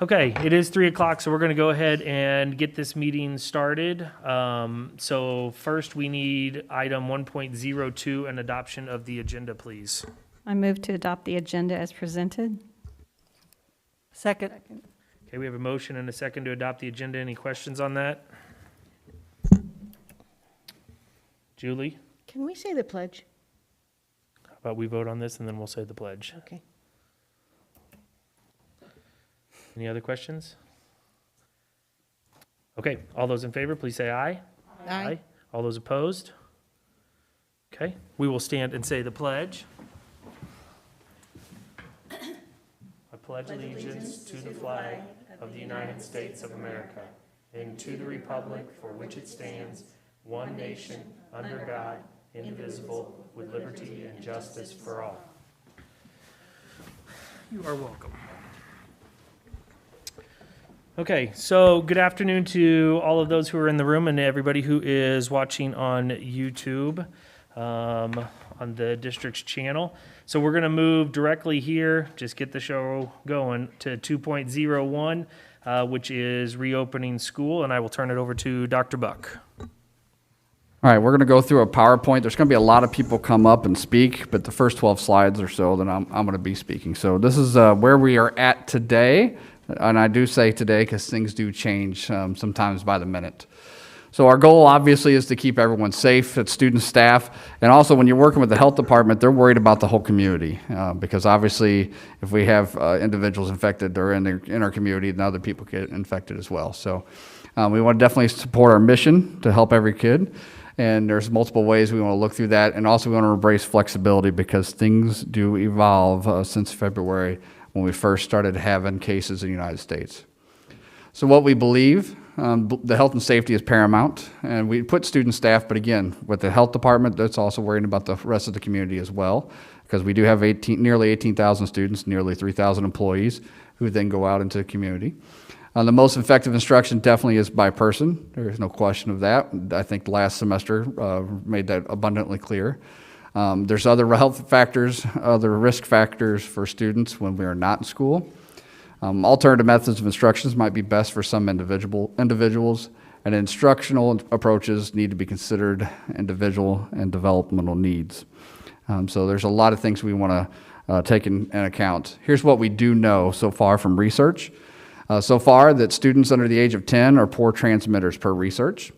Okay, it is 3 o'clock, so we're going to go ahead and get this meeting started. So first, we need item 1.02, an adoption of the agenda, please. I move to adopt the agenda as presented. Second. Okay, we have a motion and a second to adopt the agenda. Any questions on that? Julie, Can we say the pledge? how about we vote on this and then we'll say the pledge? Okay. Any other questions? Okay, all those in favor, please say aye. Aye. All those opposed? Okay, we will stand and say the pledge. I pledge allegiance to the flag of the United States of America and to the republic for which it stands, one nation, under God, indivisible, with liberty and justice for all. You are welcome. Okay, so good afternoon to all of those who are in the room and everybody who is watching on YouTube on the district's channel. So we're going to move directly here, just get the show going, to 2.01, which is reopening school, and I will turn it over to Dr. Buck. All right, we're going to go through a PowerPoint. There's going to be a lot of people come up and speak, but the first 12 slides or so, then I'm going to be speaking. So this is where we are at today, and I do say today because things do change sometimes by the minute. So our goal, obviously, is to keep everyone safe, it's students, staff, and also when you're working with the health department, they're worried about the whole community because obviously if we have individuals infected or in our community, then other people get infected as well. So we want to definitely support our mission to help every kid. And there's multiple ways we want to look through that. And also we want to embrace flexibility because things do evolve since February when we first started having cases in the United States. So what we believe, the health and safety is paramount. And we put student staff, but again, with the health department, that's also worrying about the rest of the community as well. Because we do have nearly 18,000 students, nearly 3,000 employees who then go out into the community. The most effective instruction definitely is by person. There is no question of that. I think last semester made that abundantly clear. There's other health factors, other risk factors for students when we are not in school. Alternative methods of instructions might be best for some individuals, and instructional approaches need to be considered individual and developmental needs. So there's a lot of things we want to take in account. Here's what we do know so far from research. So far, that students under the age of 10 are poor transmitters per research.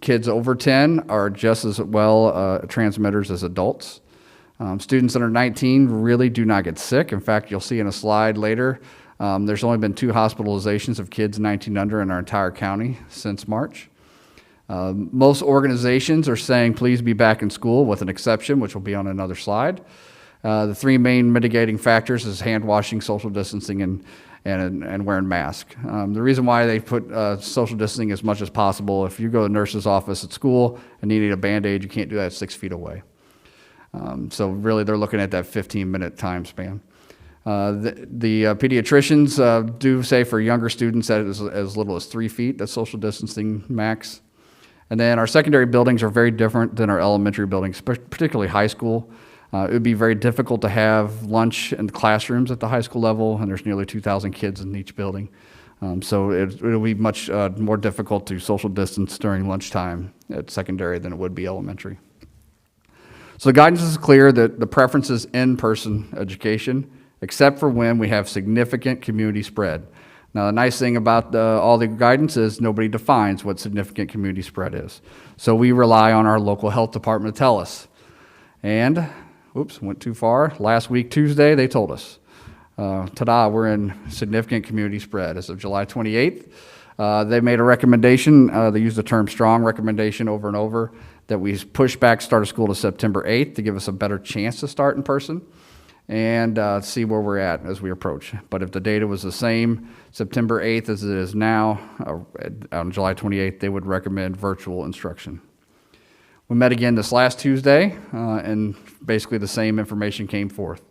Kids over 10 are just as well transmitters as adults. Students under 19 really do not get sick. In fact, you'll see in a slide later, there's only been 2 hospitalizations of kids 19 under in our entire county since March. Most organizations are saying please be back in school with an exception, which will be on another slide. The 3 main mitigating factors is hand washing, social distancing, and wearing masks. The reason why they put social distancing as much as possible, if you go to the nurse's office at school and you need a Band-Aid, you can't do that 6 feet away. So really they're looking at that 15-minute time span. The pediatricians do say for younger students that as little as 3 feet, that's social distancing max. And then our secondary buildings are very different than our elementary buildings, particularly high school. It would be very difficult to have lunch in the classrooms at the high school level, and there's nearly 2,000 kids in each building. So it'll be much more difficult to social distance during lunchtime at secondary than it would be elementary. So the guidance is clear that the preference is in-person education, except for when we have significant community spread. Now, the nice thing about all the guidance is nobody defines what significant community spread is. So we rely on our local health department to tell us. And oops, went too far. Last week, Tuesday, they told us. Ta-da, we're in significant community spread. As of July 28th, they made a recommendation. They used the term strong recommendation over and over that we push back start of school to September 8th to give us a better chance to start in person and see where we're at as we approach. But if the data was the same September 8th as it is now, on July 28th, they would recommend virtual instruction. We met again this last Tuesday, and basically the same information came forth.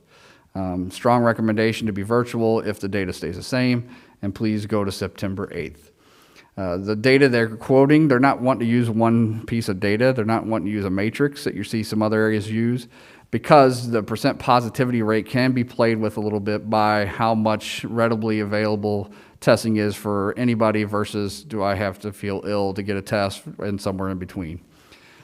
Strong recommendation to be virtual if the data stays the same, and please go to September 8th. The data they're quoting, they're not wanting to use one piece of data. They're not wanting to use a matrix that you see some other areas use. because the percent positivity rate can be played with a little bit by how much readily available testing is for anybody versus do I have to feel ill to get a test and somewhere in between.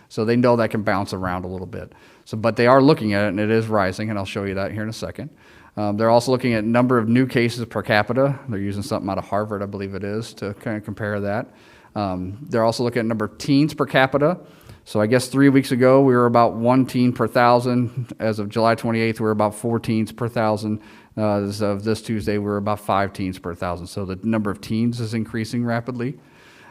So they know that can bounce around a little bit. So, but they are looking at it, and it is rising, and I'll show you that here in a second. They're also looking at number of new cases per capita. They're using something out of Harvard, I believe it is, to kind of compare that. They're also looking at number of teens per capita. So I guess 3 weeks ago, we were about 1 teen per 1,000. As of July 28th, we were about 4 teens per 1,000. As of this Tuesday, we were about 5 teens per 1,000. So the number of teens is increasing rapidly.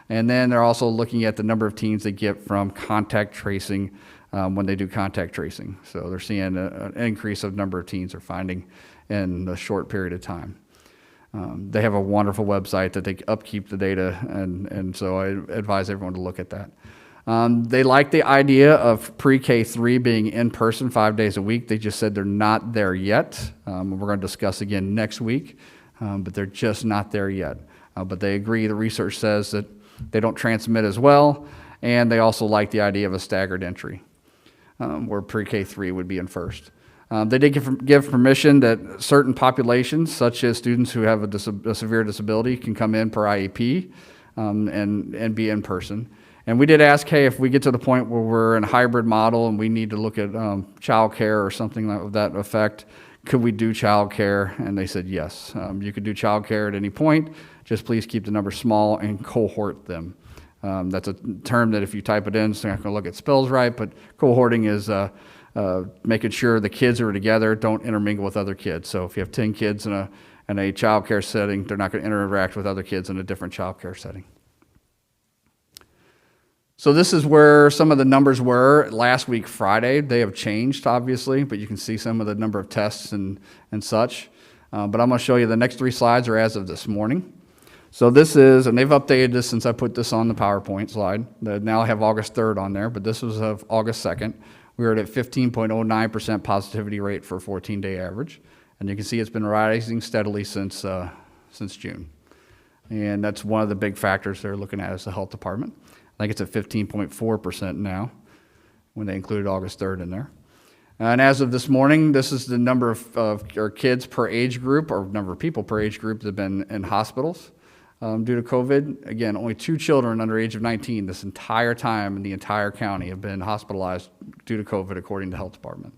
And then they're also looking at the number of teens they get from contact tracing when they do contact tracing. So they're seeing an increase of number of teens they're finding in a short period of time. They have a wonderful website that they upkeep the data, and so I advise everyone to look at that. They like the idea of pre-K3 being in person 5 days a week. They just said they're not there yet. We're going to discuss again next week, but they're just not there yet. But they agree, the research says that they don't transmit as well, and they also like the idea of a staggered entry, where pre-K3 would be in first. They did give permission that certain populations, such as students who have a severe disability, can come in per IEP and be in person. And we did ask, hey, if we get to the point where we're in a hybrid model and we need to look at child care or something of that effect, could we do child care? And they said yes. You could do child care at any point. Just please keep the numbers small and cohort them. That's a term that if you type it in, it's not going to look at spells right, but cohorting is making sure the kids who are together don't intermingle with other kids. So if you have 10 kids in a child care setting, they're not going to interact with other kids in a different child care setting. So this is where some of the numbers were last week, Friday. They have changed, obviously, but you can see some of the number of tests and such. But I'm going to show you the next 3 slides are as of this morning. So this is, and they've updated this since I put this on the PowerPoint slide. They now have August 3rd on there, but this was of August 2nd. We were at 15.09% positivity rate for a 14-day average. And you can see it's been rising steadily since June. And that's one of the big factors they're looking at is the health department. I think it's at 15.4% now when they included August 3rd in there. And as of this morning, this is the number of kids per age group, or number of people per age group that have been in hospitals due to COVID. Again, only 2 children under age of 19 this entire time in the entire county have been hospitalized due to COVID, according to the health department.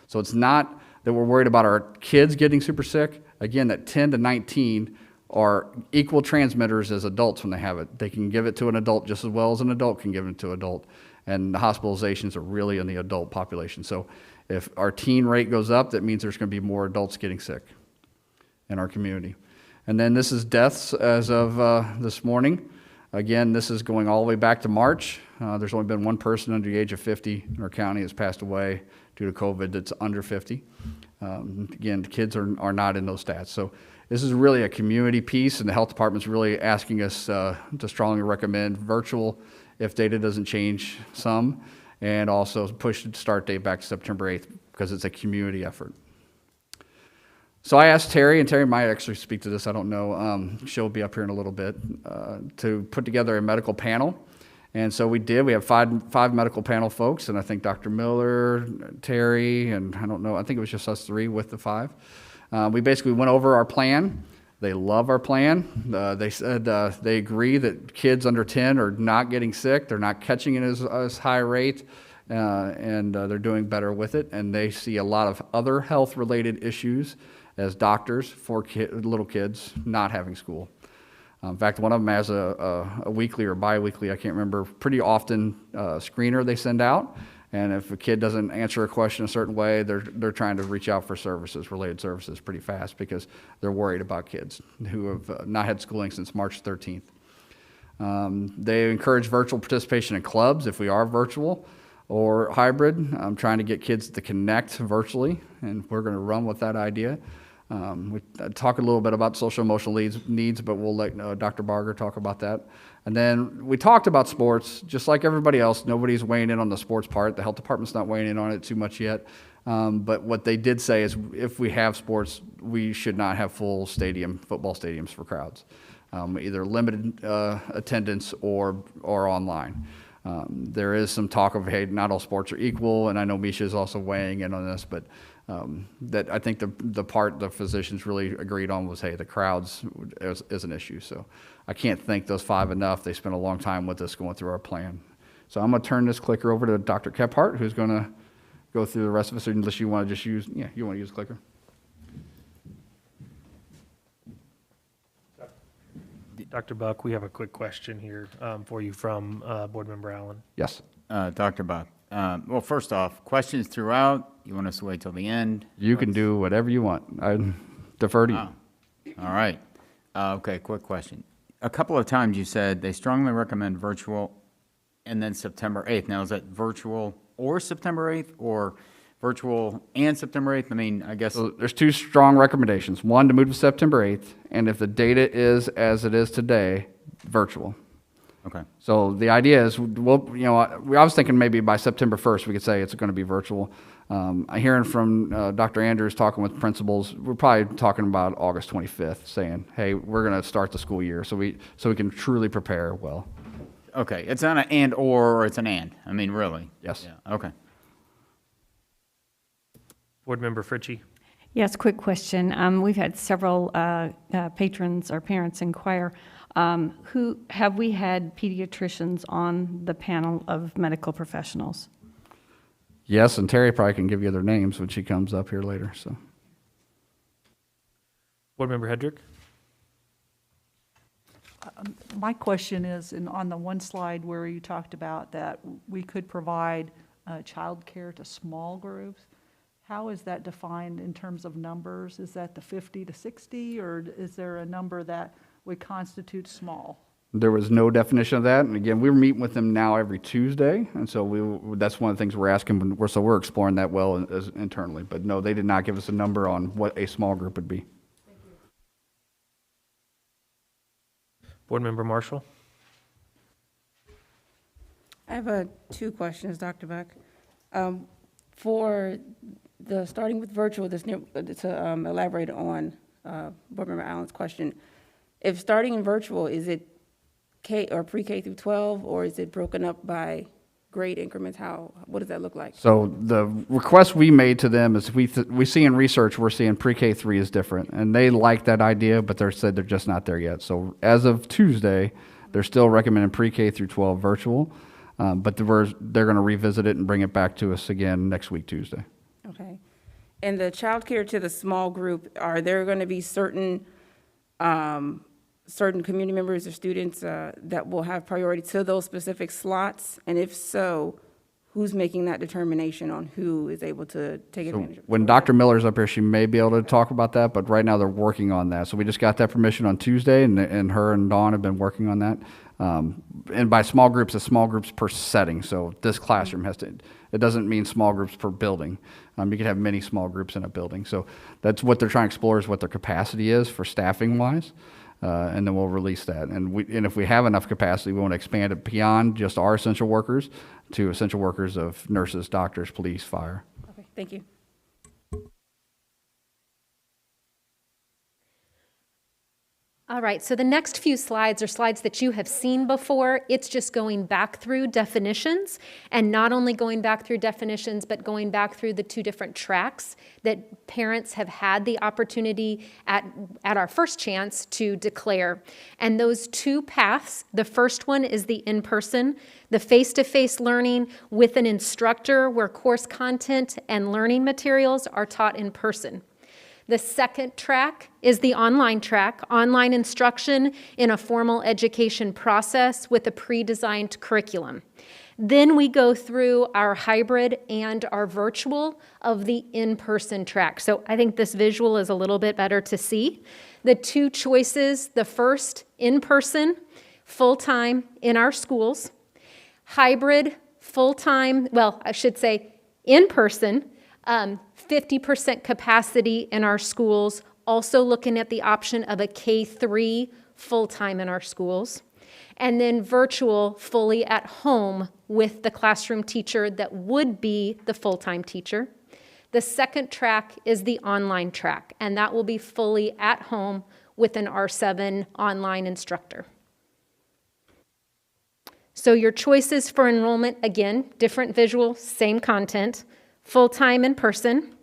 So it's not that we're worried about our kids getting super sick. Again, that 10 to 19 are equal transmitters as adults when they have it. They can give it to an adult just as well as an adult can give it to an adult. And the hospitalizations are really in the adult population. So if our teen rate goes up, that means there's going to be more adults getting sick in our community. And then this is deaths as of this morning. Again, this is going all the way back to March. There's only been 1 person under the age of 50 in our county that's passed away due to COVID that's under 50. Again, the kids are not in those stats. So this is really a community piece, and the health department's really asking us to strongly recommend virtual if data doesn't change some, and also push the start date back to September 8th because it's a community effort. So I asked Terry, and Terry might actually speak to this, I don't know, she'll be up here in a little bit, to put together a medical panel. And so we did. We have five medical panel folks, and I think Dr. Miller, Terry, and I don't know, I think it was just us 3 with the 5. We basically went over our plan. They love our plan. They said they agree that kids under 10 are not getting sick. They're not catching it as high rate, and they're doing better with it. And they see a lot of other health-related issues as doctors for little kids not having school. In fact, one of them has a weekly or bi-weekly, I can't remember, pretty often screener they send out. And if a kid doesn't answer a question a certain way, they're trying to reach out for related services pretty fast because they're worried about kids who have not had schooling since March 13th. They encourage virtual participation in clubs if we are virtual or hybrid. I'm trying to get kids to connect virtually, and we're going to run with that idea. We talk a little bit about social emotional needs, but we'll let Dr. Barger talk about that. And then we talked about sports, just like everybody else. Nobody's weighing in on the sports part. The health department's not weighing in on it too much yet. But what they did say is if we have sports, we should not have full football stadiums for crowds, either limited attendance or online. There is some talk of, hey, not all sports are equal, and I know Misha is also weighing in on this, but that I think the part the physicians really agreed on was, hey, the crowds is an issue. So I can't thank those 5 enough. They spent a long time with us going through our plan. So I'm going to turn this clicker over to Dr. Kephart, who's going to go through the rest of us, unless you want to just use, you want to use the clicker. Dr. Buck, we have a quick question here for you from Board Member Allen. Yes. Dr. Buck. Well, first off, questions throughout. You want us to wait till the end? You can do whatever you want. I defer to you. All right. Okay, quick question. A couple of times you said they strongly recommend virtual and then September 8th. Now, is that virtual or September 8th or virtual and September 8th? I mean, I guess. So there's 2 strong recommendations. One, to move to September 8th, and if the data is as it is today, virtual. Okay. So the idea is, I was thinking maybe by September 1st we could say it's going to be virtual. I'm hearing from Dr. Andrews talking with principals. We're probably talking about August 25th, saying, hey, we're going to start the school year so we can truly prepare well. Okay. It's not an and or it's an and. I mean, really. Yes. Yeah. Okay. Board Member Fritchie. Yes, quick question. We've had several patrons or parents inquire. Have we had pediatricians on the panel of medical professionals? Yes, and Terry probably can give you their names when she comes up here later. So, Board Member Hedrick. My question is, on the one slide where you talked about that we could provide childcare to small groups, how is that defined in terms of numbers? Is that the 50 to 60, or is there a number that would constitute small? there was no definition of that. And again, we're meeting with them now every Tuesday. And so that's one of the things we're asking. So we're exploring that well internally. But no, they did not give us a number on what a small group would be. Board Member Marshall. I have 2 questions, Dr. Buck. For the starting with virtual, to elaborate on Board Member Allen's question, if starting in virtual, is it K or pre-K through 12, or is it broken up by grade increments? What does that look like? So the request we made to them is we see in research, we're seeing pre-K 3 is different. And they like that idea, but they said they're just not there yet. So as of Tuesday, they're still recommending pre-K through 12 virtual. But they're going to revisit it and bring it back to us again next week, Tuesday. Okay. And the childcare to the small group, are there going to be certain community members or students that will have priority to those specific slots? And if so, who's making that determination on who is able to take advantage of it? When Dr. Miller's up here, she may be able to talk about that, but right now they're working on that. So we just got that permission on Tuesday, and her and Dawn have been working on that. And by small groups, it's small groups per setting. So this classroom it doesn't mean small groups per building. You can have many small groups in a building. So that's what they're trying to explore, is what their capacity is for staffing wise. And then we'll release that. And if we have enough capacity, we want to expand it beyond just our essential workers to essential workers of nurses, doctors, police, fire. Okay, thank you. All right, so the next few slides are slides that you have seen before. It's just going back through definitions, and not only going back through definitions, but going back through the 2 different tracks that parents have had the opportunity at our first chance to declare. And those 2 paths, the first one is the in-person, the face-to-face learning with an instructor where course content and learning materials are taught in person. The second track is the online track, online instruction in a formal education process with a pre-designed curriculum. Then we go through our hybrid and our virtual of the in-person track. So I think this visual is a little bit better to see. The 2 choices, the first, in-person, full-time in our schools. Hybrid, full-time, well, I should say in-person, 50% capacity in our schools, also looking at the option of a K-3 full-time in our schools, and then virtual fully at home with the classroom teacher that would be the full-time teacher. The second track is the online track, and that will be fully at home with an R7 online instructor. So your choices for enrollment, again, different visual, same content, full-time in person,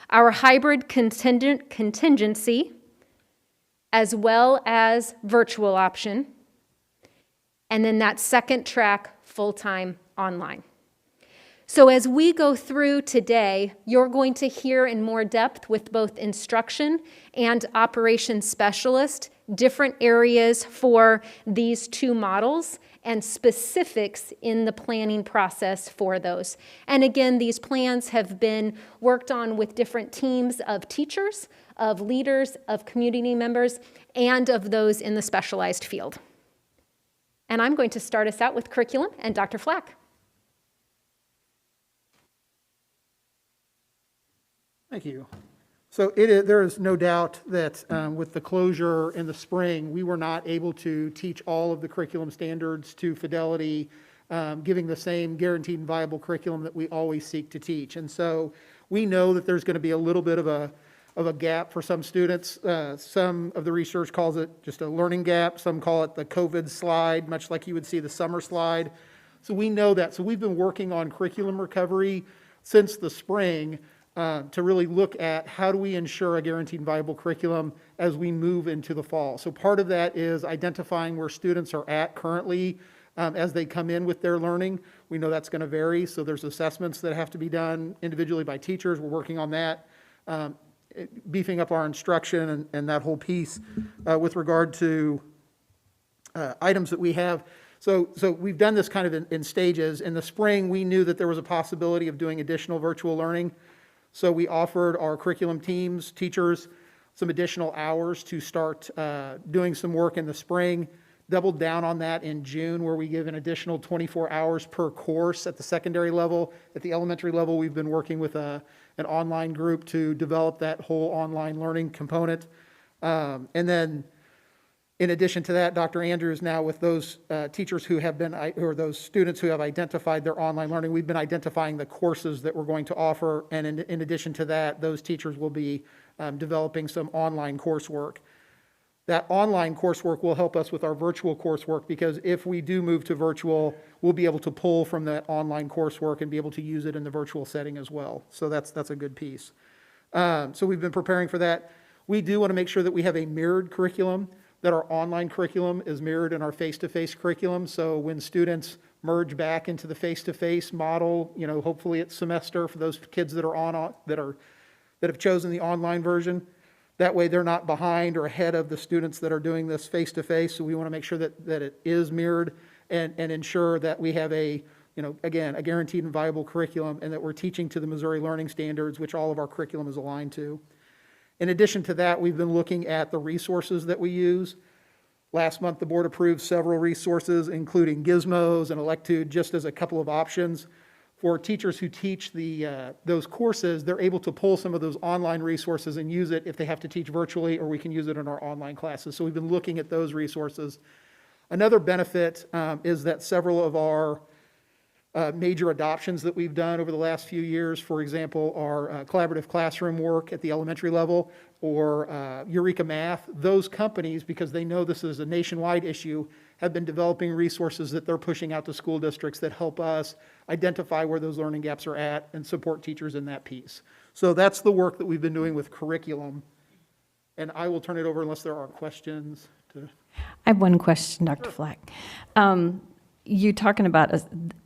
our hybrid contingency, as well as virtual option, and then that second track, full-time online. So as we go through today, you're going to hear in more depth with both instruction and operations specialist, different areas for these two models and specifics in the planning process for those. And again, these plans have been worked on with different teams of teachers, of leaders, of community members, and of those in the specialized field. And I'm going to start us out with curriculum and Dr. Flack. Thank you. So there is no doubt that with the closure in the spring, we were not able to teach all of the curriculum standards to fidelity, giving the same guaranteed and viable curriculum that we always seek to teach. And so we know that there's going to be a little bit of a gap for some students. Some of the research calls it just a learning gap. Some call it the COVID slide, much like you would see the summer slide. So we know that. So we've been working on curriculum recovery since the spring to really look at how do we ensure a guaranteed and viable curriculum as we move into the fall. So part of that is identifying where students are at currently as they come in with their learning. We know that's going to vary, so there's assessments that have to be done individually by teachers. We're working on that, beefing up our instruction and that whole piece with regard to items that we have. So we've done this kind of in stages. In the spring, we knew that there was a possibility of doing additional virtual learning. So we offered our curriculum teams, teachers, some additional hours to start doing some work in the spring, doubled down on that in June, where we give an additional 24 hours per course at the secondary level. At the elementary level, we've been working with an online group to develop that whole online learning component. And then in addition to that, Dr. Andrews now with those teachers who have been, or those students who have identified their online learning, we've been identifying the courses that we're going to offer. And in addition to that, those teachers will be developing some online coursework. That online coursework will help us with our virtual coursework because if we do move to virtual, we'll be able to pull from that online coursework and be able to use it in the virtual setting as well. So that's a good piece. So we've been preparing for that. We do want to make sure that we have a mirrored curriculum, that our online curriculum is mirrored in our face-to-face curriculum. So when students merge back into the face-to-face model, hopefully it's semester for those kids that are that have chosen the online version. That way they're not behind or ahead of the students that are doing this face-to-face. So we want to make sure that it is mirrored and ensure that we have again, a guaranteed and viable curriculum and that we're teaching to the Missouri Learning Standards, which all of our curriculum is aligned to. In addition to that, we've been looking at the resources that we use. Last month, the board approved several resources, including Gizmos and Electude, just as a couple of options. For teachers who teach those courses, they're able to pull some of those online resources and use it if they have to teach virtually, or we can use it in our online classes. So we've been looking at those resources. Another benefit is that several of our major adoptions that we've done over the last few years, for example, our collaborative classroom work at the elementary level or Eureka Math, those companies, because they know this is a nationwide issue, have been developing resources that they're pushing out to school districts that help us identify where those learning gaps are at and support teachers in that piece. So that's the work that we've been doing with curriculum. And I will turn it over unless there are questions. I have one question, Dr. Flack. You're talking about,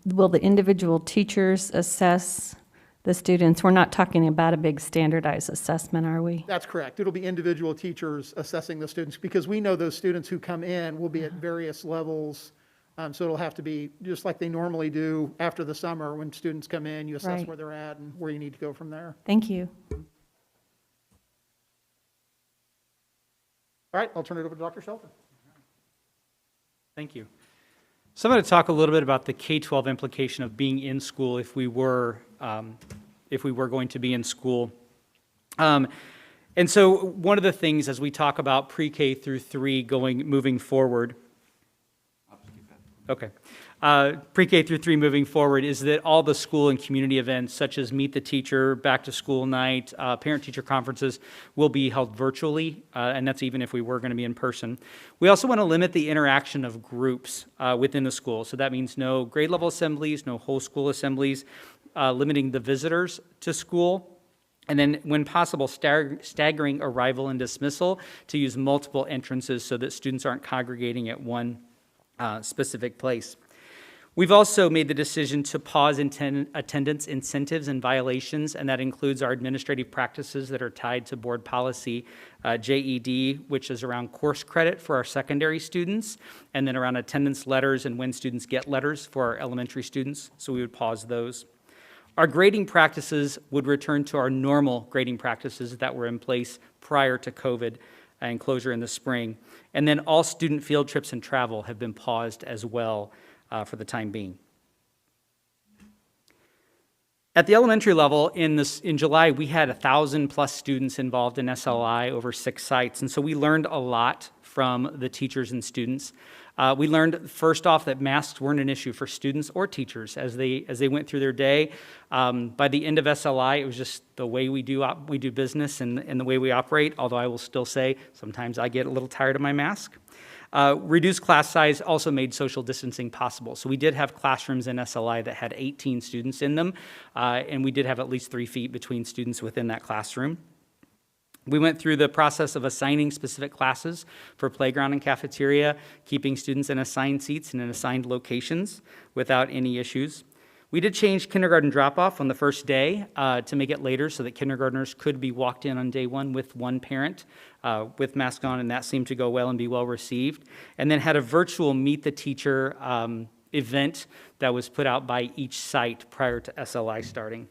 will the individual teachers assess the students? We're not talking about a big standardized assessment, are we? That's correct. It'll be individual teachers assessing the students because we know those students who come in will be at various levels. So it'll have to be just like they normally do after the summer when students come in, you assess Right. where they're at and where you need to go from there. Thank you. All right, I'll turn it over to Dr. Shelton. Thank you. So I'm going to talk a little bit about the K-12 implication of being in school if we were going to be in school. And so one of the things as we talk about pre-K through 3 moving forward. Okay. pre-K through 3 moving forward is that all the school and community events, such as Meet the Teacher, Back to School Night, parent-teacher conferences, will be held virtually, and that's even if we were going to be in person. We also want to limit the interaction of groups within the school. So that means no grade level assemblies, no whole school assemblies, limiting the visitors to school. And then, when possible, staggering arrival and dismissal to use multiple entrances so that students aren't congregating at one specific place. We've also made the decision to pause attendance incentives and violations, and that includes our administrative practices that are tied to board policy JED, which is around course credit for our secondary students, and then around attendance letters and when students get letters for our elementary students, so we would pause those. Our grading practices would return to our normal grading practices that were in place prior to COVID and closure in the spring. And then all student field trips and travel have been paused as well for the time being. At the elementary level, in July, we had 1,000+ students involved in SLI over 6 sites, and so we learned a lot from the teachers and students. We learned, first off, that masks weren't an issue for students or teachers as they went through their day. By the end of SLI, it was just the way we do business and the way we operate, although I will still say sometimes I get a little tired of my mask. Reduced class size also made social distancing possible. So we did have classrooms in SLI that had 18 students in them, and we did have at least 3 feet between students within that classroom. We went through the process of assigning specific classes for playground and cafeteria, keeping students in assigned seats and in assigned locations without any issues. We did change kindergarten drop-off on the first day to make it later so that kindergartners could be walked in on day 1 with one parent with mask on, and that seemed to go well and be well received. And then had a virtual Meet the Teacher event that was put out by each site prior to SLI starting.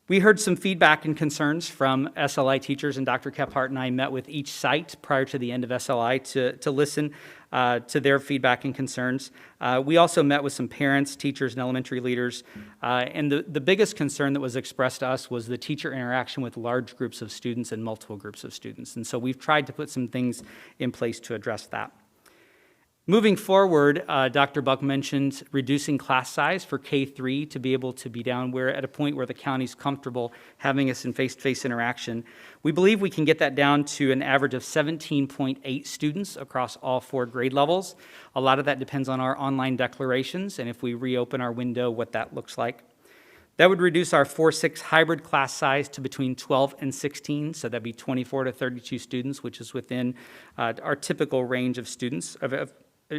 We heard some feedback and concerns from SLI teachers, and Dr. Kephart and I met with each site prior to the end of SLI to listen to their feedback and concerns. We also met with some parents, teachers, and elementary leaders, and the biggest concern that was expressed to us was the teacher interaction with large groups of students and multiple groups of students, and so we've tried to put some things in place to address that. Moving forward, Dr. Buck mentioned reducing class size for K-3 to be able to be down where at a point where the county's comfortable having us in face-to-face interaction. We believe we can get that down to an average of 17.8 students across all 4 grade levels. A lot of that depends on our online declarations and if we reopen our window, what that looks like. That would reduce our 4-6 hybrid class size to between 12 and 16, so that'd be 24 to 32 students, which is within our typical range of students,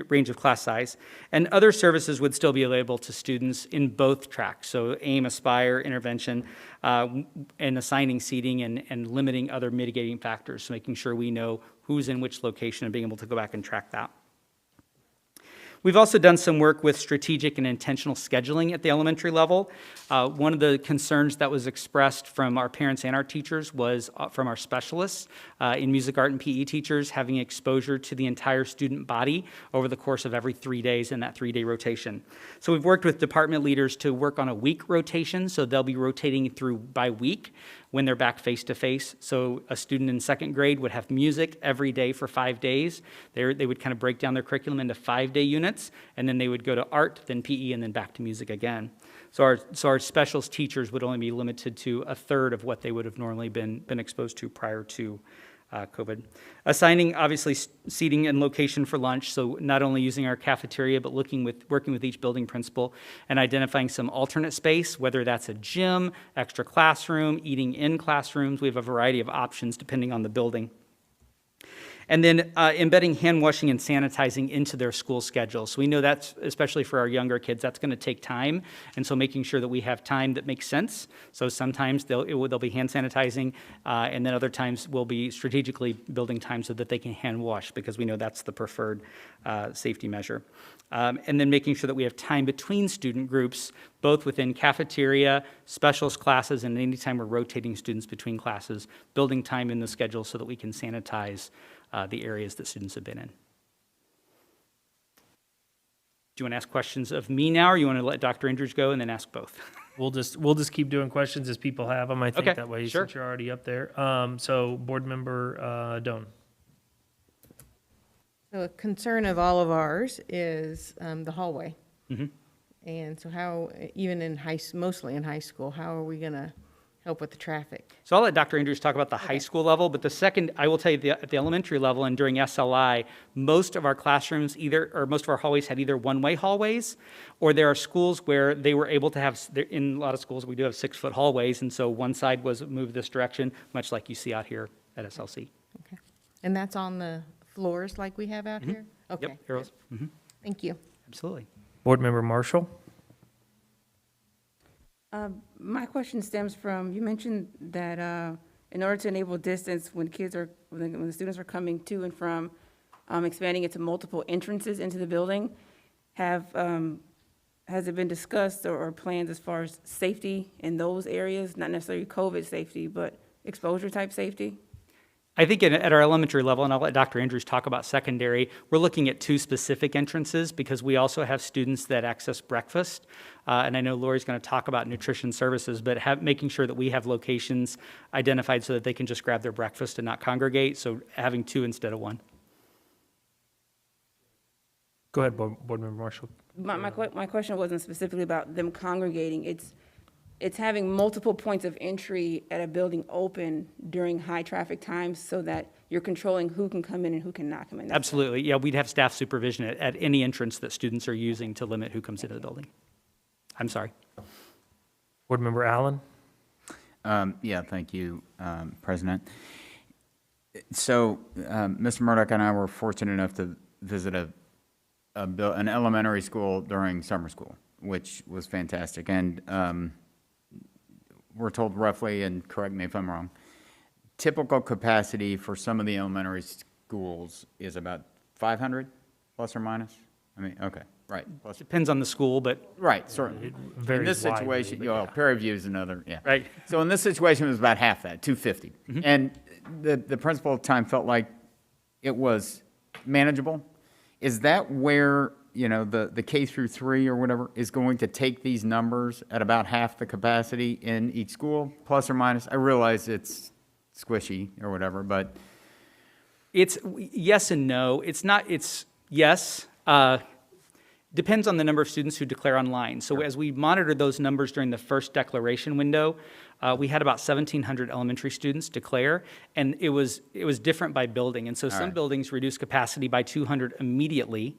range of class size. And other services would still be available to students in both tracks, so AIM, Aspire, intervention, and assigning seating and limiting other mitigating factors, so making sure we know who's in which location and being able to go back and track that. We've also done some work with strategic and intentional scheduling at the elementary level. One of the concerns that was expressed from our parents and our teachers was from our specialists in music, art, and PE teachers having exposure to the entire student body over the course of every 3 days in that 3-day rotation. So we've worked with department leaders to work on a week rotation, so they'll be rotating through by week when they're back face-to-face. So a student in 2nd grade would have music every day for 5 days. They would kind of break down their curriculum into 5-day units, and then they would go to art, then PE, and then back to music again. So our specialist teachers would only be limited to a third of what they would have normally been exposed to prior to COVID. Assigning, obviously, seating and location for lunch, so not only using our cafeteria, but working with each building principal and identifying some alternate space, whether that's a gym, extra classroom, eating in classrooms. We have a variety of options depending on the building. And then embedding hand washing and sanitizing into their school schedule. So we know that's, especially for our younger kids, that's going to take time. And so making sure that we have time that makes sense. So sometimes they'll be hand sanitizing, and then other times we'll be strategically building time so that they can hand wash, because we know that's the preferred safety measure. And then making sure that we have time between student groups, both within cafeteria, specialist classes, and anytime we're rotating students between classes, building time in the schedule so that we can sanitize the areas that students have been in. Do you want to ask questions of me now, or you want to let Dr. Andrews go and then ask both? We'll just keep doing questions as people have them. I think Okay, that way, sure. since you're already up there. So board member Doan. So a concern of all of ours is the hallway. And so how, even in mostly in high school, how are we going to help with the traffic? So I'll let Dr. Andrews talk about the high school level, but the second, I will tell you, at the elementary level and during SLI, most of our classrooms most of our hallways had either one-way hallways, or there are schools where they were able to have, in a lot of schools, we do have 6-foot hallways, and so one side was moved this direction, much like you see out here at SLC. Okay. And that's on the floors like we have out here? Okay. Yep, arrows. good. Thank you. Absolutely. Board Member Marshall? My question stems from, you mentioned that in order to enable distance when when the students are coming to and from, expanding it to multiple entrances into the building, has it been discussed or plans as far as safety in those areas? Not necessarily COVID safety, but exposure type safety? I think at our elementary level, and I'll let Dr. Andrews talk about secondary, we're looking at 2 specific entrances because we also have students that access breakfast. And I know Lori's going to talk about nutrition services, but making sure that we have locations identified so that they can just grab their breakfast and not congregate. So having 2 instead of 1. Go ahead, Board Member Marshall. My question wasn't specifically about them congregating. It's having multiple points of entry at a building open during high traffic times so that you're controlling who can come in and who cannot come in. Absolutely. Yeah, we'd have staff supervision at any entrance that students are using to limit who comes into the building. I'm sorry. Board Member Allen? Yeah, thank you, President. So, Mr. Murdoch and I were fortunate enough to visit an elementary school during summer school, which was fantastic. And we're told roughly, and correct me if I'm wrong, typical capacity for some of the elementary schools is about 500, plus or minus? I mean, okay, right. Plus, Depends on the school, but right, certainly. varies In this widely, situation, but well, yeah. Prairie View is another, yeah. Right. So in this situation, it was about half that, 250. And the principal at the time felt like it was manageable. Is that where, the K through 3 or whatever is going to take these numbers at about half the capacity in each school, plus or minus? I realize it's squishy or whatever, but it's yes and no. It's not, it's yes. Depends on the number of students who declare online. So as we monitored those numbers during the first declaration window, we had about 1,700 elementary students declare, and it was different by building. And so some buildings reduced capacity by 200 immediately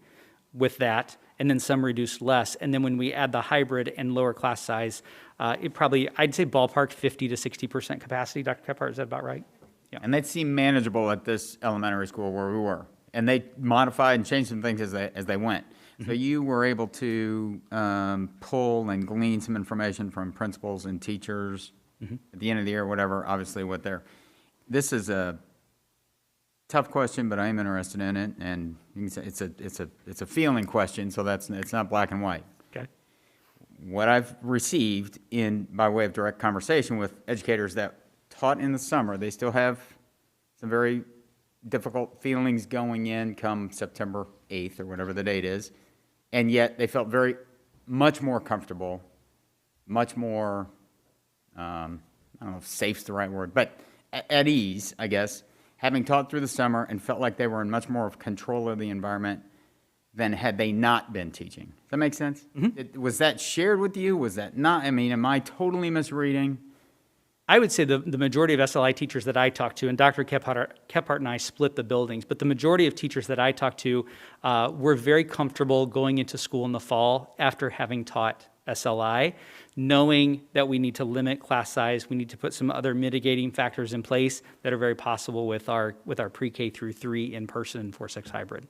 with that, and then some reduced less. And then when we add the hybrid and lower class size, it probably, I'd say ballpark 50 to 60% capacity. Dr. Kephart, is that about right? Yeah. and that seemed manageable at this elementary school where we were. And they modified and changed some things as they went. So you were able to pull and glean some information from principals and teachers at the end of the year, whatever, obviously what they're. This is a tough question, but I am interested in it, and you can say it's a feeling question, so it's not black and white. Okay. What I've received by way of direct conversation with educators that taught in the summer, they still have some very difficult feelings going in come September 8th or whatever the date is, and yet they felt much more comfortable, much more, I don't know if safe's the right word, but at ease, I guess, having taught through the summer and felt like they were in much more of control of the environment than had they not been teaching. Does that make sense? Was that shared with you? Was that not? I mean, am I totally misreading? I would say the majority of SLI teachers that I talk to, and Dr. Kephart and I split the buildings, but the majority of teachers that I talk to were very comfortable going into school in the fall after having taught SLI, knowing that we need to limit class size, we need to put some other mitigating factors in place that are very possible with our pre-K through 3 in-person 4-6 hybrid.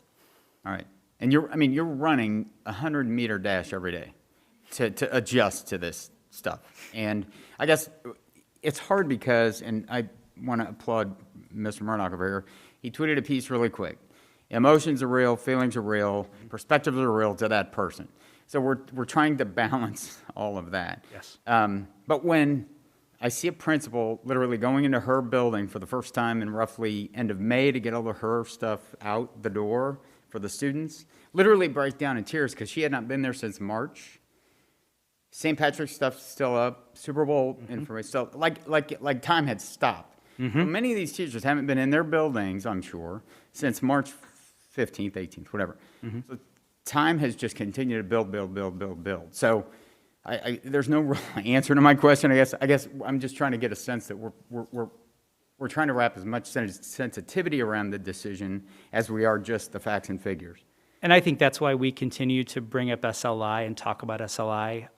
All right. And you're running a 100-meter dash every day to adjust to this stuff. And I guess it's hard because, and I want to applaud Mr. Murdoch over here, he tweeted a piece really quick. Emotions are real, feelings are real, perspectives are real to that person. So we're trying to balance all of that. Yes. But when I see a principal literally going into her building for the first time in roughly end of May to get all of her stuff out the door for the students, literally breaks down in tears because she had not been there since March. St. Patrick's stuff still up, Super Bowl information still, like time had stopped. So many of these teachers haven't been in their buildings, I'm sure, since March 15th, 18th, whatever. So time has just continued to build. So there's no real answer to my question. I guess I'm just trying to get a sense that we're trying to wrap as much sensitivity around the decision as we are just the facts and figures. And I think that's why we continue to bring up SLI and talk about SLI,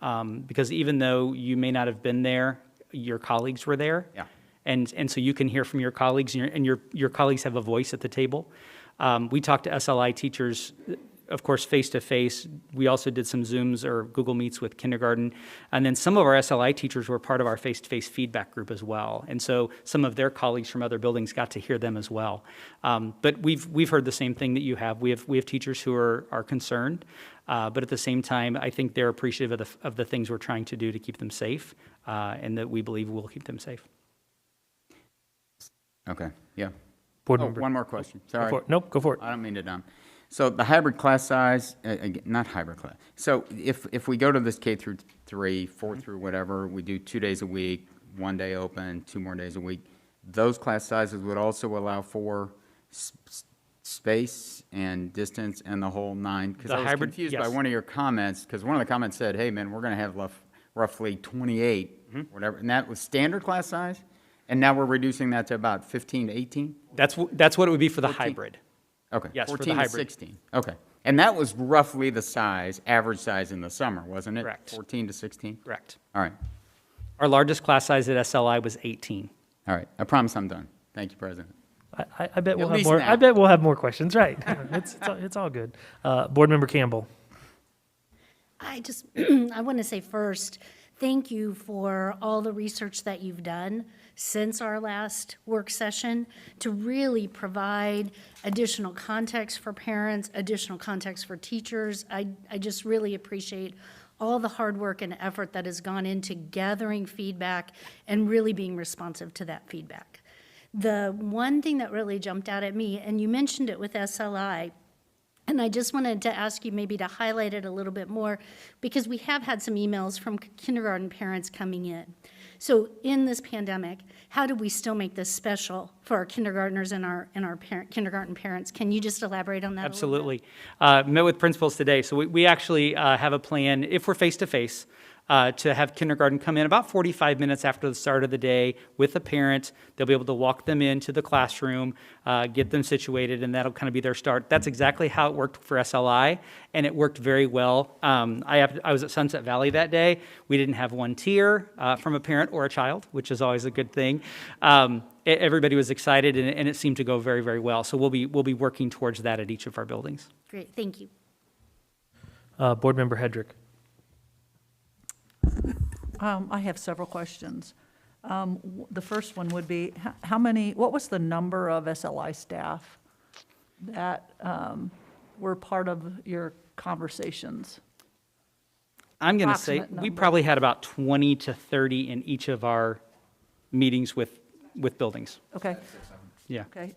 because even though you may not have been there, your colleagues were there. Yeah. And so you can hear from your colleagues, and your colleagues have a voice at the table. We talk to SLI teachers, of course, face-to-face. We also did some Zooms or Google Meets with kindergarten. And then some of our SLI teachers were part of our face-to-face feedback group as well. And so some of their colleagues from other buildings got to hear them as well. But we've heard the same thing that you have. We have teachers who are concerned, but at the same time, I think they're appreciative of the things we're trying to do to keep them safe, and that we believe will keep them safe. Okay, yeah. Board Oh, member. one more question, Go sorry. for it. Nope, go for it. I don't mean to dumb. So the hybrid class size, again, not hybrid class. So if we go to this K through 3, 4 through whatever, we do 2 days a week, 1 day open, 2 more days a week, those class sizes would also allow for space and distance and the whole 9? Because The I was hybrid- confused by yes. one of your comments, because one of the comments said, hey, man, we're going to have roughly 28, whatever, and that was standard class size? And now we're reducing that to about 15 to 18? That's what it would be for the 14. hybrid. Okay. Yes, for the 14 to hybrid. 16, okay. And that was roughly the size, average size in the summer, wasn't it? Correct. 14 to 16? Correct. All right, Our largest class size at SLI was 18. all right. I promise I'm done. Thank you, President. I bet we'll At have least more. now. I bet we'll have more questions. Right? It's all good. Board member Campbell. I just, I want to say first, thank you for all the research that you've done since our last work session to really provide additional context for parents, additional context for teachers. I just really appreciate all the hard work and effort that has gone into gathering feedback and really being responsive to that feedback. The one thing that really jumped out at me, and you mentioned it with SLI, and I just wanted to ask you maybe to highlight it a little bit more, because we have had some emails from kindergarten parents coming in. So in this pandemic, how do we still make this special for our kindergartners and our kindergarten parents? Can you just elaborate on that a little bit? Absolutely. Met with principals today. So we actually have a plan, if we're face-to-face, to have kindergarten come in about 45 minutes after the start of the day with a parent. They'll be able to walk them into the classroom, get them situated, and that'll kind of be their start. That's exactly how it worked for SLI, and it worked very well. I was at Sunset Valley that day. We didn't have one tear from a parent or a child, which is always a good thing. Everybody was excited, and it seemed to go very, very well. So we'll be working towards that at each of our buildings. Great, thank you. Board member Hedrick. I have several questions. The first one would be, what was the number of SLI staff that were part of your conversations? I'm going to say Approximate we number. probably had about 20 to 30 in each of our meetings with buildings. Okay, Yeah. okay.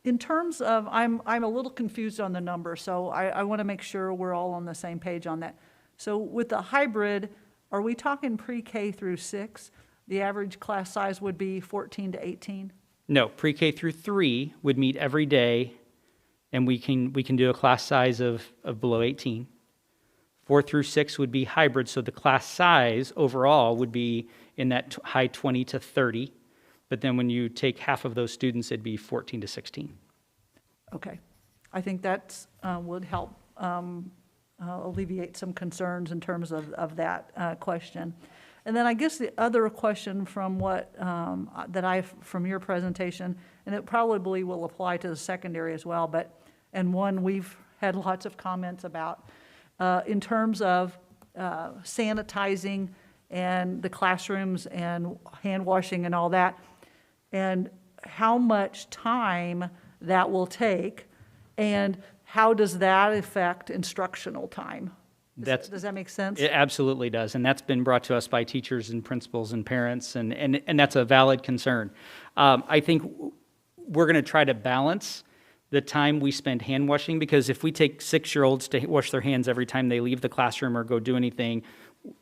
In terms of, I'm a little confused on the number, so I want to make sure we're all on the same page on that. So with the hybrid, are we talking pre-K through 6? The average class size would be 14 to 18? No, pre-K through 3 would meet every day, and we can do a class size of below 18. 4 through 6 would be hybrid, so the class size overall would be in that high 20 to 30. But then when you take half of those students, it'd be 14 to 16. Okay. I think that would help alleviate some concerns in terms of that question. And then I guess the other question from from your presentation, and it probably will apply to the secondary as well, and one we've had lots of comments about, in terms of sanitizing and the classrooms and hand washing and all that, and how much time that will take, and how does that affect instructional time? Does that make sense? It absolutely does, and that's been brought to us by teachers and principals and parents, and that's a valid concern. I think we're going to try to balance the time we spend hand washing, because if we take 6-year-olds to wash their hands every time they leave the classroom or go do anything,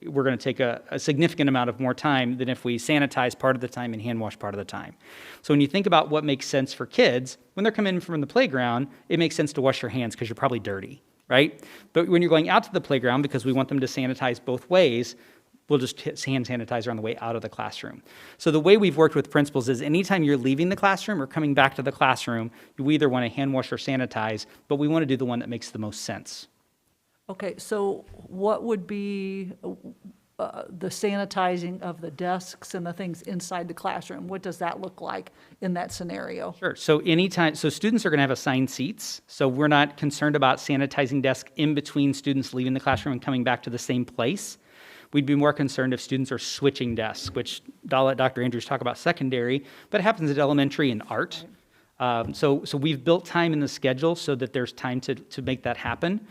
we're going to take a significant amount of more time than if we sanitize part of the time and hand wash part of the time. So when you think about what makes sense for kids, when they're coming in from the playground, it makes sense to wash your hands because you're probably dirty, right? But when you're going out to the playground, because we want them to sanitize both ways, we'll just hit hand sanitizer on the way out of the classroom. So the way we've worked with principals is anytime you're leaving the classroom or coming back to the classroom, you either want to hand wash or sanitize, but we want to do the one that makes the most sense. Okay, so what would be the sanitizing of the desks and the things inside the classroom? What does that look like in that scenario? Sure. So students are going to have assigned seats. So we're not concerned about sanitizing desks in between students leaving the classroom and coming back to the same place. We'd be more concerned if students are switching desks, which I'll let Dr. Andrews talk about secondary, but it happens at elementary and art. So we've built time in the schedule so that there's time to make that happen.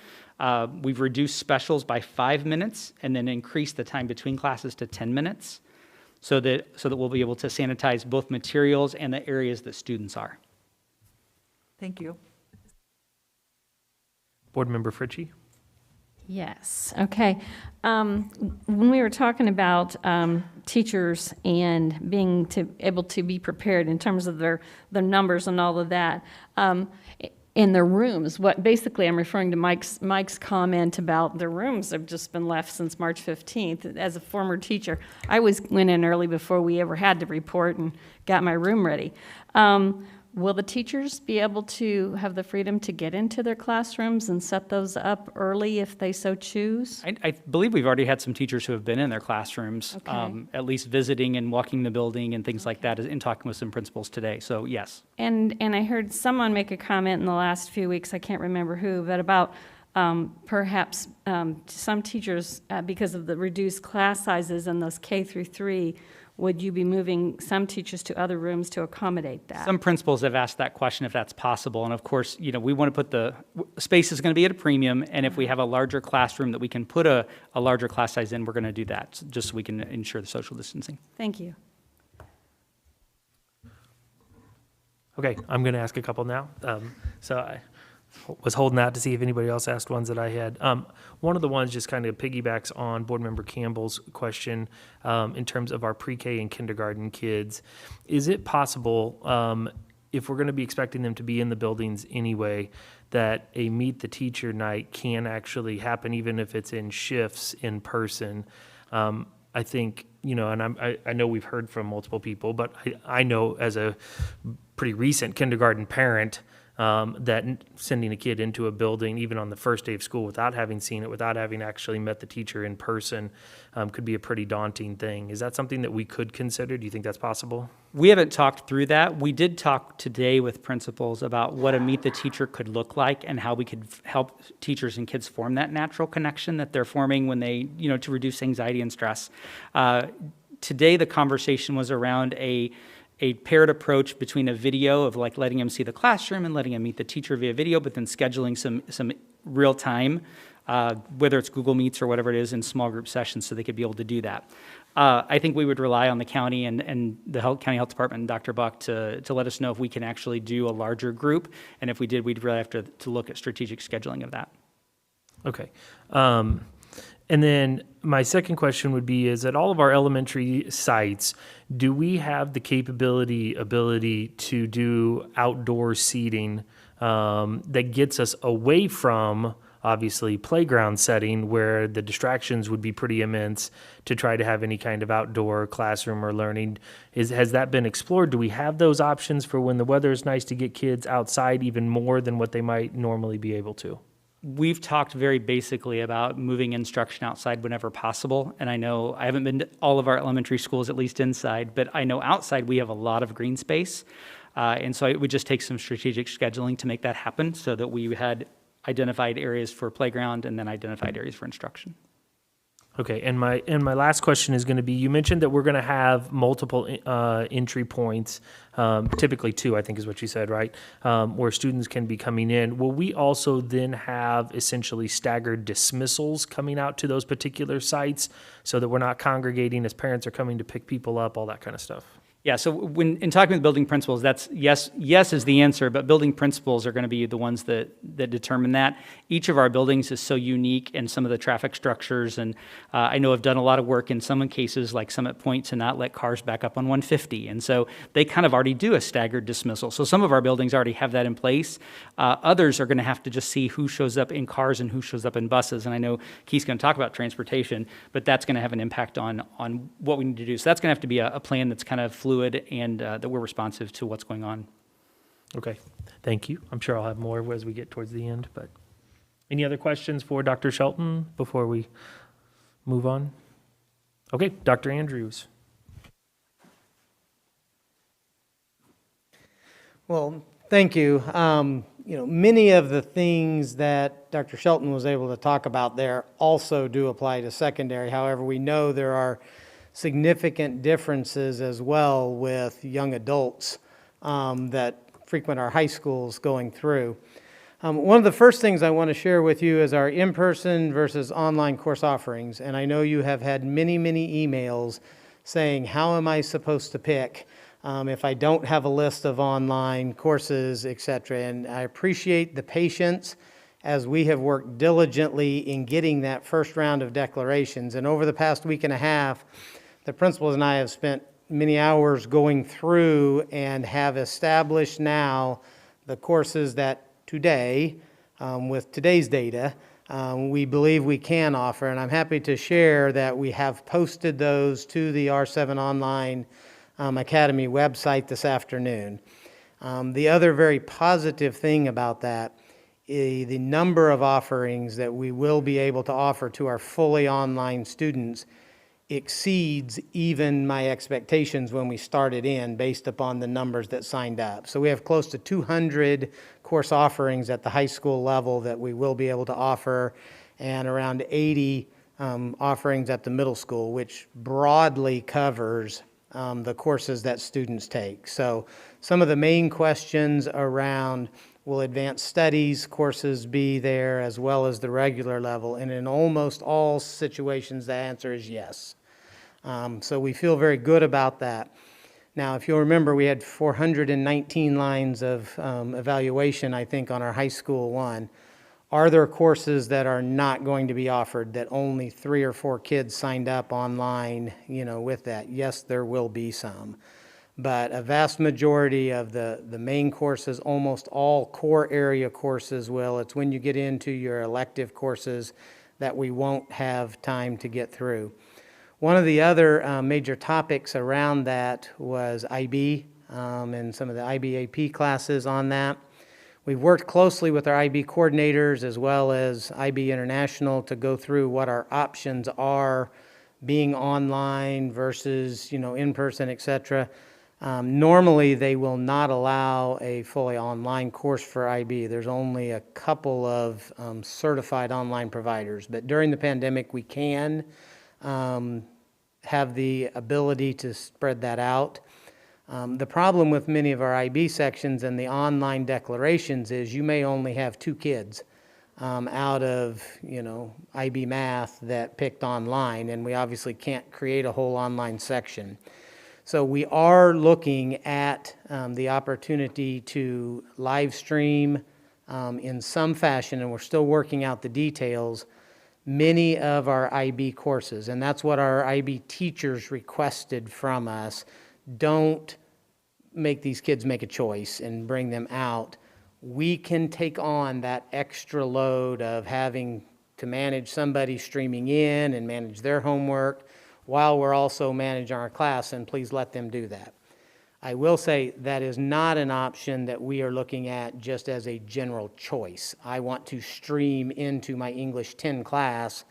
We've reduced specials by 5 minutes and then increased the time between classes to 10 minutes so that we'll be able to sanitize both materials and the areas that students are. Thank you. Board Member Fritchie? Yes, okay. When we were talking about teachers and being able to be prepared in terms of their numbers and all of that, in their rooms, what basically I'm referring to Mike's comment about their rooms have just been left since March 15th. As a former teacher, I always went in early before we ever had to report and got my room ready. Will the teachers be able to have the freedom to get into their classrooms and set those up early if they so choose? I believe we've already had some teachers who have been in their classrooms, Okay. at least visiting and walking the building and things like that, and talking with some principals today. So yes. And I heard someone make a comment in the last few weeks, I can't remember who, but about perhaps some teachers, because of the reduced class sizes in those K through 3, would you be moving some teachers to other rooms to accommodate that? Some principals have asked that question if that's possible, and of course, we want to put the space is going to be at a premium, and if we have a larger classroom that we can put a larger class size in, we're going to do that, just so we can ensure the social distancing. Thank you. Okay, I'm going to ask a couple now. So I was holding out to see if anybody else asked ones that I had. One of the ones just kind of piggybacks on Board Member Campbell's question in terms of our pre-K and kindergarten kids. Is it possible, if we're going to be expecting them to be in the buildings anyway, that a meet the teacher night can actually happen even if it's in shifts in person? I think, and I know we've heard from multiple people, but I know as a pretty recent kindergarten parent, that sending a kid into a building, even on the first day of school, without having seen it, without having actually met the teacher in person, could be a pretty daunting thing. Is that something that we could consider? Do you think that's possible? We haven't talked through that. We did talk today with principals about what a meet the teacher could look like and how we could help teachers and kids form that natural connection that they're forming when they, to reduce anxiety and stress. Today, the conversation was around a paired approach between a video of like letting them see the classroom and letting them meet the teacher via video, but then scheduling some real time, whether it's Google Meets or whatever it is, in small group sessions so they could be able to do that. I think we would rely on the county and the County Health Department and Dr. Buck to let us know if we can actually do a larger group, and if we did, we'd really have to look at strategic scheduling of that. Okay. And then my second question would be, is at all of our elementary sites, do we have the ability to do outdoor seating that gets us away from, obviously, playground setting where the distractions would be pretty immense to try to have any kind of outdoor classroom or learning? Has that been explored? Do we have those options for when the weather is nice to get kids outside even more than what they might normally be able to? We've talked very basically about moving instruction outside whenever possible, and I know I haven't been to all of our elementary schools, at least inside, but I know outside we have a lot of green space, and so it would just take some strategic scheduling to make that happen so that we had identified areas for playground and then identified areas for instruction. Okay, and my last question is going to be, you mentioned that we're going to have multiple entry points, typically 2, I think is what you said, right, where students can be coming in. Will we also then have essentially staggered dismissals coming out to those particular sites so that we're not congregating as parents are coming to pick people up, all that kind of stuff? Yeah, so when, in talking with building principals, that's yes is the answer, but building principals are going to be the ones that determine that. Each of our buildings is so unique, and some of the traffic structures, and I know I've done a lot of work in some cases like Summit Point to not let cars back up on 150, and so they kind of already do a staggered dismissal. So some of our buildings already have that in place. Others are going to have to just see who shows up in cars and who shows up in buses, and I know Keith's going to talk about transportation, but that's going to have an impact on what we need to do. So that's going to have to be a plan that's kind of fluid and that we're responsive to what's going on. Okay, thank you. I'm sure I'll have more as we get towards the end, but any other questions for Dr. Shelton before we move on? Okay, Dr. Andrews. Well, thank you. Many of the things that Dr. Shelton was able to talk about there also do apply to secondary. However, we know there are significant differences as well with young adults that frequent our high schools going through. One of the first things I want to share with you is our in-person versus online course offerings. And I know you have had many, many emails saying, how am I supposed to pick if I don't have a list of online courses, etc. And I appreciate the patience as we have worked diligently in getting that first round of declarations. And over the past week and a half, the principals and I have spent many hours going through and have established now the courses that today, with today's data, we believe we can offer. And I'm happy to share that we have posted those to the R7 Online Academy website this afternoon. The other very positive thing about that is the number of offerings that we will be able to offer to our fully online students exceeds even my expectations when we started in based upon the numbers that signed up. So we have close to 200 course offerings at the high school level that we will be able to offer, and around 80 offerings at the middle school, which broadly covers the courses that students take. So some of the main questions around, will advanced studies courses be there as well as the regular level? And in almost all situations, the answer is yes. So we feel very good about that. Now, if you'll remember, we had 419 lines of evaluation, I think, on our high school one. Are there courses that are not going to be offered, that only 3 or 4 kids signed up online, with that? Yes, there will be some. But a vast majority of the main courses, almost all core area courses will. It's when you get into your elective courses that we won't have time to get through. One of the other major topics around that was IB and some of the IB/AP classes on that. We've worked closely with our IB coordinators as well as IB International to go through what our options are, being online versus, in person, etc. Normally, they will not allow a fully online course for IB. There's only a couple of certified online providers, but during the pandemic, we can have the ability to spread that out. The problem with many of our IB sections and the online declarations is you may only have 2 kids out of, IB math that picked online, and we obviously can't create a whole online section. So we are looking at the opportunity to live stream in some fashion, and we're still working out the details, many of our IB courses. And that's what our IB teachers requested from us. Don't make these kids make a choice and bring them out. We can take on that extra load of having to manage somebody streaming in and manage their homework while we're also managing our class, and please let them do that. I will say that is not an option that we are looking at just as a general choice. I want to stream into my English 10 class,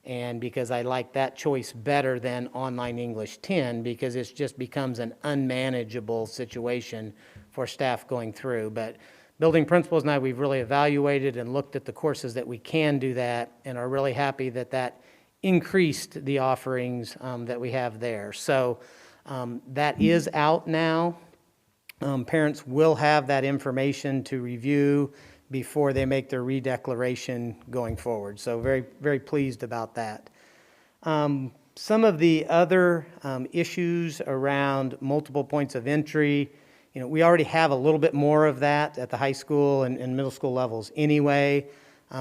and because I like that choice better than online English 10, because it just becomes an unmanageable situation for staff going through. But building principals and I, we've really evaluated and looked at the courses that we can do that, and are really happy that that increased the offerings that we have there. So that is out now. Parents will have that information to review before they make their redeclaration going forward. So very, very pleased about that. Some of the other issues around multiple points of entry, we already have a little bit more of that at the high school and middle school levels anyway.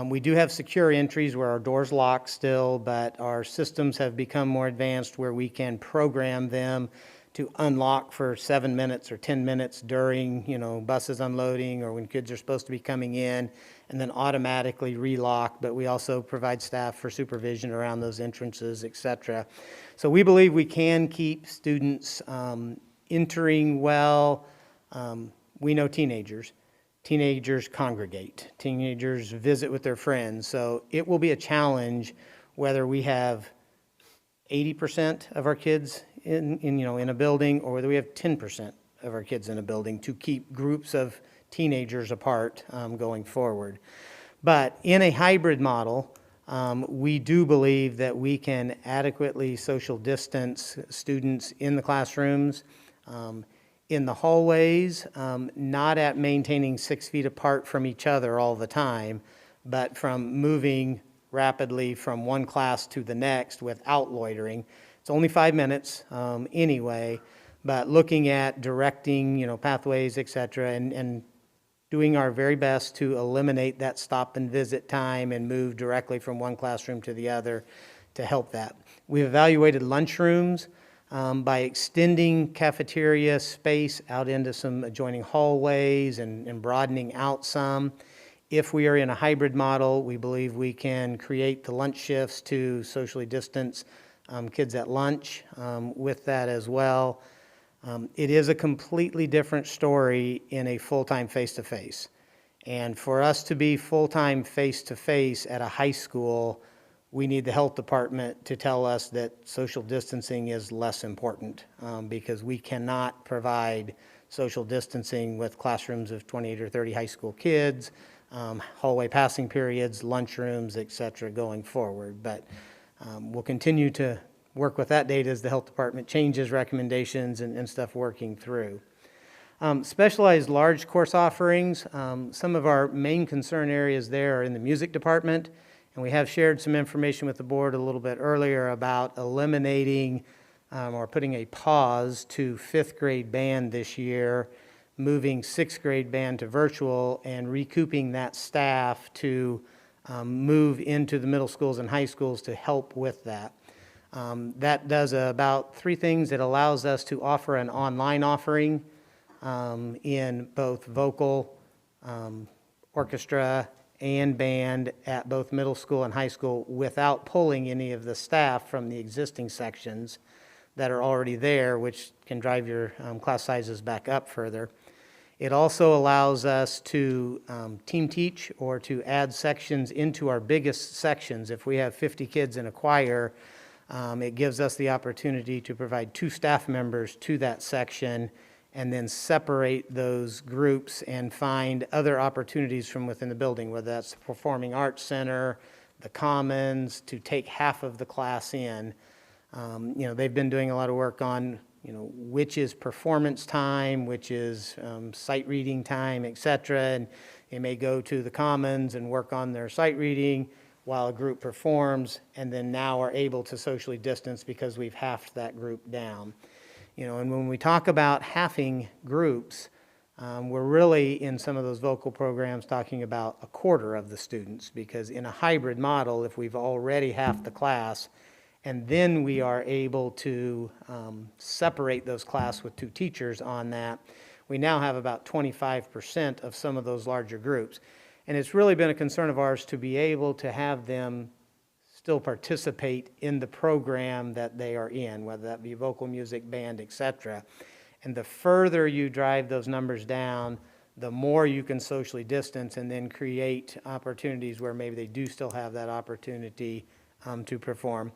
We do have secure entries where our doors lock still, but our systems have become more advanced where we can program them to unlock for 7 minutes or 10 minutes during, buses unloading or when kids are supposed to be coming in, and then automatically relock. But we also provide staff for supervision around those entrances, et cetera. So we believe we can keep students entering well. We know teenagers. Teenagers congregate. Teenagers visit with their friends. So it will be a challenge whether we have 80% of our kids in a building or whether we have 10% of our kids in a building to keep groups of teenagers apart going forward. But in a hybrid model, we do believe that we can adequately social distance students in the classrooms, in the hallways, not at maintaining 6 feet apart from each other all the time, but from moving rapidly from one class to the next without loitering. It's only 5 minutes anyway, but looking at directing, pathways, et cetera, and doing our very best to eliminate that stop and visit time and move directly from one classroom to the other to help that. We've evaluated lunchrooms by extending cafeteria space out into some adjoining hallways and broadening out some. If we are in a hybrid model, we believe we can create the lunch shifts to socially distance kids at lunch with that as well. It is a completely different story in a full-time face-to-face. And for us to be full-time face-to-face at a high school, we need the health department to tell us that social distancing is less important because we cannot provide social distancing with classrooms of 28 or 30 high school kids, hallway passing periods, lunchrooms, et cetera, going forward. But we'll continue to work with that data as the health department changes recommendations and stuff working through. Specialized large course offerings, some of our main concern areas there are in the music department, and we have shared some information with the board a little bit earlier about eliminating or putting a pause to 5th grade band this year, moving 6th grade band to virtual and recouping that staff to move into the middle schools and high schools to help with that. That does about 3 things. It allows us to offer an online offering in both vocal, orchestra, and band at both middle school and high school without pulling any of the staff from the existing sections that are already there, which can drive your class sizes back up further. It also allows us to team teach or to add sections into our biggest sections. If we have 50 kids in a choir, it gives us the opportunity to provide 2 staff members to that section and then separate those groups and find other opportunities from within the building, whether that's the Performing Arts Center, the Commons, to take half of the class in. They've been doing a lot of work on, which is performance time, which is sight reading time, et cetera, and they may go to the Commons and work on their sight reading while a group performs, and then now are able to socially distance because we've halved that group down. And when we talk about halving groups, we're really in some of those vocal programs talking about a quarter of the students, because in a hybrid model, if we've already halved the class, and then we are able to separate those class with 2 teachers on that, we now have about 25% of some of those larger groups. And it's really been a concern of ours to be able to have them still participate in the program that they are in, whether that be vocal, music, band, et cetera. And the further you drive those numbers down, the more you can socially distance and then create opportunities where maybe they do still have that opportunity to perform.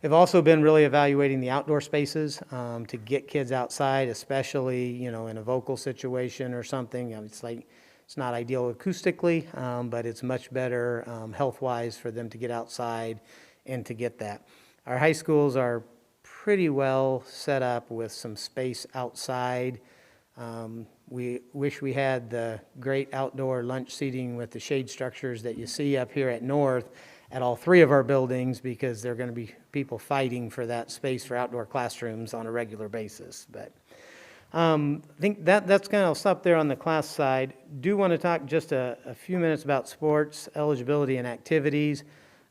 They've also been really evaluating the outdoor spaces to get kids outside, especially, in a vocal situation or something. It's not ideal acoustically, but it's much better health-wise for them to get outside and to get that. Our high schools are pretty well set up with some space outside. We wish we had the great outdoor lunch seating with the shade structures that you see up here at North at all three of our buildings because there are going to be people fighting for that space for outdoor classrooms on a regular basis. But I think that's kind of, I'll stop there on the class side. Do want to talk just a few minutes about sports, eligibility, and activities.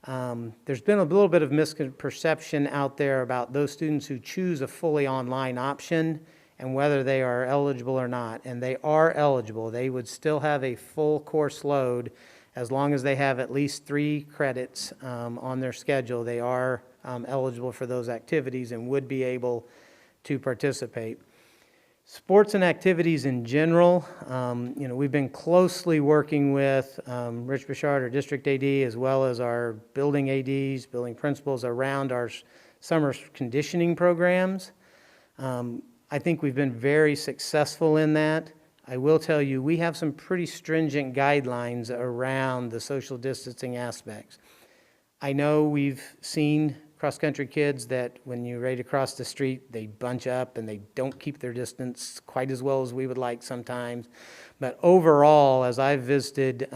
There's been a little bit of misperception out there about those students who choose a fully online option and whether they are eligible or not. And they are eligible. They would still have a full course load as long as they have at least 3 credits on their schedule. They are eligible for those activities and would be able to participate. Sports and activities in general, we've been closely working with Rich Bouchard, our district AD, as well as our building ADs, building principals around our summer conditioning programs. I think we've been very successful in that. I will tell you, we have some pretty stringent guidelines around the social distancing aspects. I know we've seen cross-country kids that when you're ready to cross the street, they bunch up and they don't keep their distance quite as well as we would like sometimes. But overall, as I've visited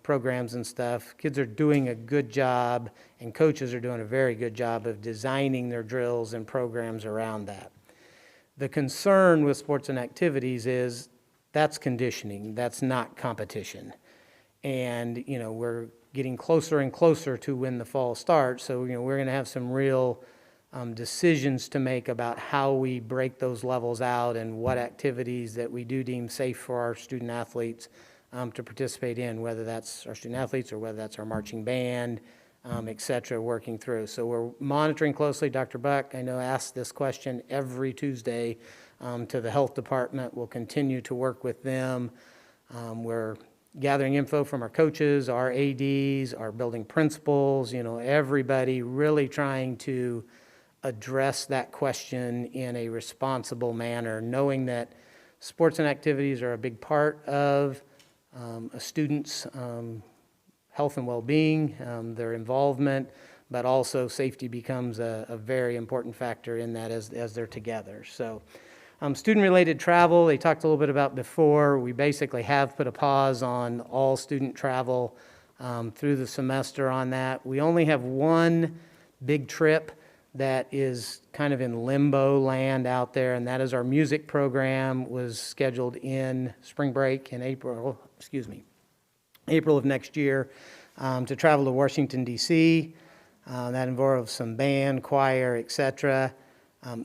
programs and stuff, kids are doing a good job and coaches are doing a very good job of designing their drills and programs around that. The concern with sports and activities is that's conditioning, that's not competition. And, we're getting closer and closer to when the fall starts. So, we're going to have some real decisions to make about how we break those levels out and what activities that we do deem safe for our student athletes to participate in, whether that's our student athletes or whether that's our marching band, et cetera, working through. So we're monitoring closely. Dr. Buck, I know, asks this question every Tuesday to the health department. We'll continue to work with them. We're gathering info from our coaches, our ADs, our building principals, everybody really trying to address that question in a responsible manner, knowing that sports and activities are a big part of a student's health and well-being, their involvement, but also safety becomes a very important factor in that as they're together. So. Student-related travel, they talked a little bit about before. We basically have put a pause on all student travel through the semester on that. We only have one big trip that is kind of in limbo land out there, and that is our music program was scheduled in spring break in April of next year to travel to Washington, D.C. That involves some band, choir, etc.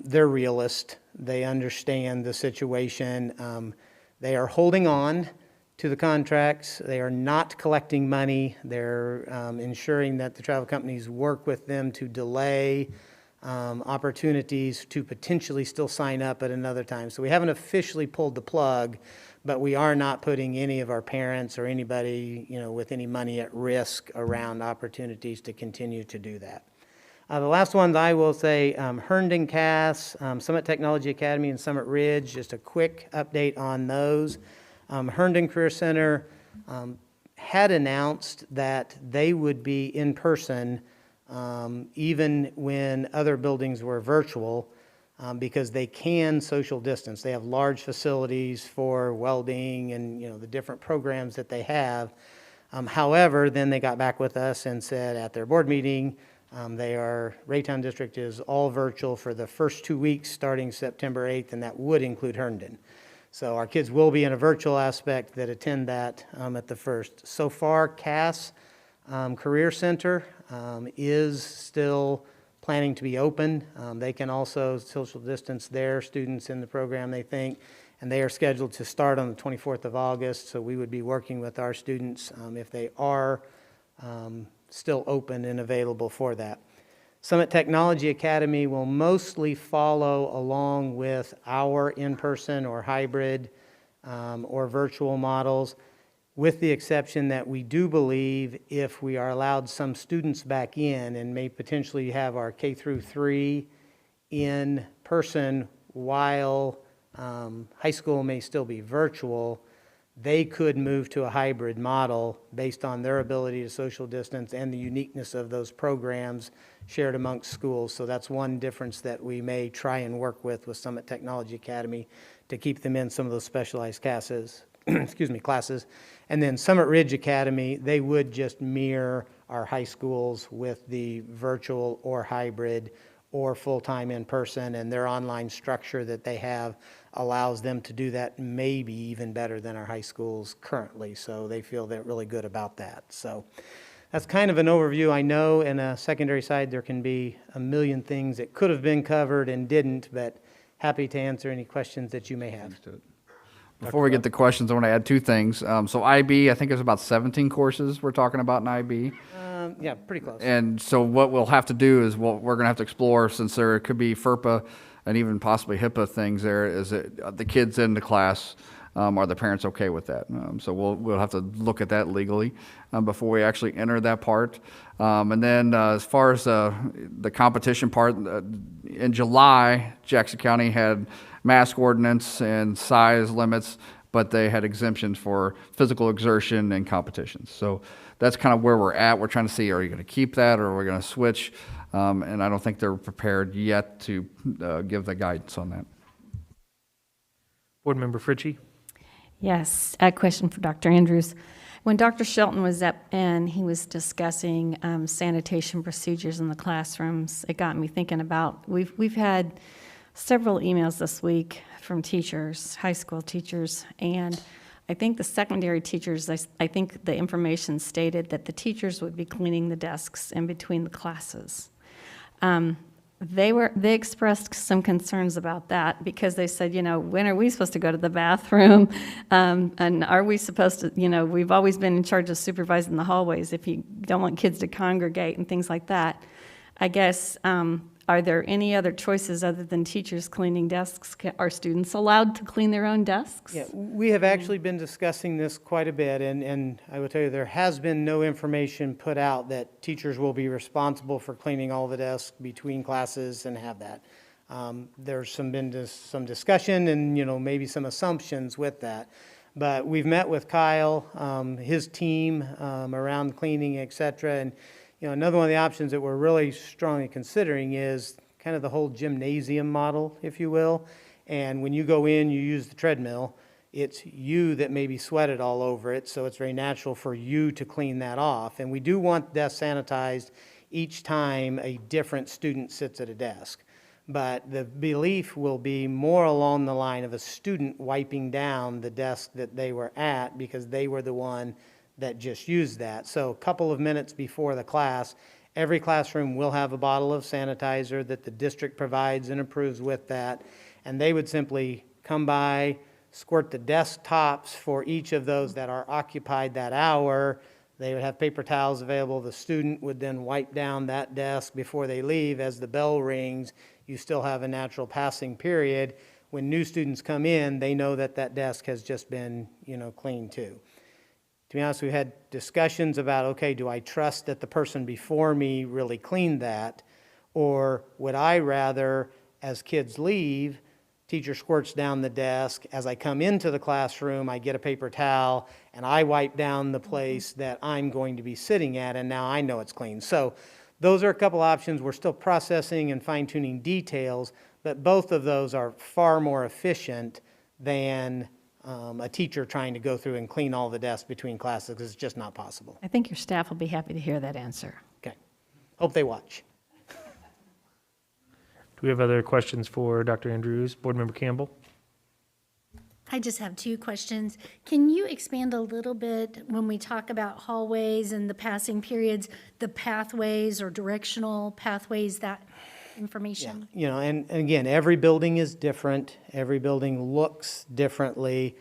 They're realists. They understand the situation. They are holding on to the contracts. They are not collecting money. They're ensuring that the travel companies work with them to delay opportunities to potentially still sign up at another time. So we haven't officially pulled the plug, but we are not putting any of our parents or anybody, with any money at risk around opportunities to continue to do that. The last ones I will say, Herndon Cass, Summit Technology Academy, and Summit Ridge, just a quick update on those. Herndon Career Center had announced that they would be in person even when other buildings were virtual because they can social distance. They have large facilities for well-being and the different programs that they have. However, then they got back with us and said at their board meeting, Raytown District is all virtual for the first 2 weeks starting September 8th, and that would include Herndon. So our kids will be in a virtual aspect that attend that at the first. So far, Cass Career Center is still planning to be open. They can also social distance their students in the program, they think, and they are scheduled to start on the 24th of August, so we would be working with our students if they are still open and available for that. Summit Technology Academy will mostly follow along with our in-person or hybrid or virtual models, with the exception that we do believe if we are allowed some students back in and may potentially have our K through 3 in person while high school may still be virtual, they could move to a hybrid model based on their ability to social distance and the uniqueness of those programs shared amongst schools. So that's one difference that we may try and work with Summit Technology Academy to keep them in some of those specialized classes. And then Summit Ridge Academy, they would just mirror our high schools with the virtual or hybrid or full-time in person, and their online structure that they have allows them to do that maybe even better than our high schools currently. So they feel they're really good about that. So that's kind of an overview. I know in a secondary side there can be a million things that could have been covered and didn't, but happy to answer any questions that you may have. Before we get to questions, I want to add two things. So IB, I think there's about 17 courses we're talking about in IB. Yeah, pretty close. And so what we'll have to do is we're going to have to explore, since there could be FERPA and even possibly HIPAA things there, is it the kids in the class, are the parents okay with that? So we'll have to look at that legally before we actually enter that part. And then as far as the competition part, in July, Jackson County had mask ordinance and size limits, but they had exemptions for physical exertion and competitions. So that's kind of where we're at. We're trying to see, are you going to keep that or are we going to switch? And I don't think they're prepared yet to give the guidance on that. Board Member Fritchie? Yes, a question for Dr. Andrews. When Dr. Shelton was up and he was discussing sanitation procedures in the classrooms, it got me thinking about, we've had several emails this week from teachers, high school teachers, and I think the secondary teachers, I think the information stated that the teachers would be cleaning the desks in between the classes. They expressed some concerns about that because they said, when are we supposed to go to the bathroom? And are we supposed to, we've always been in charge of supervising the hallways if you don't want kids to congregate and things like that. I guess, are there any other choices other than teachers cleaning desks? Are students allowed to clean their own desks? Yeah, we have actually been discussing this quite a bit, and I will tell you, there has been no information put out that teachers will be responsible for cleaning all the desks between classes and have that. There's been some discussion and, maybe some assumptions with that. But we've met with Kyle, his team around cleaning, et cetera, and another one of the options that we're really strongly considering is kind of the whole gymnasium model, if you will. And when you go in, you use the treadmill, it's you that maybe sweated all over it, so it's very natural for you to clean that off. And we do want desks sanitized each time a different student sits at a desk. But the belief will be more along the line of a student wiping down the desk that they were at because they were the one that just used that. So a couple of minutes before the class, every classroom will have a bottle of sanitizer that the district provides and approves with that. And they would simply come by, squirt the desktops for each of those that are occupied that hour. They would have paper towels available. The student would then wipe down that desk before they leave. As the bell rings, you still have a natural passing period. When new students come in, they know that that desk has just been, cleaned too. To be honest, we had discussions about, okay, do I trust that the person before me really cleaned that? Or would I rather, as kids leave, teacher squirts down the desk. As I come into the classroom, I get a paper towel and I wipe down the place that I'm going to be sitting at, and now I know it's clean. So those are a couple options. We're still processing and fine-tuning details, but both of those are far more efficient than a teacher trying to go through and clean all the desks between classes, because it's just not possible. I think your staff will be happy to hear that answer. Okay. Hope they watch. Do we have other questions for Dr. Andrews? Board Member Campbell? I just have two questions. Can you expand a little bit when we talk about hallways and the passing periods, the pathways or directional pathways, that information? And again, every building is different. Every building looks differently.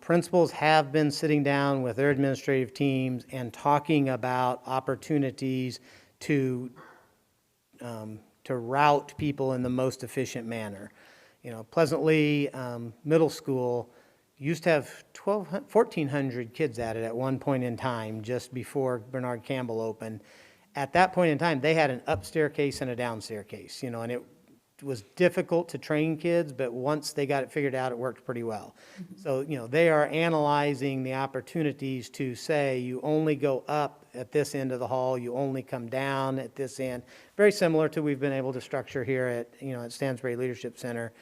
Principals have been sitting down with their administrative teams and talking about opportunities to route people in the most efficient manner. Pleasantly Middle School used to have 1,400 kids at it at one point in time, just before Bernard Campbell opened. At that point in time, they had an up staircase and a down staircase, and it was difficult to train kids, but once they got it figured out, it worked pretty well. So, they are analyzing the opportunities to say, you only go up at this end of the hall, you only come down at this end. Very similar to we've been able to structure here at Stansbury Leadership Center.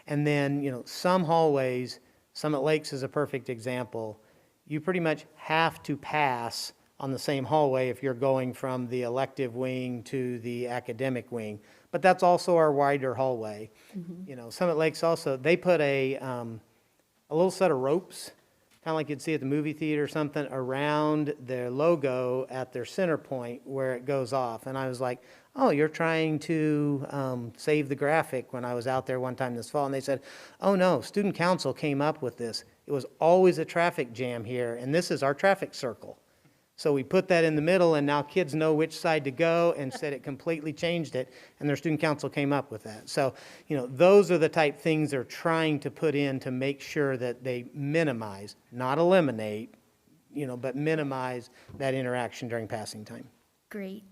And then, some hallways, Summit Lakes is a perfect example. You pretty much have to pass on the same hallway if you're going from the elective wing to the academic wing. But that's also our wider hallway. You know, Summit Lakes also, they put a little set of ropes, kind of like you'd see at the movie theater or something, around their logo at their center point where it goes off. And I was like, oh, you're trying to save the graphic when I was out there one time this fall. And they said, oh no, student council came up with this. It was always a traffic jam here, and this is our traffic circle. So we put that in the middle, and now kids know which side to go, and said it completely changed it, and their student council came up with that. So, you know, those are the type things they're trying to put in to make sure that they minimize, not eliminate, you know, but minimize that interaction during passing time. Great.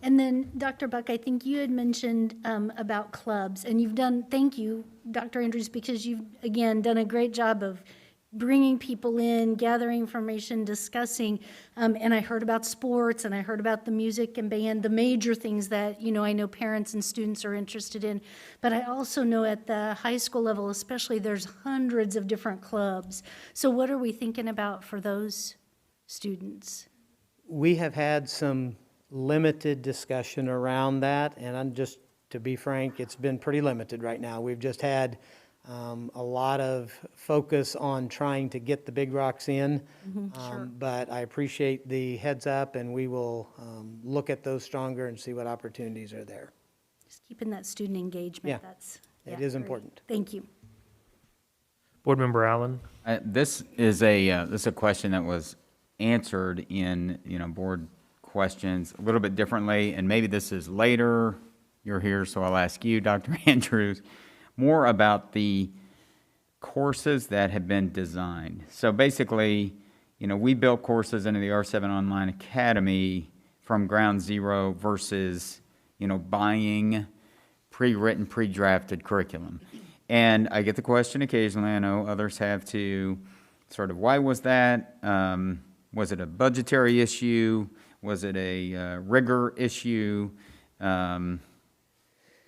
And then, Dr. Buck, I think you had mentioned about clubs, and you've done, thank you, Dr. Andrews, because you've, again, done a great job of bringing people in, gathering information, discussing, and I heard about sports, and I heard about the music and band, the major things that, you know, I know parents and students are interested in, but I also know at the high school level especially, there's hundreds of different clubs. So what are we thinking about for those students? We have had some limited discussion around that, and I'm just, to be frank, it's been pretty limited right now. We've just had a lot of focus on trying to get the big rocks in. But I appreciate the heads up, and we will look at those stronger and see what opportunities are there. Just keeping that student engagement, Yeah, that's. it yeah, is great. important. Thank you. Board Member Allen? This is a question that was answered in, board questions a little bit differently, and maybe this is later. You're here, so I'll ask you, Dr. Andrews, more about the courses that have been designed. So basically, we built courses into the R7 Online Academy from ground zero versus, buying pre-written, pre-drafted curriculum. And I get the question occasionally, I know others have too, sort of, why was that? Was it a budgetary issue? Was it a rigor issue?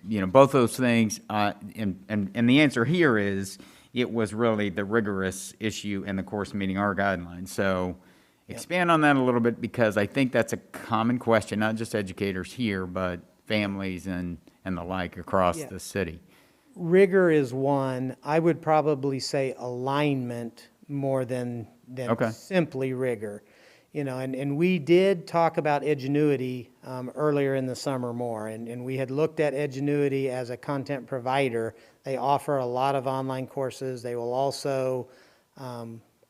Both those things, and the answer here is, it was really the rigorous issue in the course meeting our guidelines. So expand on that a little bit, because I think that's a common question, not just educators here, but families and the like across the city. Rigor is one. I would probably say alignment more than Okay. simply rigor. And we did talk about Edgenuity earlier in the summer more, and we had looked at Edgenuity as a content provider. They offer a lot of online courses. They will also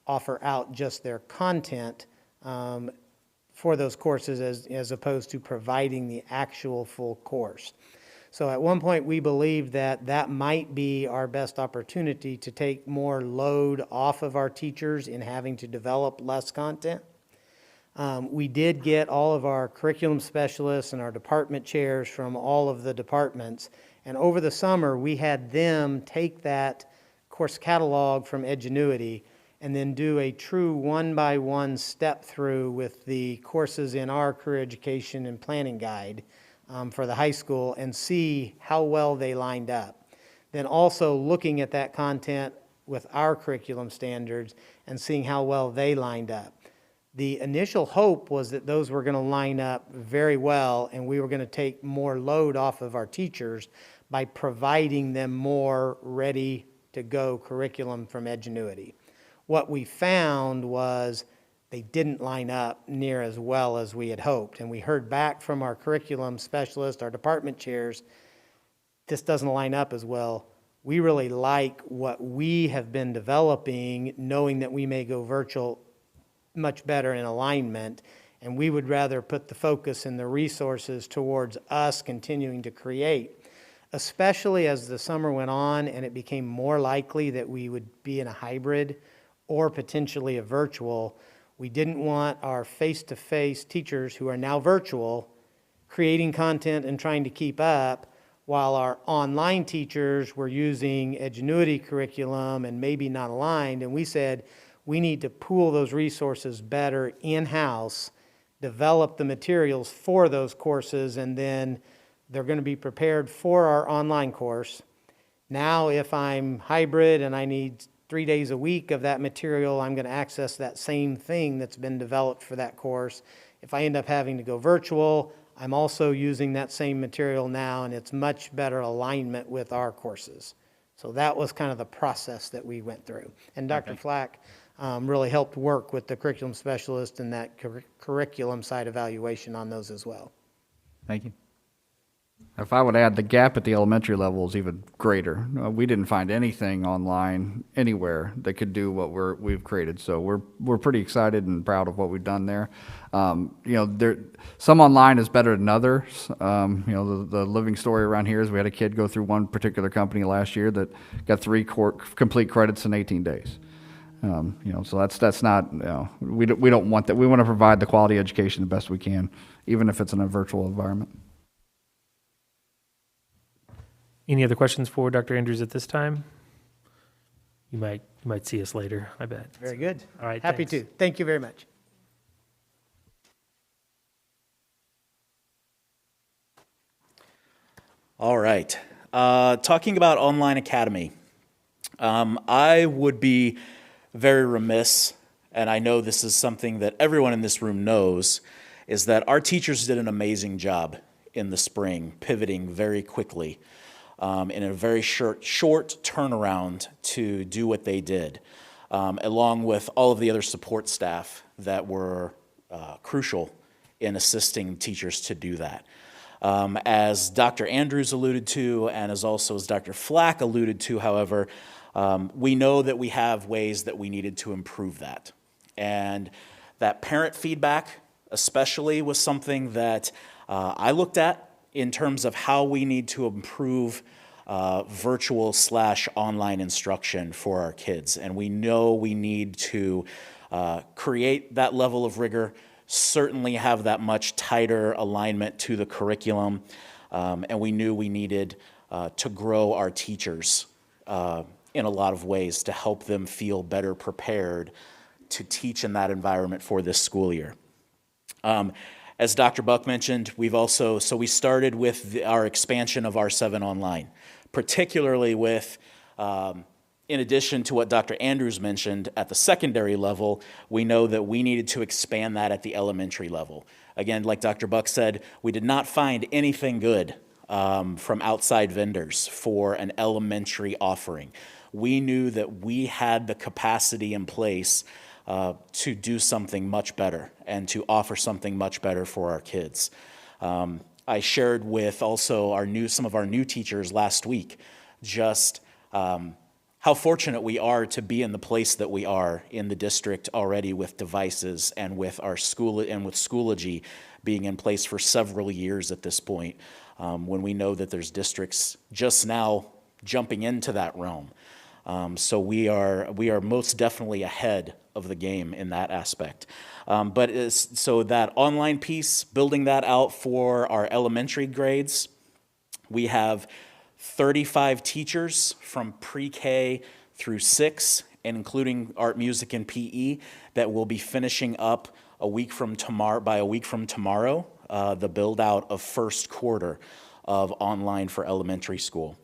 offer out just their content for those courses as opposed to providing the actual full course. So at one point, we believed that that might be our best opportunity to take more load off of our teachers in having to develop less content. We did get all of our curriculum specialists and our department chairs from all of the departments. And over the summer, we had them take that course catalog from Edgenuity and then do a true one-by-one step through with the courses in our career education and planning guide for the high school and see how well they lined up. Then also looking at that content with our curriculum standards and seeing how well they lined up. The initial hope was that those were going to line up very well, and we were going to take more load off of our teachers by providing them more ready-to-go curriculum from Edgenuity. What we found was they didn't line up near as well as we had hoped, and we heard back from our curriculum specialist, our department chairs, this doesn't line up as well. We really like what we have been developing, knowing that we may go virtual much better in alignment, and we would rather put the focus and the resources towards us continuing to create, especially as the summer went on and it became more likely that we would be in a hybrid or potentially a virtual. We didn't want our face-to-face teachers who are now virtual creating content and trying to keep up while our online teachers were using Edgenuity curriculum and maybe not aligned, and we said, we need to pool those resources better in-house, develop the materials for those courses, and then they're going to be prepared for our online course. Now, if I'm hybrid and I need 3 days a week of that material, I'm going to access that same thing that's been developed for that course. if I end up having to go virtual, I'm also using that same material now, and it's much better alignment with our courses. So that was kind of the process that we went through. And Dr. Flack really helped work with the curriculum specialist and that curriculum side evaluation on those as well. Thank you. If I would add, the gap at the elementary level is even greater. We didn't find anything online anywhere that could do what we've created. So we're pretty excited and proud of what we've done there. Some online is better than others. The living story around here is we had a kid go through one particular company last year that got 3 complete credits in 18 days. So that's not, we don't want that. We want to provide the quality education the best we can, even if it's in a virtual environment. Any other questions for Dr. Andrews at this time? You might see us later, I bet. Very good. All right, Happy thanks. to. Thank you very much. All right. Talking about Online Academy, I would be very remiss, and I know this is something that everyone in this room knows, is that our teachers did an amazing job in the spring, pivoting very quickly in a very short turnaround to do what they did, along with all of the other support staff that were crucial in assisting teachers to do that. As Dr. Andrews alluded to, and as Dr. Flack alluded to, however, we know that we have ways that we needed to improve that. And that parent feedback especially was something that I looked at in terms of how we need to improve virtual/online instruction for our kids. And we know we need to create that level of rigor, certainly have that much tighter alignment to the curriculum, and we knew we needed to grow our teachers in a lot of ways to help them feel better prepared to teach in that environment for this school year. As Dr. Buck mentioned, we started with our expansion of R7 online, particularly with, in addition to what Dr. Andrews mentioned at the secondary level, we know that we needed to expand that at the elementary level. Again, like Dr. Buck said, we did not find anything good from outside vendors for an elementary offering. We knew that we had the capacity in place to do something much better and to offer something much better for our kids. I shared with also some of our new teachers last week just how fortunate we are to be in the place that we are in the district already with devices and with our school and with Schoology being in place for several years at this point, when we know that there's districts just now jumping into that realm. So we are most definitely ahead of the game in that aspect. So that online piece, building that out for our elementary grades, we have 35 teachers from pre-K through 6, including art, music, and PE, that will be finishing up by a week from tomorrow, the build out of first quarter of online for elementary school.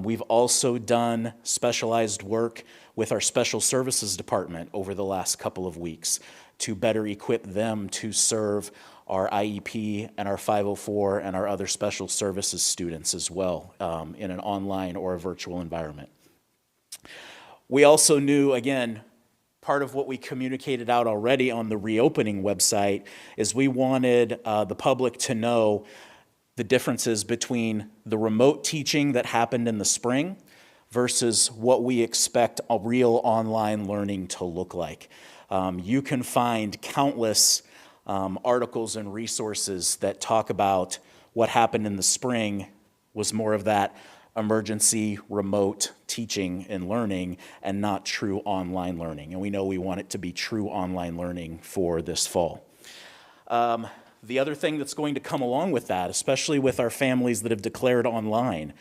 We've also done specialized work with our special services department over the last couple of weeks to better equip them to serve our IEP and our 504 and our other special services students as well in an online or a virtual environment. We also knew, again, part of what we communicated out already on the reopening website is we wanted the public to know the differences between the remote teaching that happened in the spring versus what we expect a real online learning to look like. You can find countless articles and resources that talk about what happened in the spring was more of that emergency remote teaching and learning and not true online learning. And we know we want it to be true online learning for this fall. The other thing that's going to come along with that, especially with our families that have declared online,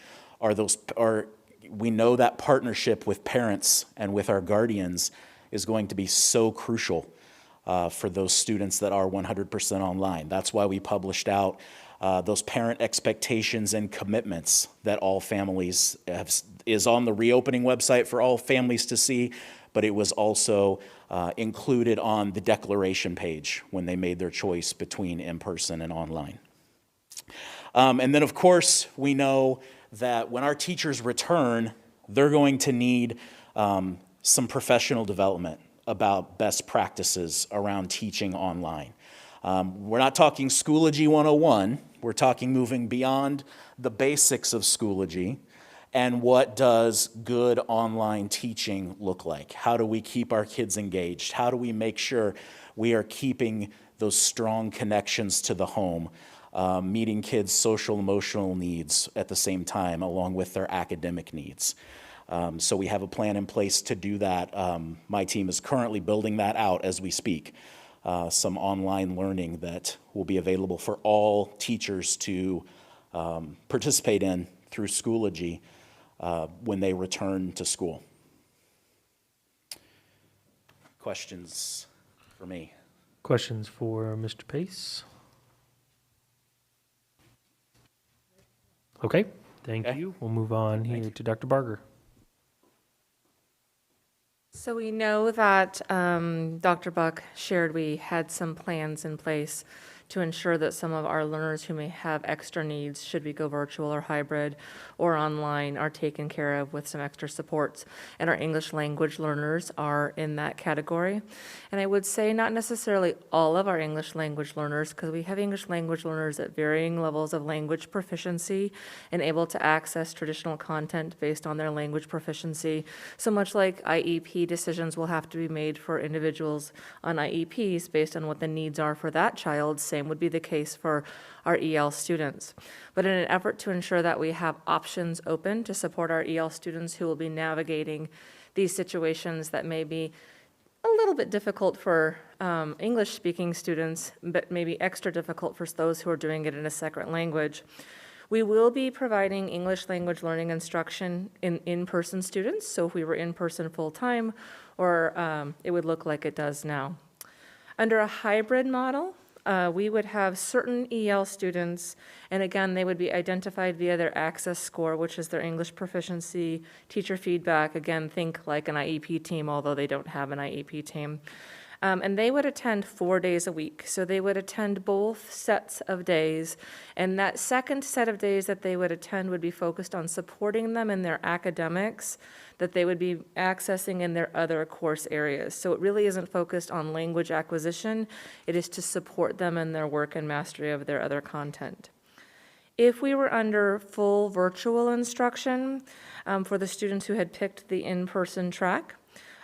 we know that partnership with parents and with our guardians is going to be so crucial for those students that are 100% online. That's why we published out those parent expectations and commitments that all families is on the reopening website for all families to see, but it was also included on the declaration page when they made their choice between in-person and online. And then, of course, we know that when our teachers return, they're going to need some professional development about best practices around teaching online. We're not talking Schoology 101. We're talking moving beyond the basics of Schoology and what does good online teaching look like? How do we keep our kids engaged? How do we make sure we are keeping those strong connections to the home, meeting kids' social, emotional needs at the same time, along with their academic needs? So we have a plan in place to do that. My team is currently building that out as we speak. Some online learning that will be available for all teachers to participate in through Schoology when they return to school. Questions for me? Questions for Mr. Pace? Okay, thank you. We'll move on here to Dr. Barger. So we know that Dr. Buck shared we had some plans in place to ensure that some of our learners who may have extra needs, should we go virtual or hybrid or online, are taken care of with some extra supports. And our English language learners are in that category. And I would say not necessarily all of our English language learners, because we have English language learners at varying levels of language proficiency and able to access traditional content based on their language proficiency. So much like IEP decisions will have to be made for individuals on IEPs based on what the needs are for that child, same would be the case for our EL students. But in an effort to ensure that we have options open to support our EL students who will be navigating these situations that may be a little bit difficult for English-speaking students, but maybe extra difficult for those who are doing it in a second language, we will be providing English language learning instruction in-person students. So if we were in-person full-time, or it would look like it does now. Under a hybrid model, we would have certain EL students, and again, they would be identified via their access score, which is their English proficiency, teacher feedback. Again, think like an IEP team, although they don't have an IEP team. And they would attend 4 days a week. So they would attend both sets of days. And that second set of days that they would attend would be focused on supporting them in their academics that they would be accessing in their other course areas. So it really isn't focused on language acquisition. It is to support them in their work and mastery of their other content. If we were under full virtual instruction for the students who had picked the in-person track,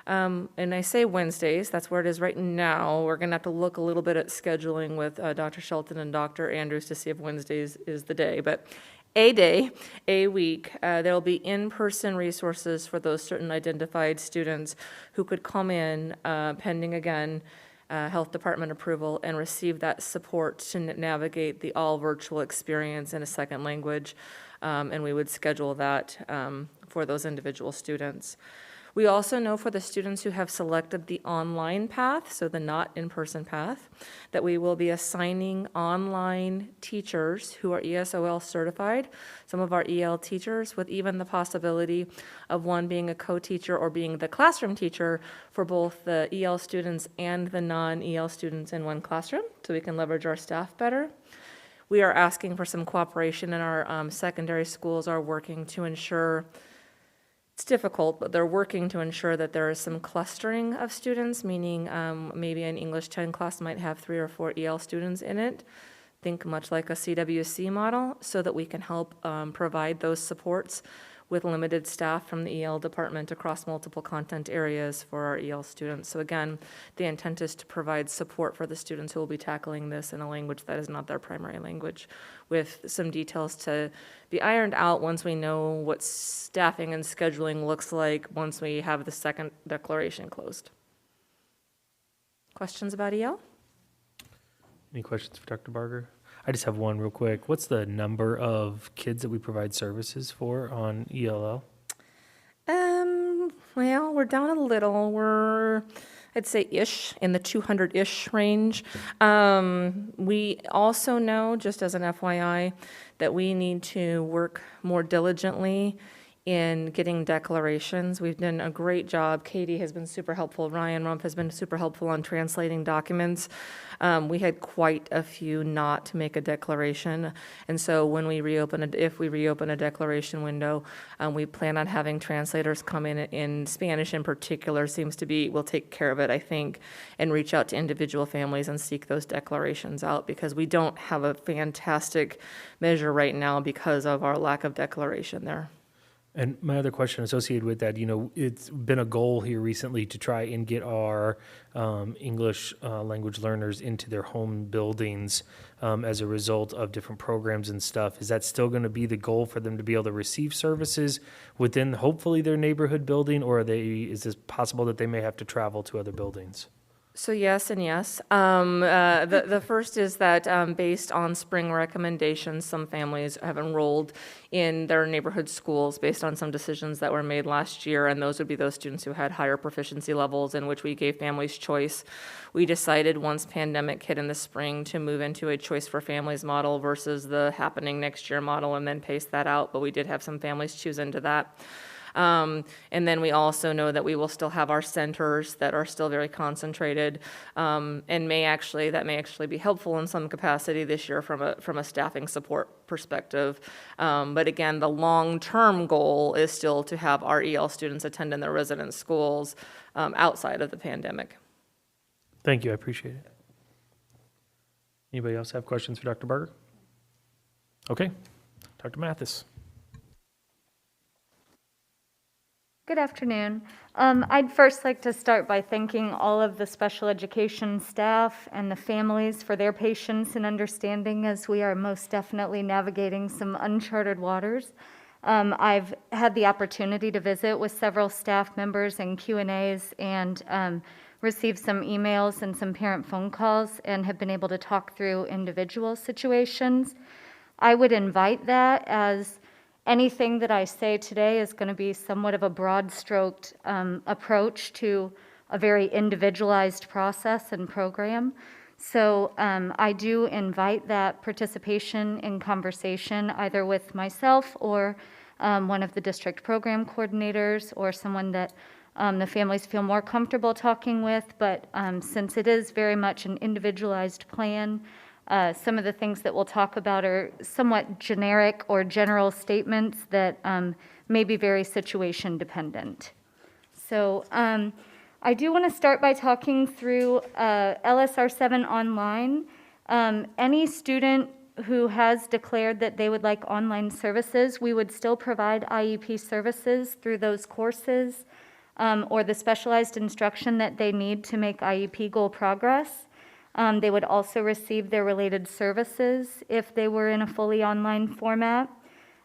and I say Wednesdays, that's where it is right now. We're going to have to look a little bit at scheduling with Dr. Shelton and Dr. Andrews to see if Wednesdays is the day. But a day, a week, there'll be in-person resources for those certain identified students who could come in pending, again, health department approval and receive that support to navigate the all virtual experience in a second language. And we would schedule that for those individual students. We also know for the students who have selected the online path, so the not in-person path, that we will be assigning online teachers who are ESOL certified, some of our EL teachers, with even the possibility of one being a co-teacher or being the classroom teacher for both the EL students and the non-EL students in one classroom, so we can leverage our staff better. We are asking for some cooperation, and our secondary schools are working to ensure. It's difficult, but they're working to ensure that there is some clustering of students, meaning maybe an English 10 class might have 3 or 4 EL students in it. Think much like a CWC model, so that we can help provide those supports with limited staff from the EL department across multiple content areas for our EL students. So again, the intent is to provide support for the students who will be tackling this in a language that is not their primary language, with some details to be ironed out once we know what staffing and scheduling looks like once we have the second declaration closed. Questions about EL? Any questions for Dr. Barger? I just have one real quick. What's the number of kids that we provide services for on ELL? Well, we're down a little. We're, I'd say, in the 200-ish range. We also know, just as an FYI, that we need to work more diligently in getting declarations. We've done a great job. Katie has been super helpful. Ryan Rumpf has been super helpful on translating documents. We had quite a few not make a declaration. And so when we if we reopen a declaration window, we plan on having translators come in Spanish in particular, will take care of it, I think, and reach out to individual families and seek those declarations out, because we don't have a fantastic measure right now because of our lack of declaration there. And my other question associated with that, it's been a goal here recently to try and get our English language learners into their home buildings as a result of different programs and stuff. Is that still going to be the goal for them to be able to receive services within hopefully their neighborhood building, or is this possible that they may have to travel to other buildings? So yes and yes. The first is that based on spring recommendations, some families have enrolled in their neighborhood schools based on some decisions that were made last year, and those would be those students who had higher proficiency levels, in which we gave families choice. We decided once pandemic hit in the spring to move into a choice for families model versus the happening next year model, and then pace that out, but we did have some families choose into that. And then we also know that we will still have our centers that are still very concentrated, and that may actually be helpful in some capacity this year from a staffing support perspective. But again, the long-term goal is still to have our EL students attend in their residence schools outside of the pandemic. Thank you, I appreciate it. Anybody else have questions for Dr. Barger? Okay, Dr. Mathis. Good afternoon. I'd first like to start by thanking all of the special education staff and the families for their patience and understanding as we are most definitely navigating some uncharted waters. I've had the opportunity to visit with several staff members and Q&As and received some emails and some parent phone calls and have been able to talk through individual situations. I would invite that, as anything that I say today is going to be somewhat of a broad-stroked approach to a very individualized process and program. So I do invite that participation in conversation, either with myself or one of the district program coordinators, or someone that the families feel more comfortable talking with. But since it is very much an individualized plan, some of the things that we'll talk about are somewhat generic or general statements that may be very situation dependent. So I do want to start by talking through LSR7 online. Any student who has declared that they would like online services, we would still provide IEP services through those courses or the specialized instruction that they need to make IEP goal progress. They would also receive their related services if they were in a fully online format.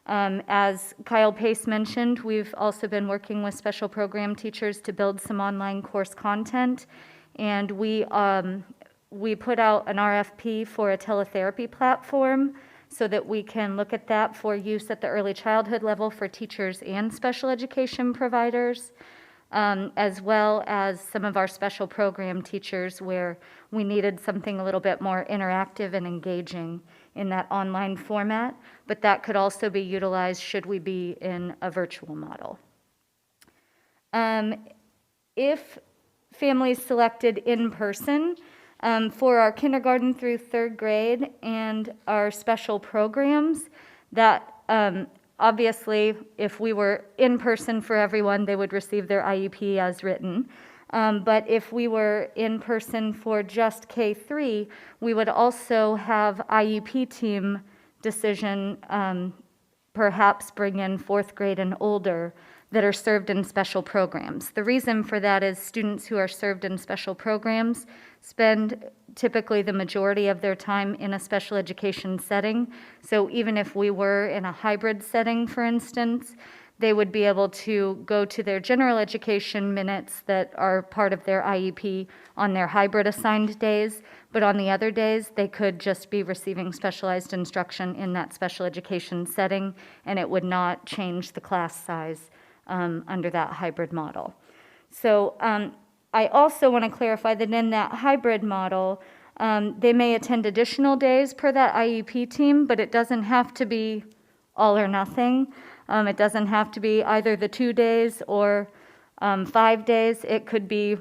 As Kyle Pace mentioned, we've also been working with special program teachers to build some online course content, and we put out an RFP for a teletherapy platform so that we can look at that for use at the early childhood level for teachers and special education providers. As well as some of our special program teachers, where we needed something a little bit more interactive and engaging in that online format, but that could also be utilized should we be in a virtual model. If families selected in person, for our kindergarten through third grade and our special programs, that obviously, if we were in person for everyone, they would receive their IEP as written. But if we were in person for just K3, we would also have IEP team decision, perhaps bring in fourth grade and older that are served in special programs. The reason for that is students who are served in special programs spend typically the majority of their time in a special education setting. So even if we were in a hybrid setting, for instance, they would be able to go to their general education minutes that are part of their IEP on their hybrid assigned days, but on the other days, they could just be receiving specialized instruction in that special education setting, and it would not change the class size under that hybrid model. So I also want to clarify that in that hybrid model, they may attend additional days per that IEP team, but it doesn't have to be all or nothing. It doesn't have to be either the 2 days or 5 days. It could be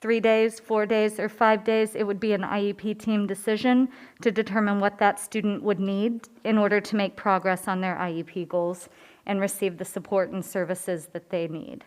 3 days, 4 days, or 5 days. It would be an IEP team decision to determine what that student would need in order to make progress on their IEP goals and receive the support and services that they need.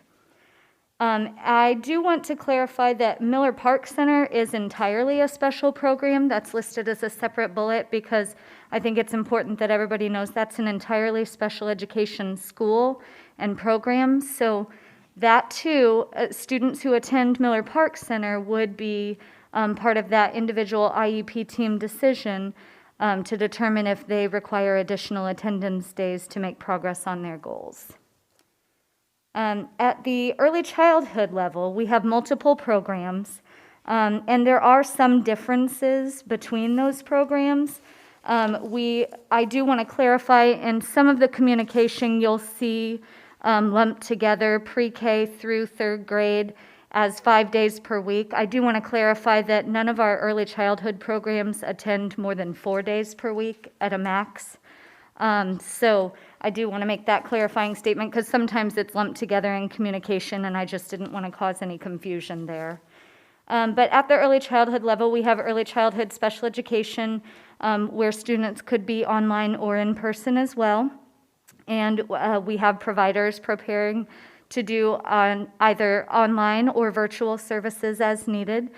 I do want to clarify that Miller Park Center is entirely a special program. That's listed as a separate bullet because I think it's important that everybody knows that's an entirely special education school and program. So that too, students who attend Miller Park Center would be part of that individual IEP team decision to determine if they require additional attendance days to make progress on their goals. At the early childhood level, we have multiple programs, and there are some differences between those programs. I do want to clarify, in some of the communication, you'll see lumped together pre-K through third grade as 5 days per week. I do want to clarify that none of our early childhood programs attend more than 4 days per week at a max. So I do want to make that clarifying statement because sometimes it's lumped together in communication and I just didn't want to cause any confusion there. But at the early childhood level, we have early childhood special education where students could be online or in person as well. And we have providers preparing to do either online or virtual services as needed.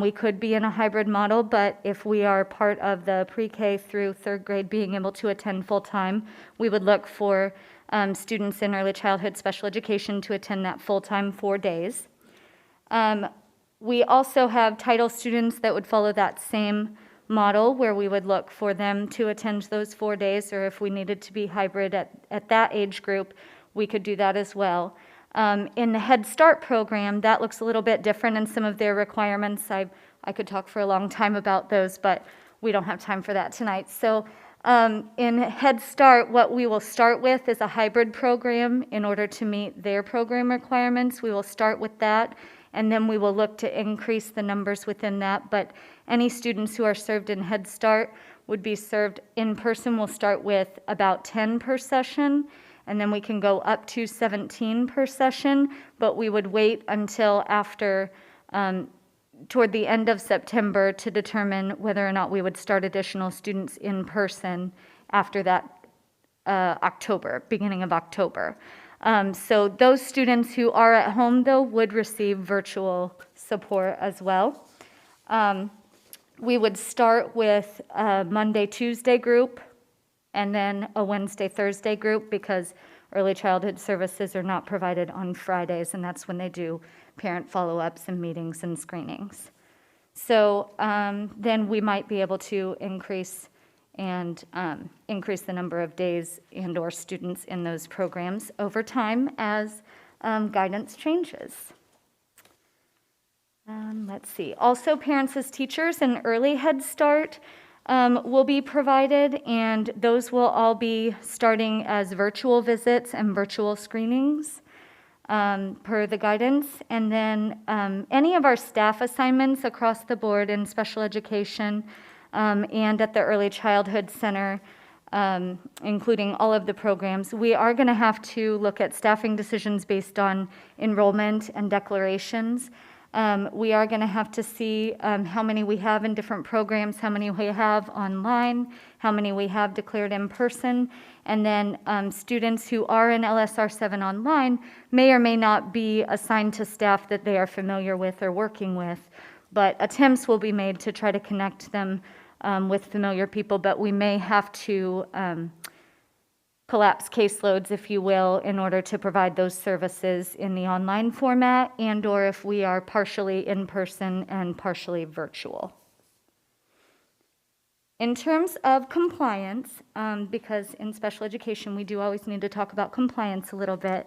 We could be in a hybrid model, but if we are part of the pre-K through third grade being able to attend full-time, we would look for students in early childhood special education to attend that full-time 4 days. We also have title students that would follow that same model where we would look for them to attend those 4 days, or if we needed to be hybrid at that age group, we could do that as well. In the Head Start program, that looks a little bit different in some of their requirements. I could talk for a long time about those, but we don't have time for that tonight. So in Head Start, what we will start with is a hybrid program in order to meet their program requirements. We will start with that, and then we will look to increase the numbers within that. But any students who are served in Head Start would be served in person. We'll start with about 10 per session, and then we can go up to 17 per session, but we would wait until after, toward the end of September to determine whether or not we would start additional students in person after that beginning of October. So those students who are at home, though, would receive virtual support as well. We would start with a Monday, Tuesday group, and then a Wednesday, Thursday group, because early childhood services are not provided on Fridays, and that's when they do parent follow-ups and meetings and screenings. So then we might be able to increase the number of days and/or students in those programs over time as guidance changes. Let's see. Also, parents as teachers in early Head Start will be provided, and those will all be starting as virtual visits and virtual screenings per the guidance. And then any of our staff assignments across the board in special education and at the Early Childhood Center, including all of the programs, we are going to have to look at staffing decisions based on enrollment and declarations. We are going to have to see how many we have in different programs, how many we have online, how many we have declared in person, and then students who are in LSR7 online may or may not be assigned to staff that they are familiar with or working with, but attempts will be made to try to connect them with familiar people, but we may have to collapse caseloads, if you will, in order to provide those services in the online format, and or if we are partially in person and partially virtual. In terms of compliance, because in special education we do always need to talk about compliance a little bit,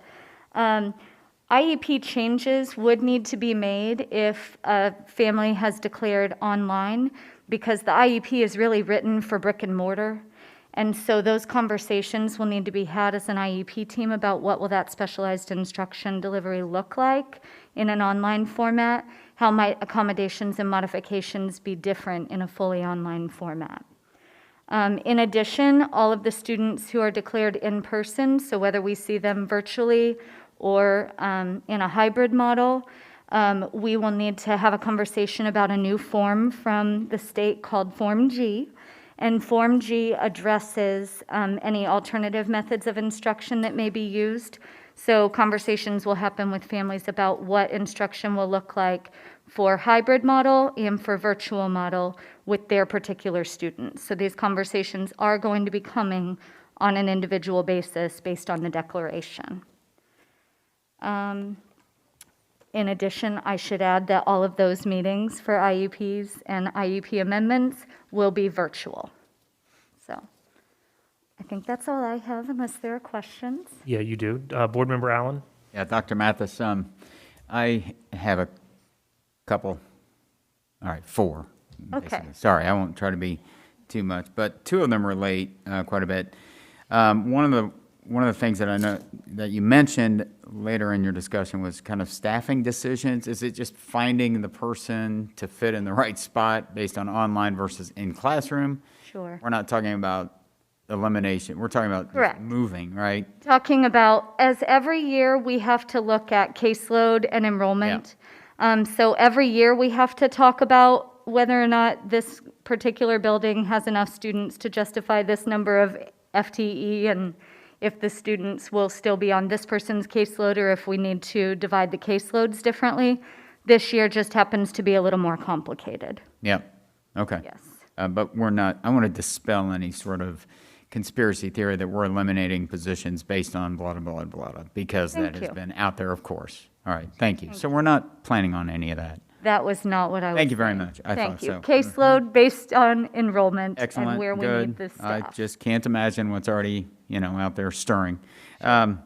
IEP changes would need to be made if a family has declared online, because the IEP is really written for brick and mortar. And so those conversations will need to be had as an IEP team about what will that specialized instruction delivery look like in an online format, how might accommodations and modifications be different in a fully online format. In addition, all of the students who are declared in person, so whether we see them virtually or in a hybrid model, we will need to have a conversation about a new form from the state called Form G. And Form G addresses any alternative methods of instruction that may be used. So conversations will happen with families about what instruction will look like for hybrid model and for virtual model with their particular students. So these conversations are going to be coming on an individual basis based on the declaration. In addition, I should add that all of those meetings for IEPs and IEP amendments will be virtual. So I think that's all I have, unless there are questions. Yeah, you do. Board Member Allen? Yeah, Dr. Mathis, I have a couple, all right, 4. Okay. basically. Sorry, I won't try to be too much, but 2 of them relate quite a bit. One of the things that I know that you mentioned later in your discussion was kind of staffing decisions. Is it just finding the person to fit in the right spot based on online versus in classroom? Sure. We're not talking about elimination. We're talking about just Correct. moving, right? Talking about, as every year, we have to look at caseload and enrollment. So every year, we have to talk about whether or not this particular building has enough students to justify this number of FTE, and if the students will still be on this person's caseload, or if we need to divide the caseloads differently. This year just happens to be a little more complicated. Yeah, okay. Yes. But we're not, I want to dispel any sort of conspiracy theory that we're eliminating positions based on blah, blah, blah, blah, because that Thank has you. been out there, of course. All right, thank you. So we're not planning on any of that. That was not what I was Thank you very saying. much. I Thank thought you. so. Caseload based on enrollment Excellent, and where we need the good. staff. I just can't imagine what's already, out there stirring. And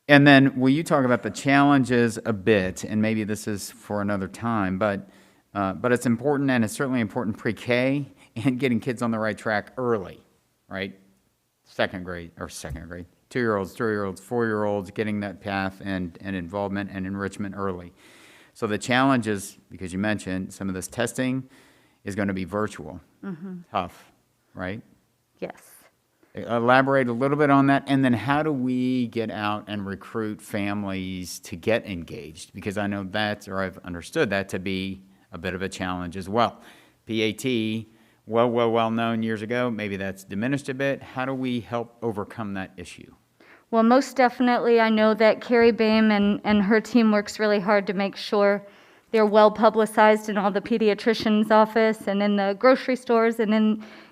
then will you talk about the challenges a bit, and maybe this is for another time, but it's important, and it's certainly important pre-K and getting kids on the right track early, right? Second grade, 2-year-olds, 3-year-olds, 4-year-olds, getting that path and involvement and enrichment early. So the challenges, because you mentioned some of this testing is going to be virtual. Tough, right? Yes. Elaborate a little bit on that, and then how do we get out and recruit families to get engaged? Because I know that's, or I've understood that to be a bit of a challenge as well. PAT, well known years ago, maybe that's diminished a bit. How do we help overcome that issue? Well, most definitely, I know that Carrie Boehm and her team works really hard to make sure they're well publicized in all the pediatrician's office and in the grocery stores and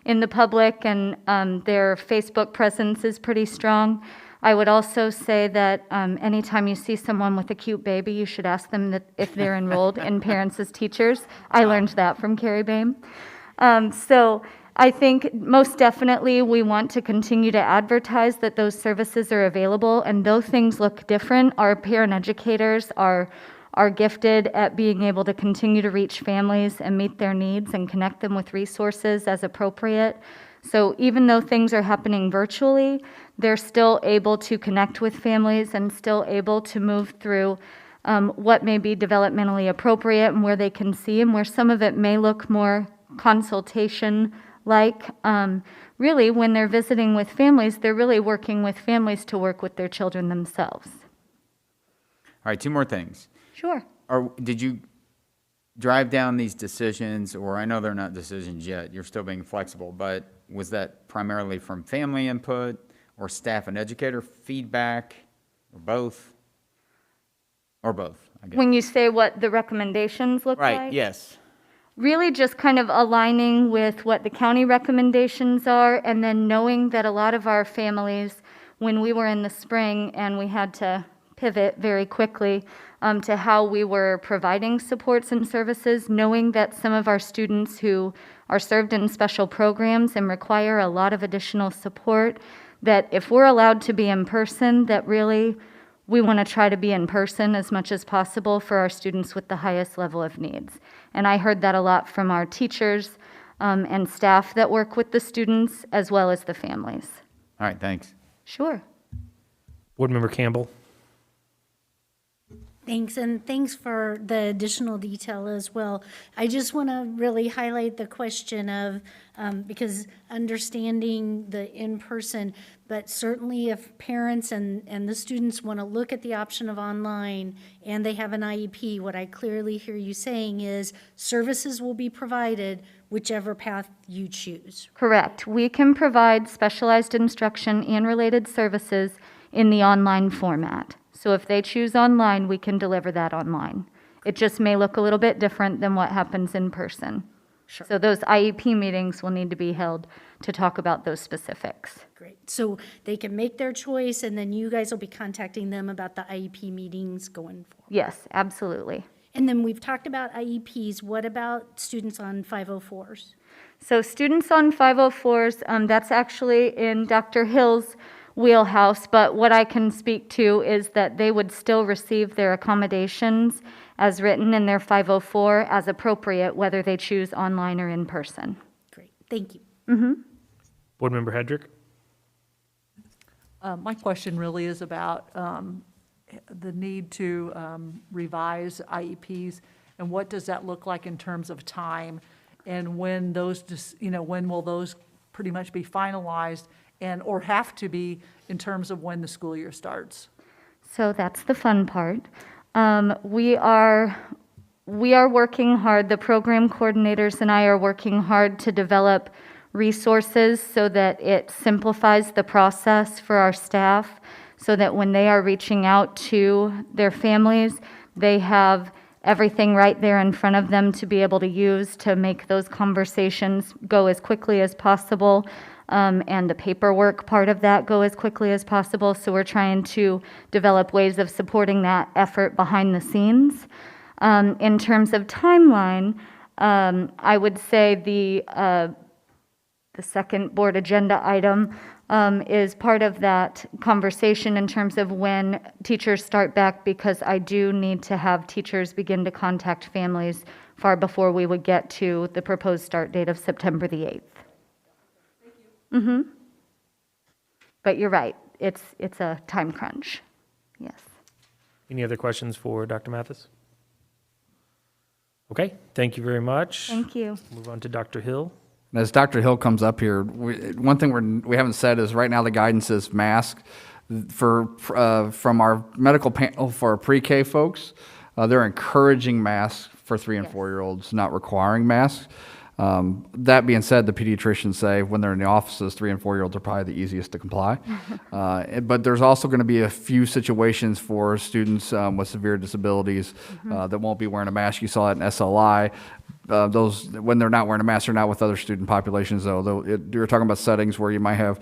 in the public, and their Facebook presence is pretty strong. I would also say that anytime you see someone with a cute baby, you should ask them that if they're enrolled in Parents as Teachers. I learned that from Carrie Boehm. So I think most definitely we want to continue to advertise that those services are available, and though things look different, our parent educators are gifted at being able to continue to reach families and meet their needs and connect them with resources as appropriate. So even though things are happening virtually, they're still able to connect with families and still able to move through what may be developmentally appropriate and where they can see, and where some of it may look more consultation-like. Really, when they're visiting with families, they're really working with families to work with their children themselves. All right, 2 more things. Sure. Did you drive down these decisions, or I know they're not decisions yet, you're still being flexible, but was that primarily from family input or staff and educator feedback, or both? Or both, I guess. When you say what the recommendations look like? Right, yes. Really just kind of aligning with what the county recommendations are, and then knowing that a lot of our families, when we were in the spring and we had to pivot very quickly to how we were providing supports and services, knowing that some of our students who are served in special programs and require a lot of additional support, that if we're allowed to be in person, that really we want to try to be in person as much as possible for our students with the highest level of needs. And I heard that a lot from our teachers and staff that work with the students, as well as the families. All right, thanks. Sure. Board Member Campbell? Thanks, and thanks for the additional detail as well. I just want to really highlight the question of, because understanding the in-person, but certainly if parents and the students want to look at the option of online and they have an IEP, what I clearly hear you saying is services will be provided whichever path you choose. Correct. We can provide specialized instruction and related services in the online format. So if they choose online, we can deliver that online. It just may look a little bit different than what happens in person. Sure. So those IEP meetings will need to be held to talk about those specifics. Great. So they can make their choice, and then you guys will be contacting them about the IEP meetings going forward. Yes, absolutely. And then we've talked about IEPs. What about students on 504s? So students on 504s, that's actually in Dr. Hill's wheelhouse, but what I can speak to is that they would still receive their accommodations as written in their 504 as appropriate, whether they choose online or in person. Great. Thank you. Board Member Hedrick? My question really is about the need to revise IEPs, and what does that look like in terms of time? And when those, when will those pretty much be finalized and, or have to be in terms of when the school year starts? So that's the fun part. We are working hard, the program coordinators and I are working hard to develop resources so that it simplifies the process for our staff, so that when they are reaching out to their families, they have everything right there in front of them to be able to use to make those conversations go as quickly as possible, and the paperwork part of that go as quickly as possible. So we're trying to develop ways of supporting that effort behind the scenes. In terms of timeline, I would say the second board agenda item is part of that conversation in terms of when teachers start back, because I do need to have teachers begin to contact families far before we would get to the proposed start date of September the 8th. Thank you. But you're right, it's a time crunch, yes. Any other questions for Dr. Mathis? Okay, thank you very much. Thank you. Move on to Dr. Hill. And as Dr. Hill comes up here, one thing we haven't said is right now the guidance is mask. From our medical panel for our pre-K folks, they're encouraging masks for 3 and 4-year-olds, not requiring masks. That being said, the pediatricians say when they're in the offices, 3 and 4-year-olds are probably the easiest to comply. But there's also going to be a few situations for students with severe disabilities that won't be wearing a mask. You saw it in SLI. Those, when they're not wearing a mask, they're not with other student populations, though. You're talking about settings where you might have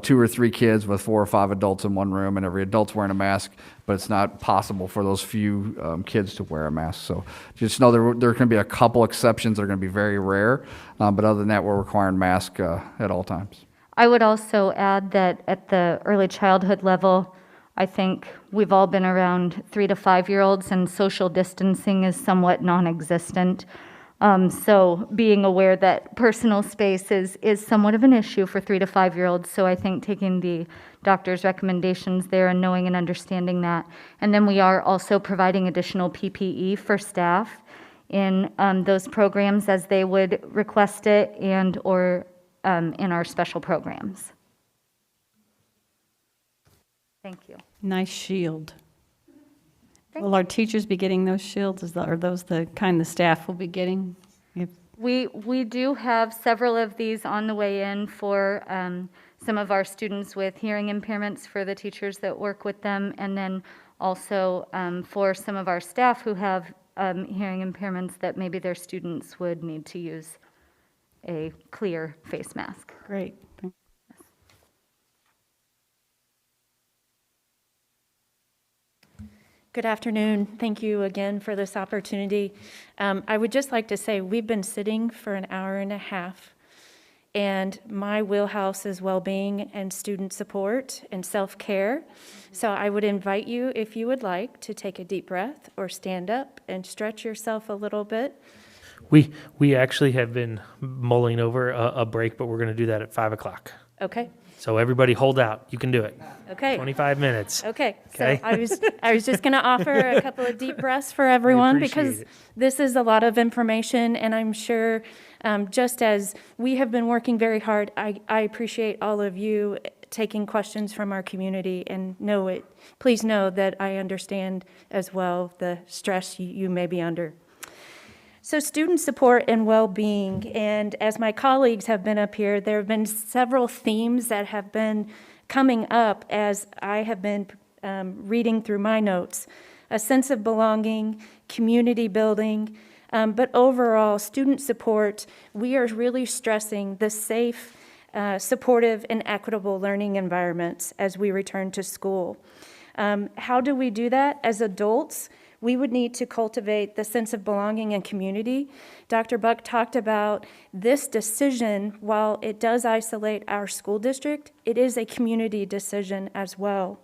2 or 3 kids with 4 or 5 adults in one room, and every adult's wearing a mask, but it's not possible for those few kids to wear a mask. So just know there can be a couple exceptions that are going to be very rare, but other than that, we're requiring masks at all times. I would also add that at the early childhood level, I think we've all been around 3 to 5-year-olds, and social distancing is somewhat non-existent. So being aware that personal space is somewhat of an issue for 3 to 5-year-olds. So I think taking the doctor's recommendations there and knowing and understanding that. And then we are also providing additional PPE for staff in those programs as they would request it, and or in our special programs. Thank you. Nice shield. Will our teachers be getting those shields? Are those the kind the staff will be getting? We do have several of these on the way in for some of our students with hearing impairments, for the teachers that work with them, and then also for some of our staff who have hearing impairments that maybe their students would need to use a clear face mask. Great. Good afternoon. Thank you again for this opportunity. I would just like to say we've been sitting for an hour and a half, and my wheelhouse is well-being and student support and self-care. So I would invite you, if you would like, to take a deep breath or stand up and stretch yourself a little bit. We actually have been mulling over a break, but we're going to do that at 5 o'clock. Okay. So everybody hold out. You can do it. Okay. 25 minutes. Okay, so Okay. I was just going to offer a couple of deep breaths for everyone appreciate because it. this is a lot of information, and I'm sure just as we have been working very hard, I appreciate all of you taking questions from our community, and please know that I understand as well the stress you may be under. So student support and well-being, and as my colleagues have been up here, there have been several themes that have been coming up as I have been reading through my notes. A sense of belonging, community building, but overall, student support, we are really stressing the safe, supportive, and equitable learning environments as we return to school. How do we do that? As adults, we would need to cultivate the sense of belonging and community. Dr. Buck talked about this decision, while it does isolate our school district, it is a community decision as well.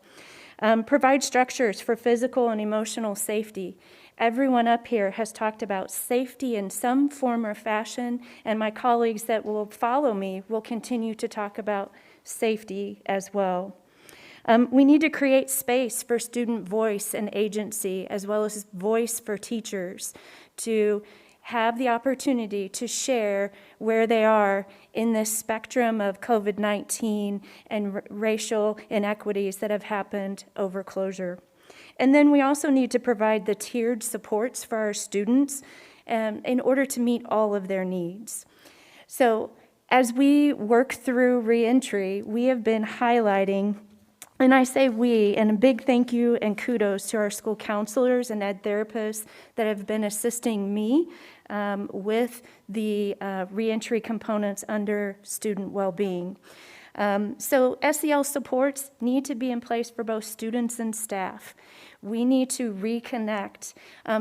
Provide structures for physical and emotional safety. Everyone up here has talked about safety in some form or fashion, and my colleagues that will follow me will continue to talk about safety as well. We need to create space for student voice and agency, as well as voice for teachers to have the opportunity to share where they are in this spectrum of COVID-19 and racial inequities that have happened over closure. And then we also need to provide the tiered supports for our students in order to meet all of their needs. So as we work through reentry, we have been highlighting, and I say we, and a big thank you and kudos to our school counselors and ed therapists that have been assisting me with the reentry components under student well-being. So SEL supports need to be in place for both students and staff. We need to reconnect.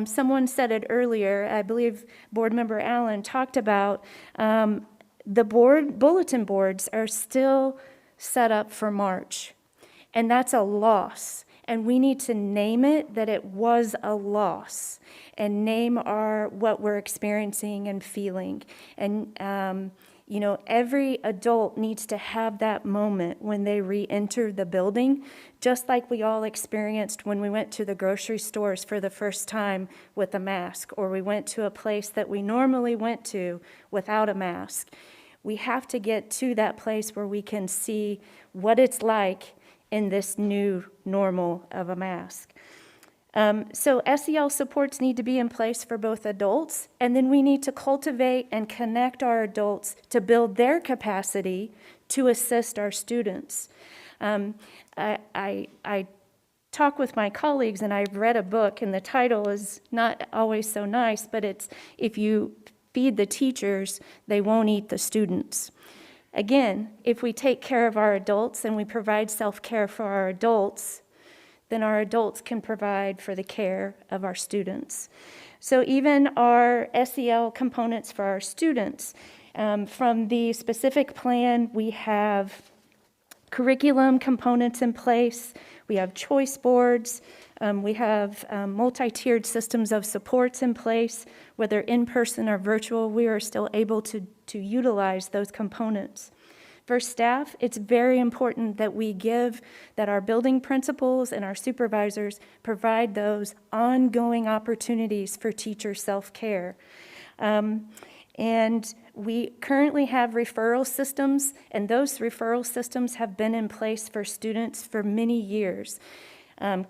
Someone said it earlier, I believe Board Member Allen talked about the bulletin boards are still set up for March. And that's a loss. And we need to name it that it was a loss and name what we're experiencing and feeling. And, every adult needs to have that moment when they re-enter the building, just like we all experienced when we went to the grocery stores for the first time with a mask, or we went to a place that we normally went to without a mask. We have to get to that place where we can see what it's like in this new normal of a mask. So SEL supports need to be in place for both adults, and then we need to cultivate and connect our adults to build their capacity to assist our students. I talk with my colleagues, and I've read a book, and the title is not always so nice, but it's If You Feed the Teachers, They Won't Eat the Students. Again, if we take care of our adults and we provide self-care for our adults, then our adults can provide for the care of our students. So even our SEL components for our students, from the specific plan, we have curriculum components in place, we have choice boards, we have multi-tiered systems of supports in place, whether in-person or virtual, we are still able to utilize those components. For staff, it's very important that our building principals and our supervisors provide those ongoing opportunities for teacher self-care. And we currently have referral systems, and those referral systems have been in place for students for many years.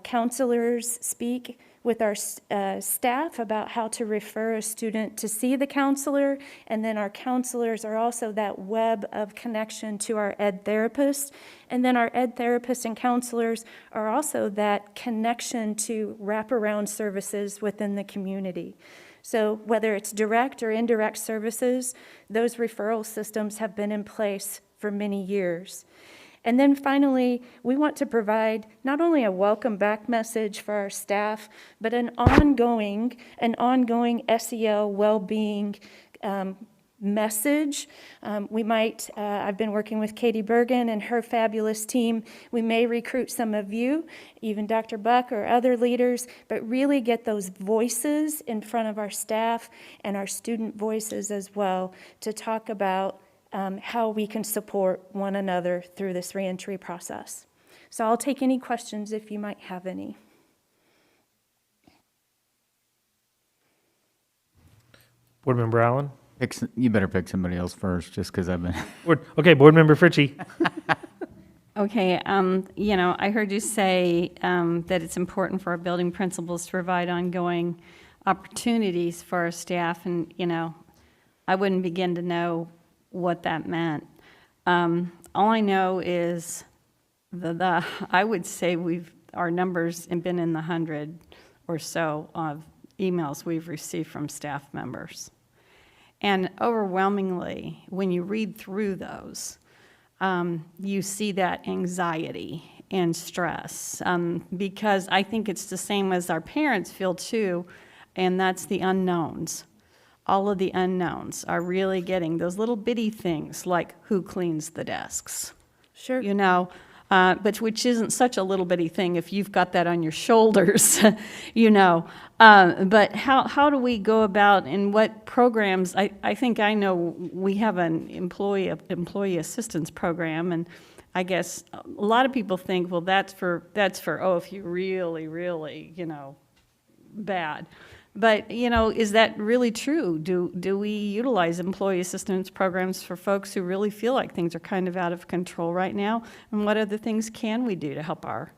Counselors speak with our staff about how to refer a student to see the counselor, and then our counselors are also that web of connection to our ed therapists, and then our ed therapists and counselors are also that connection to wraparound services within the community. So whether it's direct or indirect services, those referral systems have been in place for many years. And then finally, we want to provide not only a welcome back message for our staff, but an ongoing SEL well-being message. I've been working with Katie Bergen and her fabulous team. We may recruit some of you, even Dr. Buck or other leaders, but really get those voices in front of our staff and our student voices as well to talk about how we can support one another through this reentry process. So I'll take any questions if you might have any. Board Member Allen? You better pick somebody else first, just because I've been. Okay, Board Member Fritchie. Okay, I heard you say that it's important for our building principals to provide ongoing opportunities for our staff, and, I wouldn't begin to know what that meant. All I know is I would say our numbers have been in the 100 or so of emails we've received from staff members. And overwhelmingly, when you read through those, you see that anxiety and stress, because I think it's the same as our parents feel too, and that's the unknowns. All of the unknowns are really getting those little bitty things like who cleans the desks. Sure. But which isn't such a little bitty thing if you've got that on your shoulders, But how do we go about, and what programs? I think I know we have an employee assistance program, and I guess a lot of people think, well, that's for if you really, really, bad. But, is that really true? Do we utilize employee assistance programs for folks who really feel like things are kind of out of control right now? And what other things can we do to help our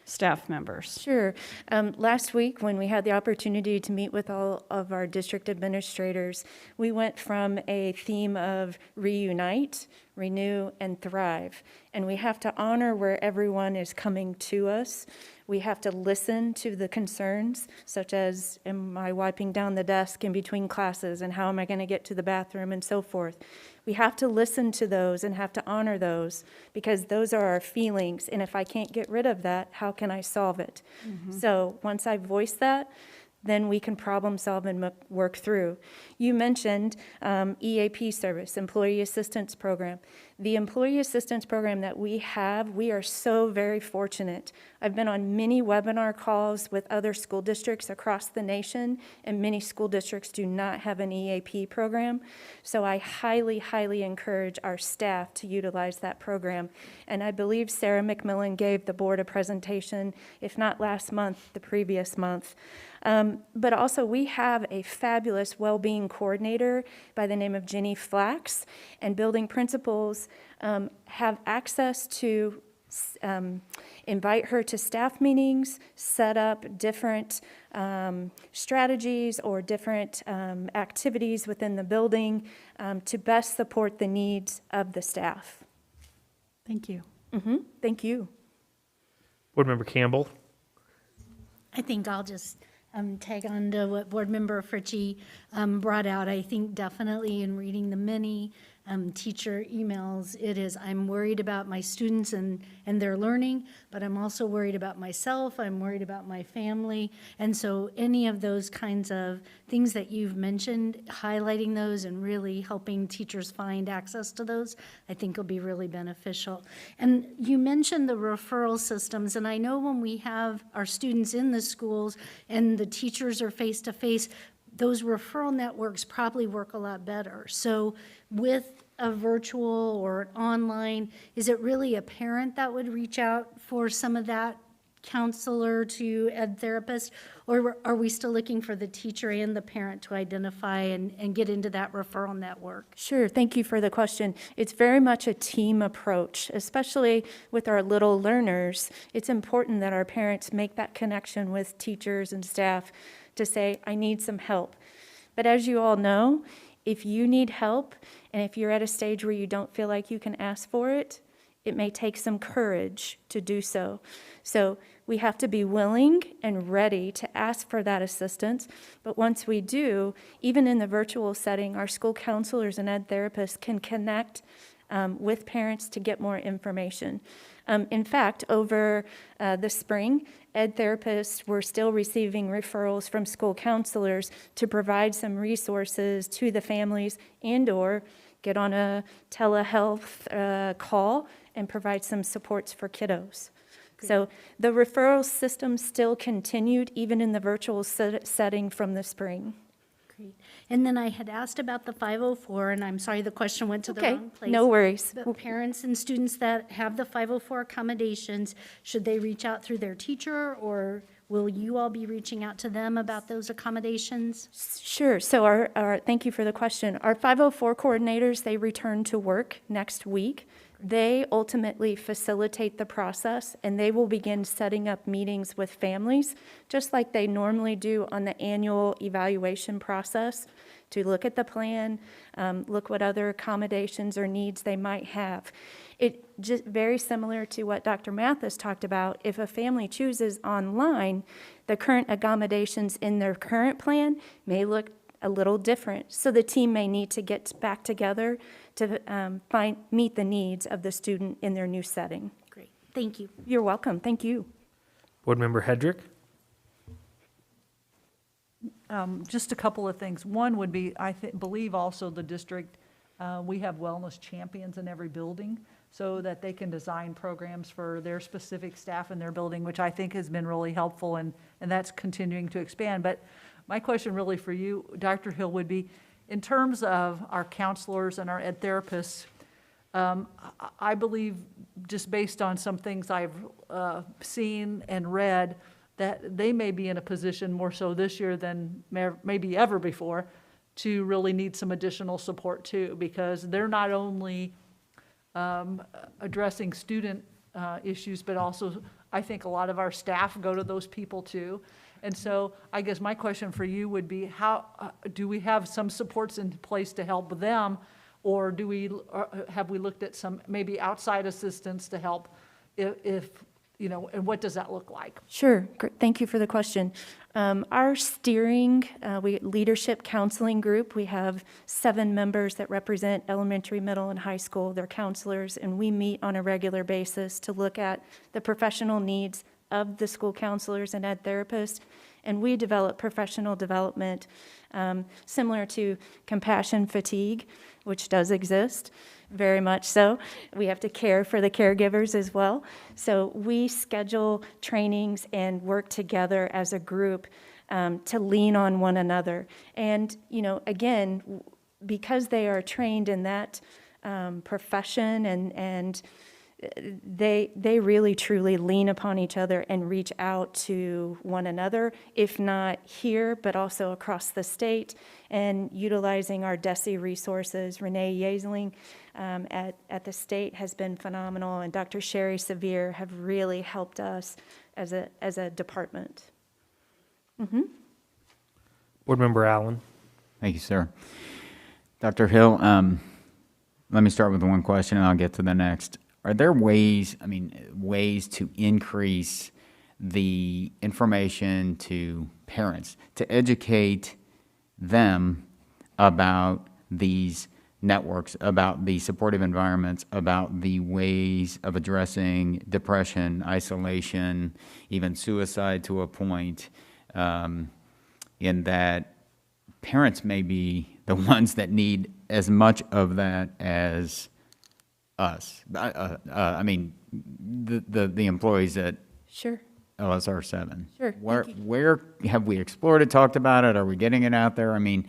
staff members? Sure. Last week, when we had the opportunity to meet with all of our district administrators, we went from a theme of reunite, renew, and thrive. And we have to honor where everyone is coming to us. We have to listen to the concerns, such as, am I wiping down the desk in between classes, and how am I going to get to the bathroom, and so forth. We have to listen to those and have to honor those, because those are our feelings, and if I can't get rid of that, how can I solve it? So once I voice that, then we can problem solve and work through. You mentioned EAP service, Employee Assistance Program. The Employee Assistance Program that we have, we are so very fortunate. I've been on many webinar calls with other school districts across the nation, and many school districts do not have an EAP program. So I highly, highly encourage our staff to utilize that program. And I believe Sarah McMillan gave the board a presentation, if not last month, the previous month. But also we have a fabulous well-being coordinator by the name of Jenny Flack, and building principals have access to invite her to staff meetings, set up different strategies or different activities within the building to best support the needs of the staff. Thank you. Thank you. Board Member Campbell? I think I'll just tag on to what Board Member Fritchie brought out. I think definitely in reading the many teacher emails, I'm worried about my students and their learning, but I'm also worried about myself, I'm worried about my family. And so any of those kinds of things that you've mentioned, highlighting those and really helping teachers find access to those, I think will be really beneficial. And you mentioned the referral systems, and I know when we have our students in the schools and the teachers are face-to-face, those referral networks probably work a lot better. So with a virtual or an online, is it really a parent that would reach out for some of that counselor to ed therapist? Or are we still looking for the teacher and the parent to identify and get into that referral network? Sure, thank you for the question. It's very much a team approach, especially with our little learners. It's important that our parents make that connection with teachers and staff to say, I need some help. But as you all know, if you need help, and if you're at a stage where you don't feel like you can ask for it, it may take some courage to do so. So we have to be willing and ready to ask for that assistance. But once we do, even in the virtual setting, our school counselors and ed therapists can connect with parents to get more information. In fact, over the spring, ed therapists were still receiving referrals from school counselors to provide some resources to the families and/or get on a telehealth call and provide some supports for kiddos. So the referral system still continued even in the virtual setting from the spring. Great. And then I had asked about the 504, and I'm sorry the question went to the Okay, wrong place. no worries. But parents and students that have the 504 accommodations, should they reach out through their teacher, or will you all be reaching out to them about those accommodations? Sure. So thank you for the question. Our 504 coordinators, they return to work next week. They ultimately facilitate the process, and they will begin setting up meetings with families, just like they normally do on the annual evaluation process, to look at the plan, look what other accommodations or needs they might have. It just very similar to what Dr. Mathis talked about. If a family chooses online, the current accommodations in their current plan may look a little different. So the team may need to get back together to meet the needs of the student in their new setting. Great, thank you. You're welcome, thank you. Board Member Hedrick? Just a couple of things. One would be, believe also the district, we have wellness champions in every building so that they can design programs for their specific staff in their building, which I think has been really helpful, and that's continuing to expand. But my question really for you, Dr. Hill, would be, in terms of our counselors and our ed therapists, I believe, just based on some things I've seen and read, that they may be in a position more so this year than maybe ever before to really need some additional support too, because they're not only addressing student issues, but also I think a lot of our staff go to those people too. And so I guess my question for you would be, how do we have some supports in place to help them, or have we looked at some maybe outside assistance to help if you know, and what does that look like? Sure, thank you for the question. Our steering leadership counseling group, we have 7 members that represent elementary, middle, and high school. They're counselors, and we meet on a regular basis to look at the professional needs of the school counselors and ed therapists, and we develop professional development similar to compassion fatigue, which does exist, very much so. We have to care for the caregivers as well. So we schedule trainings and work together as a group to lean on one another. And, you know, again, because they are trained in that profession and they really truly lean upon each other and reach out to one another, if not here, but also across the state, and utilizing our DESE resources. Renee Yasling at the state has been phenomenal, and Dr. Sherry Severe have really helped us as a department. Mm-hmm. Board Member Allen? Thank you, sir. Dr. Hill, let me start with one question and I'll get to the next. Are there ways to increase the information to parents, to educate them about these networks, about the supportive environments, about the ways of addressing depression, isolation, even suicide to a point, in that parents may be the ones that need as much of that as us? I mean, the employees at Sure. LSR7. Sure. Where have we explored it, talked about it? Are we getting it out there? I mean,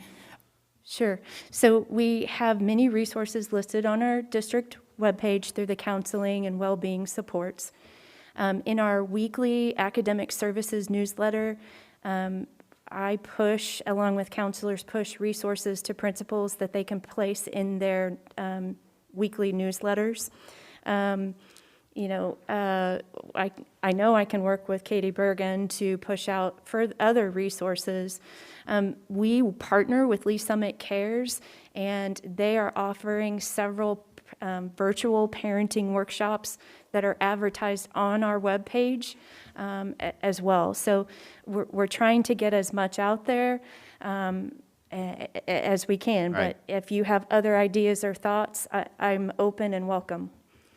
Sure. So we have many resources listed on our district webpage through the counseling and well-being supports. In our weekly academic services newsletter, I push, along with counselors, push resources to principals that they can place in their weekly newsletters. You know, I know I can work with Katie Bergen to push out for other resources. We partner with Lee Summit Cares, and they are offering several virtual parenting workshops that are advertised on our webpage as well. So we're trying to get as much out there as we can. Right. But if you have other ideas or thoughts, I'm open and welcome.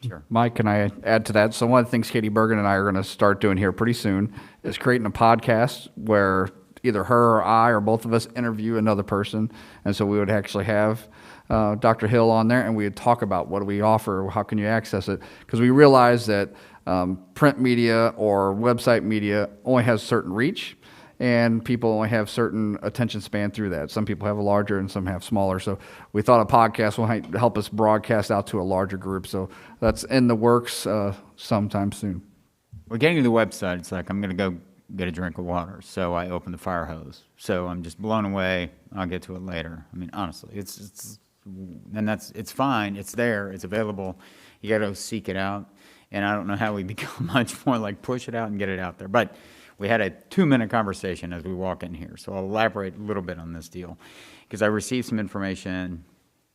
sure. Mike, can I add to that? So one of the things Katie Bergen and I are going to start doing here pretty soon is creating a podcast where either her or I or both of us interview another person. And so we would actually have Dr. Hill on there, and we would talk about what do we offer, how can you access it? Because we realize that print media or website media only has certain reach, and people only have certain attention span through that. Some people have a larger and some have smaller. So we thought a podcast will help us broadcast out to a larger group. So that's in the works sometime soon. We're getting to the website. It's like, I'm going to go get a drink of water. So I open the fire hose. So I'm just blown away. I'll get to it later. I mean, honestly, it's fine. It's there. It's available. You got to seek it out. And I don't know how we become much more like push it out and get it out there. But we had a 2-minute conversation as we walk in here. So I'll elaborate a little bit on this deal because I received some information,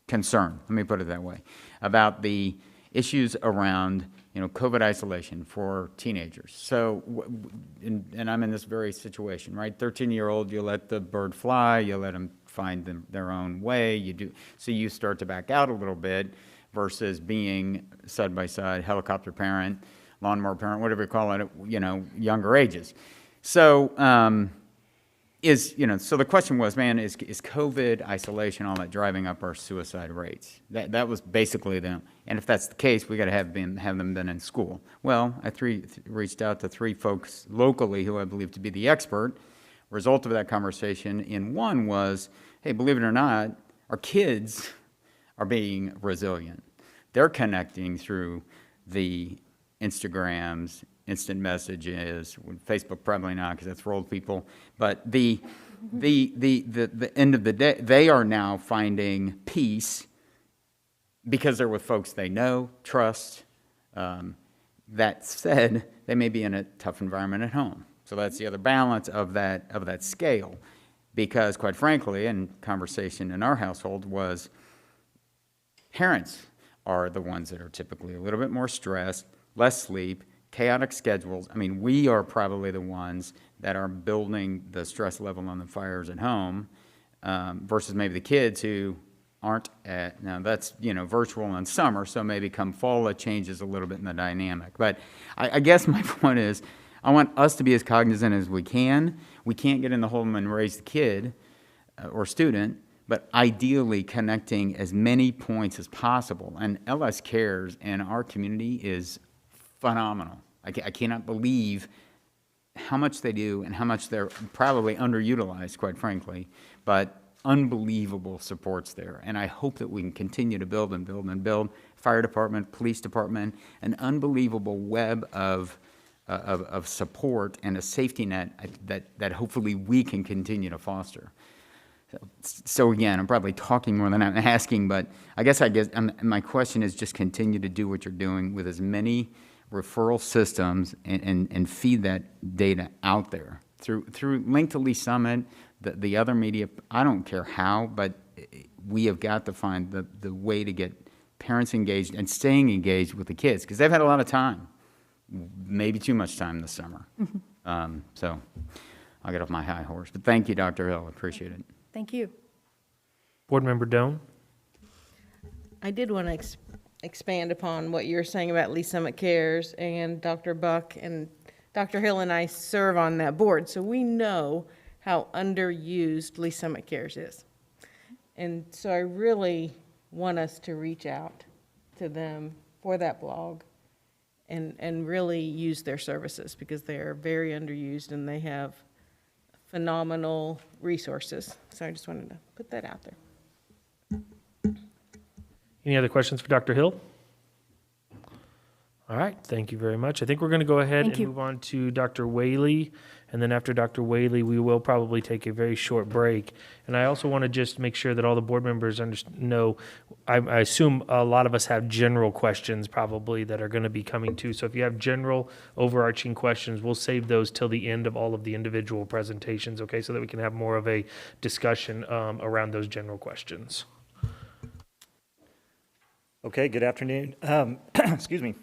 concern, let me put it that way, about the issues around COVID isolation for teenagers. So, and I'm in this very situation, right? 13-year-old, you let the bird fly, you let them find their own way, you do. So you start to back out a little bit versus being side by side, helicopter parent, lawnmower parent, whatever you call it, younger ages. So, so the question was, man, is COVID isolation all that driving up our suicide rates? That was basically them. And if that's the case, we got to have them then in school. Well, I reached out to 3 folks locally who I believe to be the expert. Result of that conversation in one was, hey, believe it or not, our kids are being resilient. They're connecting through the Instagrams, instant messages, Facebook probably not because that's for old people. But the end of the day, they are now finding peace because they're with folks they know, trust. That said, they may be in a tough environment at home. So that's the other balance of that scale. Because quite frankly, and conversation in our household was, parents are the ones that are typically a little bit more stressed, less sleep, chaotic schedules. I mean, we are probably the ones that are building the stress level on the fires at home versus maybe the kids who aren't at, now that's, virtual in summer, so maybe come fall it changes a little bit in the dynamic. But I guess my point is, I want us to be as cognizant as we can. We can't get in the home and raise the kid or student, but ideally connecting as many points as possible. And LS Cares in our community is phenomenal. I cannot believe how much they do and how much they're probably underutilized, quite frankly, but unbelievable supports there. And I hope that we can continue to build and build and build. Fire department, police department, an unbelievable web of support and a safety net that hopefully we can continue to foster. So again, I'm probably talking more than I'm asking, but I guess my question is just continue to do what you're doing with as many referral systems and feed that data out there through Link to Lee Summit, the other media. I don't care how, but we have got to find the way to get parents engaged and staying engaged with the kids because they've had a lot of time, maybe too much time this summer. So I'll get off my high horse. But thank you, Dr. Hill. I appreciate it. Thank you. Board Member Doan? I did want to expand upon what you're saying about Lee Summit Cares, and Dr. Buck and Dr. Hill and I serve on that board, so we know how underused Lee Summit Cares is. And so I really want us to reach out to them for that blog and really use their services because they are very underused and they have phenomenal resources. So I just wanted to put that out there. Any other questions for Dr. Hill? All right, thank you very much. I think we're going to go ahead and move on to Dr. Whaley, and then after Dr. Whaley, we will probably take a very short break. And I also want to just make sure that all the board members know, I assume a lot of us have general questions probably that are going to be coming too. So if you have general overarching questions, we'll save those till the end of all of the individual presentations, okay, so that we can have more of a discussion around those general questions. Okay, good afternoon. Excuse me.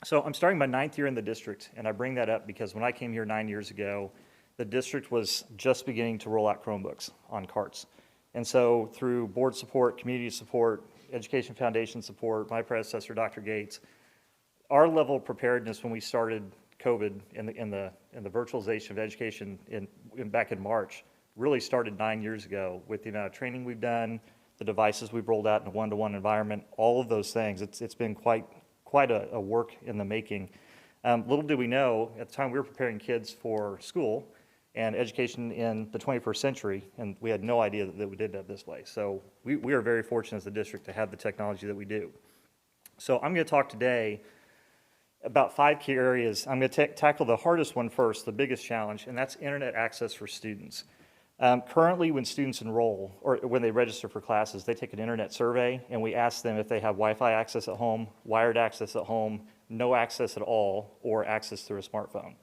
So I'm starting my 9th year in the district, and I bring that up because when I came here 9 years ago, the district was just beginning to roll out Chromebooks on carts. And so through board support, community support, Education Foundation support, my predecessor, Dr. Gates, our level of preparedness when we started COVID in the virtualization of education back in March really started 9 years ago with the amount of training we've done, the devices we've rolled out in a one-to-one environment, all of those things. It's been quite a work in the making. Little do we know, at the time we were preparing kids for school, and education in the 21st century, and we had no idea that we did that this way. So we are very fortunate as a district to have the technology that we do. So I'm going to talk today about 5 key areas. I'm going to tackle the hardest one first, the biggest challenge, and that's internet access for students. Currently, when students enroll, or when they register for classes, they take an internet survey, and we ask them if they have Wi-Fi access at home, wired access at home, no access at all, or access through a smartphone.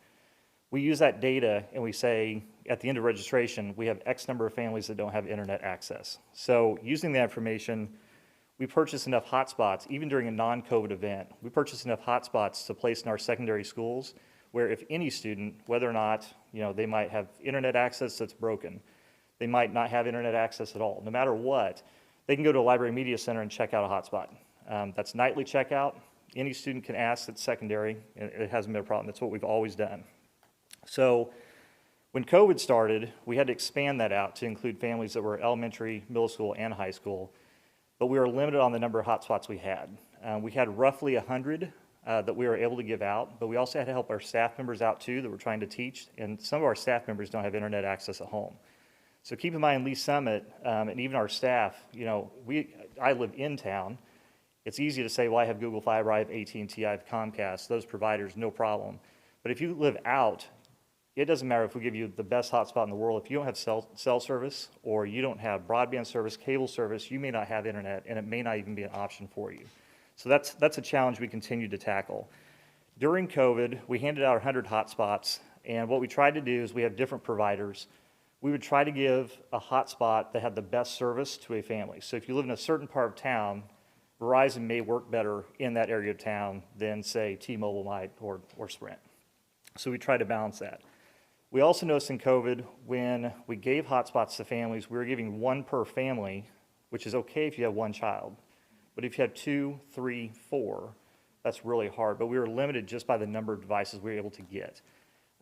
We use that data, and we say, at the end of registration, we have X number of families that don't have internet access. So using that information, we purchase enough hotspots, even during a non-COVID event, we purchase enough hotspots to place in our secondary schools where if any student, whether or not, they might have internet access that's broken, they might not have internet access at all, no matter what, they can go to a library media center and check out a hotspot. That's nightly checkout. Any student can ask at secondary, and it hasn't been a problem. That's what we've always done. So when COVID started, we had to expand that out to include families that were elementary, middle school, and high school. But we were limited on the number of hotspots we had. We had roughly 100 that we were able to give out, but we also had to help our staff members out too that were trying to teach, and some of our staff members don't have internet access at home. So keep in mind, Lee Summit, and even our staff, I live in town. It's easy to say, well, I have Google Fiber, I have AT&T, I have Comcast, those providers, no problem. But if you live out, it doesn't matter if we give you the best hotspot in the world. If you don't have cell service, or you don't have broadband service, cable service, you may not have internet, and it may not even be an option for you. So that's a challenge we continue to tackle. During COVID, we handed out 100 hotspots, and what we tried to do is we have different providers. We would try to give a hotspot that had the best service to a family. So if you live in a certain part of town, Verizon may work better in that area of town than, say, T-Mobile might or Sprint. So we try to balance that. We also noticed in COVID, when we gave hotspots to families, we were giving 1 per family, which is okay if you have 1 child. But if you have 2, 3, 4, that's really hard. But we were limited just by the number of devices we were able to get.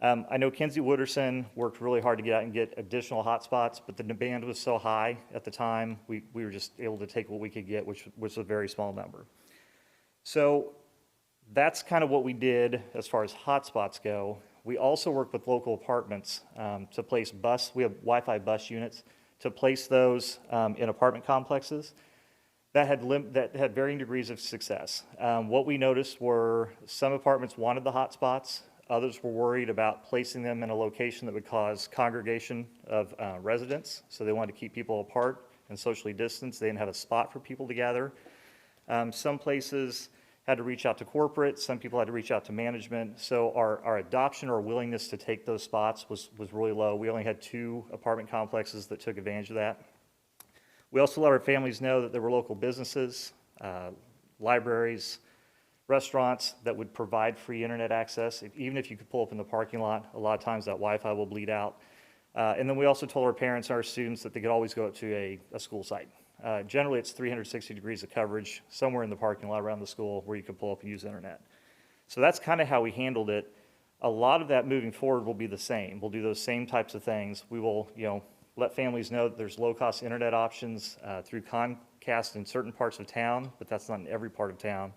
I know Kenzie Wooderson worked really hard to get out and get additional hotspots, but the demand was so high at the time, we were just able to take what we could get, which was a very small number. So that's kind of what we did as far as hotspots go. We also work with local apartments to place we have Wi-Fi bus units, to place those in apartment complexes. That had varying degrees of success. What we noticed were some apartments wanted the hotspots, others were worried about placing them in a location that would cause congregation of residents, so they wanted to keep people apart and socially distanced. They didn't have a spot for people to gather. Some places had to reach out to corporate, some people had to reach out to management, so our adoption or willingness to take those spots was really low. We only had 2 apartment complexes that took advantage of that. We also let our families know that there were local businesses, libraries, restaurants that would provide free internet access. Even if you could pull up in the parking lot, a lot of times that Wi-Fi will bleed out. And then we also told our parents and our students that they could always go up to a school site. Generally, it's 360 degrees of coverage somewhere in the parking lot around the school where you can pull up and use internet. So that's kind of how we handled it. A lot of that moving forward will be the same. We'll do those same types of things. We will, let families know that there's low-cost internet options through Comcast in certain parts of town, but that's not in every part of town.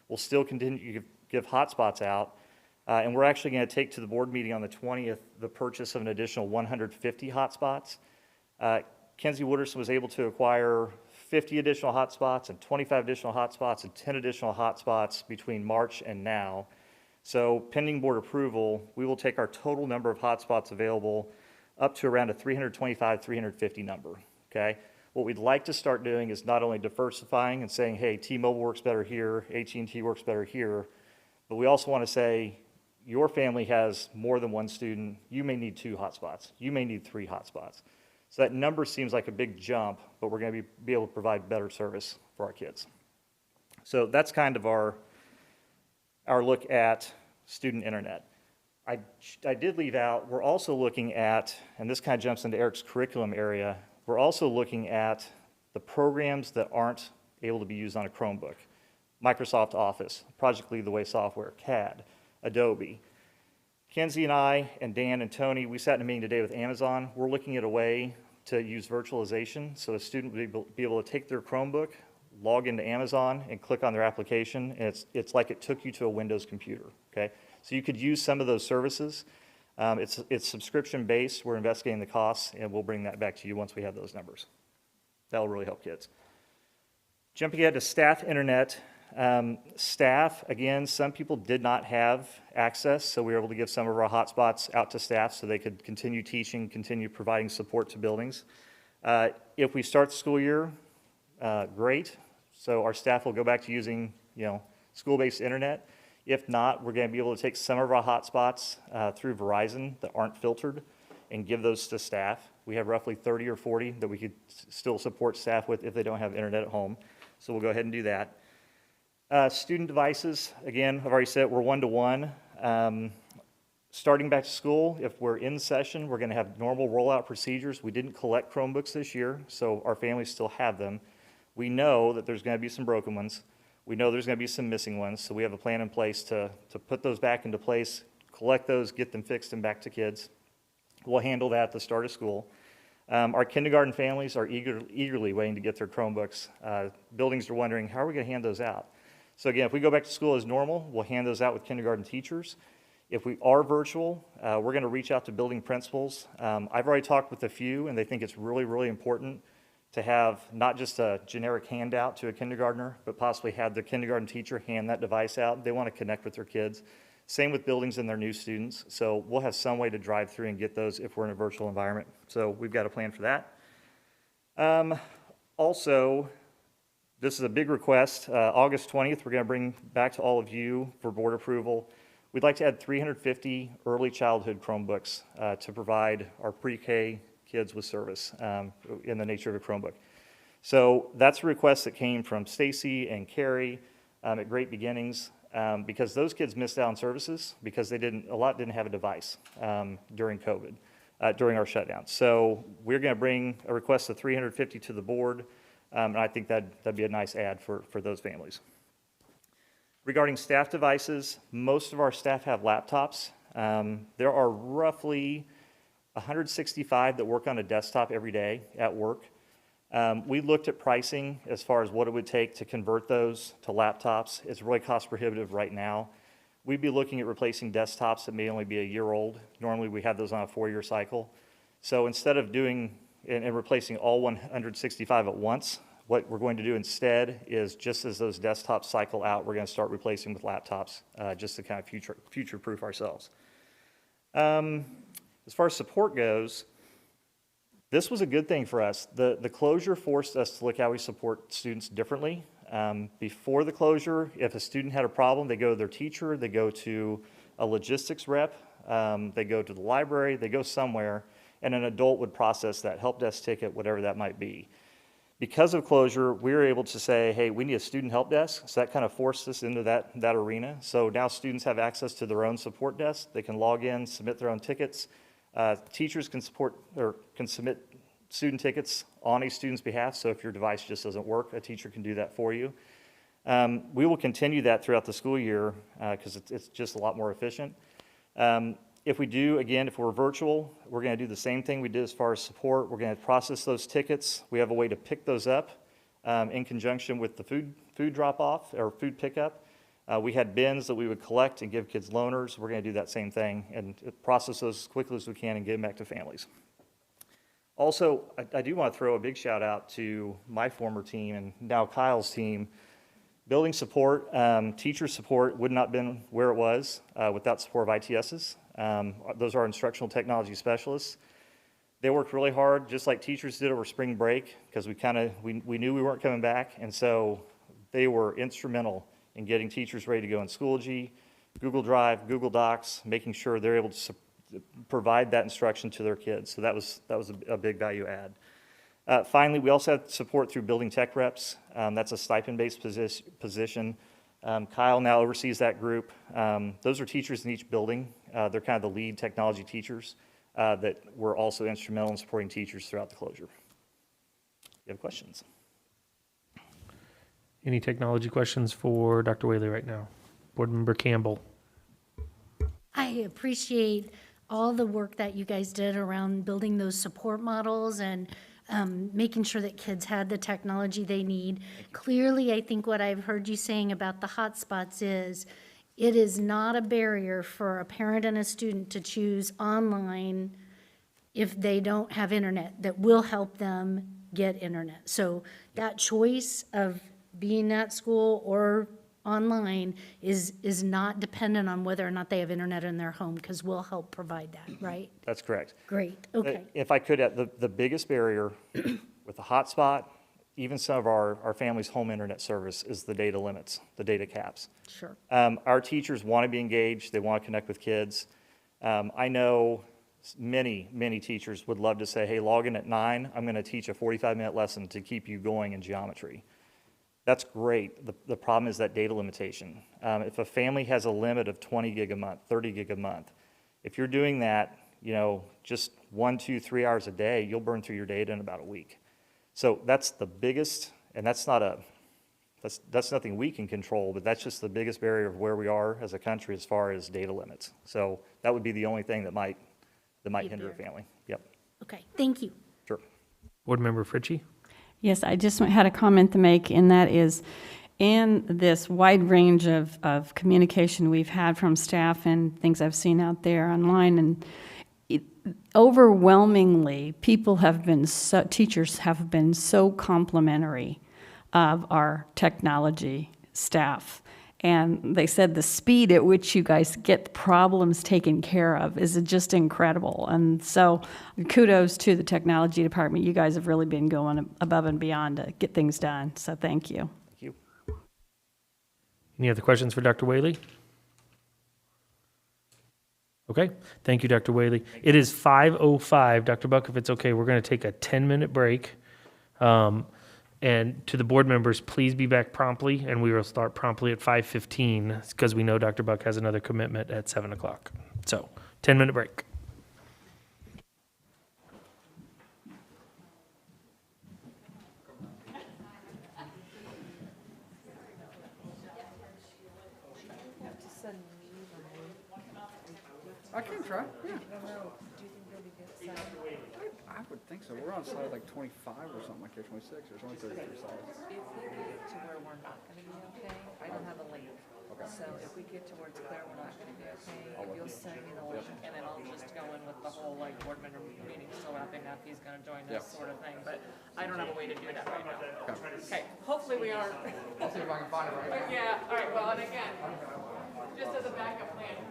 We'll still continue to give hotspots out, and we're actually going to take to the board meeting on the 20th the purchase of an additional 150 hotspots. Kenzie Wooderson was able to acquire 50 additional hotspots and 25 additional hotspots and 10 additional hotspots between March and now. So pending board approval, we will take our total number of hotspots available up to around a 325, 350 number, okay? What we'd like to start doing is not only diversifying and saying, hey, T-Mobile works better here, AT&T works better here, but we also want to say, your family has more than 1 student, you may need 2 hotspots, you may need 3 hotspots. So that number seems like a big jump, but we're going to be able to provide better service for our kids. So that's kind of our look at student internet. I did leave out, we're also looking at, and this kind of jumps into Eric's curriculum area, we're also looking at the programs that aren't able to be used on a Chromebook. Microsoft Office, Project Lead the Way software, CAD, Adobe. Kenzie and I and Dan and Tony, we sat in a meeting today with Amazon. We're looking at a way to use virtualization so a student would be able to take their Chromebook, log into Amazon, and click on their application, and it's like it took you to a Windows computer, okay? So you could use some of those services. It's subscription-based. We're investigating the costs, and we'll bring that back to you once we have those numbers. That'll really help kids. Jumping ahead to staff internet. Staff, again, some people did not have access, so we were able to give some of our hotspots out to staff so they could continue teaching, continue providing support to buildings. If we start the school year, great. So our staff will go back to using, school-based internet. If not, we're going to be able to take some of our hotspots through Verizon that aren't filtered and give those to staff. We have roughly 30 or 40 that we could still support staff with if they don't have internet at home. So we'll go ahead and do that. Student devices, again, I've already said we're one-to-one. Starting back to school, if we're in session, we're going to have normal rollout procedures. We didn't collect Chromebooks this year, so our families still have them. We know that there's going to be some broken ones. We know there's going to be some missing ones, so we have a plan in place to put those back into place, collect those, get them fixed and back to kids. We'll handle that at the start of school. Our kindergarten families are eagerly waiting to get their Chromebooks. Buildings are wondering, how are we going to hand those out? So again, if we go back to school as normal, we'll hand those out with kindergarten teachers. If we are virtual, we're going to reach out to building principals. I've already talked with a few, and they think it's really, really important to have not just a generic handout to a kindergartner, but possibly have the kindergarten teacher hand that device out. They want to connect with their kids. Same with buildings and their new students. So we'll have some way to drive through and get those if we're in a virtual environment. So we've got a plan for that. Also, this is a big request. August 20th, we're going to bring back to all of you for board approval. We'd like to add 350 early childhood Chromebooks to provide our pre-K kids with service in the nature of a Chromebook. So that's a request that came from Stacy and Carrie at Great Beginnings because those kids missed out on services because a lot didn't have a device during COVID, during our shutdown. So we're going to bring a request of 350 to the board. And I think that'd be a nice add for those families. Regarding staff devices, most of our staff have laptops. There are roughly 165 that work on a desktop every day at work. We looked at pricing as far as what it would take to convert those to laptops. It's really cost prohibitive right now. We'd be looking at replacing desktops that may only be a year old. Normally we have those on a 4-year cycle. So instead of doing and replacing all 165 at once, what we're going to do instead is just as those desktops cycle out, we're going to start replacing with laptops just to kind of future-proof ourselves. As far as support goes, this was a good thing for us. The closure forced us to look how we support students differently. Before the closure, if a student had a problem, they go to their teacher, they go to a logistics rep, they go to the library, they go somewhere, and an adult would process that help desk ticket, whatever that might be. Because of closure, we were able to say, hey, we need a student help desk. So that kind of forced us into that arena. So now students have access to their own support desk. They can log in, submit their own tickets. Teachers can submit student tickets on a student's behalf. So if your device just doesn't work, a teacher can do that for you. We will continue that throughout the school year because it's just a lot more efficient. If we do, again, if we're virtual, we're going to do the same thing we did as far as support. We're going to process those tickets. We have a way to pick those up in conjunction with the food drop-off or food pickup. We had bins that we would collect and give kids loaners. We're going to do that same thing and process those as quickly as we can and get them back to families. Also, I do want to throw a big shout out to my former team and now Kyle's team. Building support, teacher support would not have been where it was without support of ITSs. Those are instructional technology specialists. They worked really hard, just like teachers did over spring break, because we knew we weren't coming back, and so they were instrumental in getting teachers ready to go in Schoology, Google Drive, Google Docs, making sure they're able to provide that instruction to their kids. So that was a big value add. Finally, we also have support through building tech reps. That's a stipend-based position. Kyle now oversees that group. Those are teachers in each building. They're kind of the lead technology teachers that were also instrumental in supporting teachers throughout the closure. You have questions? Any technology questions for Dr. Whaley right now? Board Member Campbell. I appreciate all the work that you guys did around building those support models and making sure that kids had the technology they need. Clearly, I think what I've heard you saying about the hotspots is It is not a barrier for a parent and a student to choose online if they don't have internet, that will help them get internet. So that choice of being at school or online is not dependent on whether or not they have internet in their home, because we'll help provide that, right? That's correct. Great, okay. If I could, the biggest barrier with the hotspot, even some of our family's home internet service, is the data limits, the data caps. Sure. Our teachers want to be engaged, they want to connect with kids. I know many teachers would love to say, hey, log in at 9, I'm going to teach a 45-minute lesson to keep you going in geometry. That's great. The problem is that data limitation. If a family has a limit of 20 gig a month, 30 gig a month, if you're doing that, just 1, 2, 3 hours a day, you'll burn through your data in about a week. So that's the biggest, and that's nothing we can control, but that's just the biggest barrier of where we are as a country as far as data limits. So that would be the only thing that might hinder a family. Yep. Okay, thank you. Sure. Board Member Fritchie? Yes, I just had a comment to make, and that is, in this wide range of communication we've had from staff and things I've seen out there online, and overwhelmingly, teachers have been so complimentary of our technology staff. And they said the speed at which you guys get problems taken care of is just incredible. And so kudos to the technology department. You guys have really been going above and beyond to get things done. So thank you. Thank you. Any other questions for Dr. Whaley? Okay, thank you, Dr. Whaley. It is 5:05. Dr. Buck, if it's okay, we're going to take a 10-minute break. And to the board members, please be back promptly, and we will start promptly at 5:15 because we know Dr. Buck has another commitment at 7 o'clock. So, 10-minute break. I can try, yeah. I would think so. We're on slide like 25 or something like that, 26. There's only 33 slides. If we get to where we're not going to be okay, I don't have a link. Okay. So if we get to where it's clear we're not going to be okay, if you'll send me the link, and then I'll just go in with the whole like board member meeting still wrapping up, he's going to join us sort of thing. But I don't have a way to do that right now. Okay. Hopefully we are. I'll see if I can find it right now. Yeah. All right. Well, and again, just as a backup plan.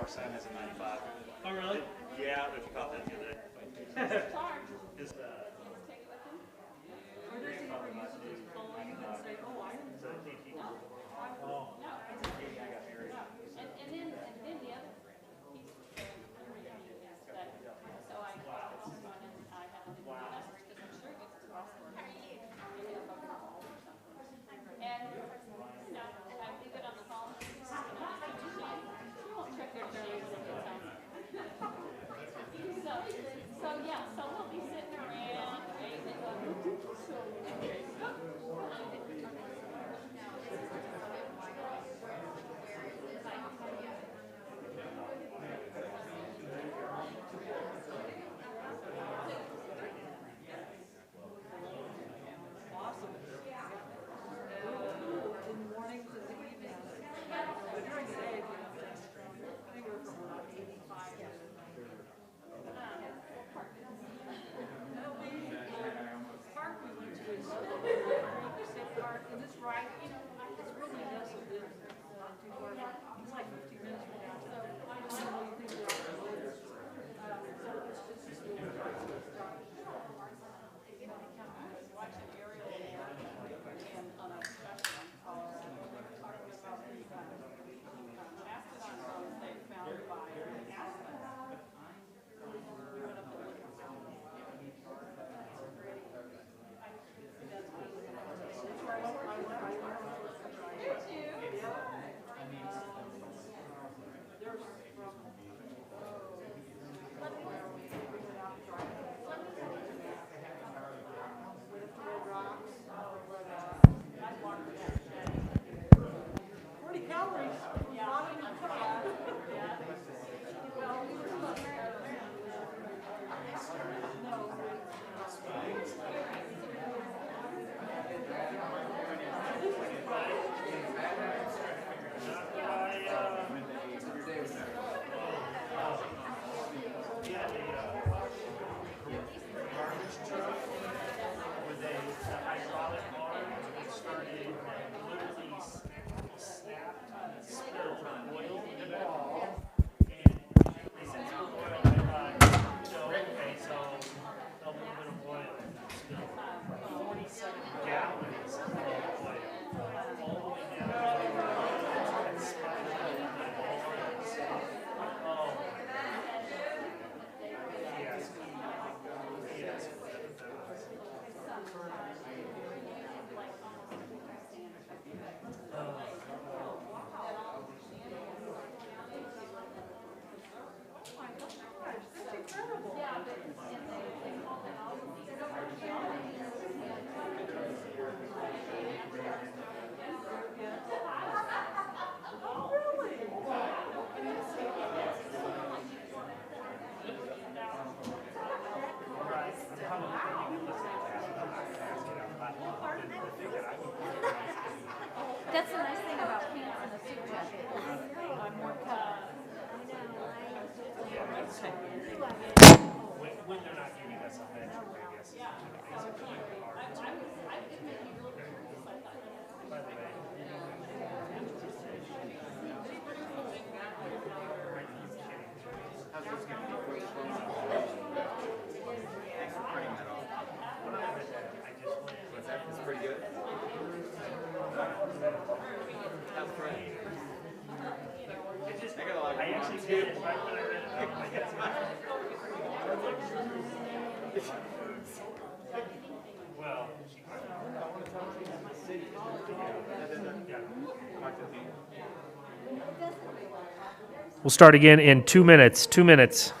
LSR7 is a 95. Oh, really? Yeah, if you caught that the other day. His, grandfather last year, 95. So he got married. That's the nice thing about pants and a suit jacket. I'm more cut. When they're not giving us a metric, I guess. By the way. That's pretty good. I actually did it right when I read it. Well, we'll start again in 2 minutes. 2 minutes.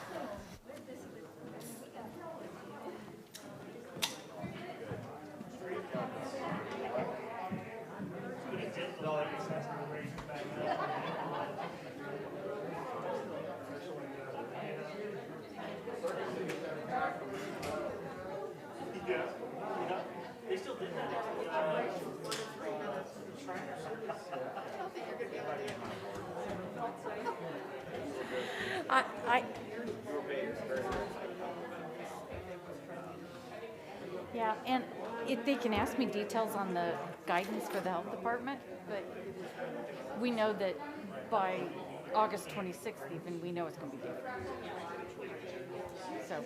Yeah, and if they can ask me details on the guidance for the health department, but we know that by August 26th even, we know it's going to be different. So.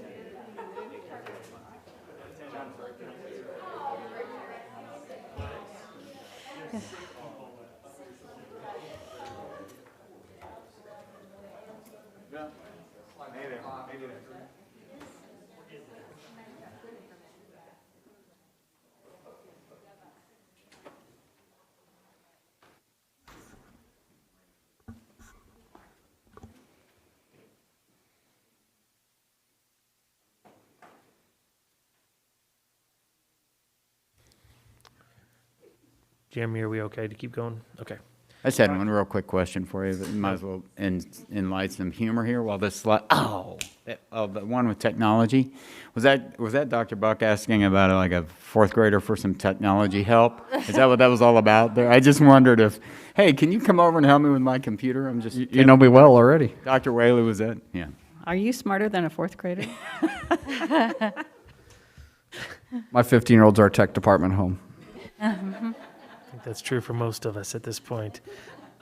Jeremy, are we okay to keep going? Okay. I just had one real quick question for you, but you might as well enlighten some humor here while this slide. The one with technology. Was that Dr. Buck asking about like a fourth grader for some technology help? Is that what that was all about there? I just wondered if, hey, can you come over and help me with my computer? I'm just You know me well already. Dr. Whaley was that? Yeah. Are you smarter than a fourth grader? My 15-year-old's our tech department home. I think that's true for most of us at this point.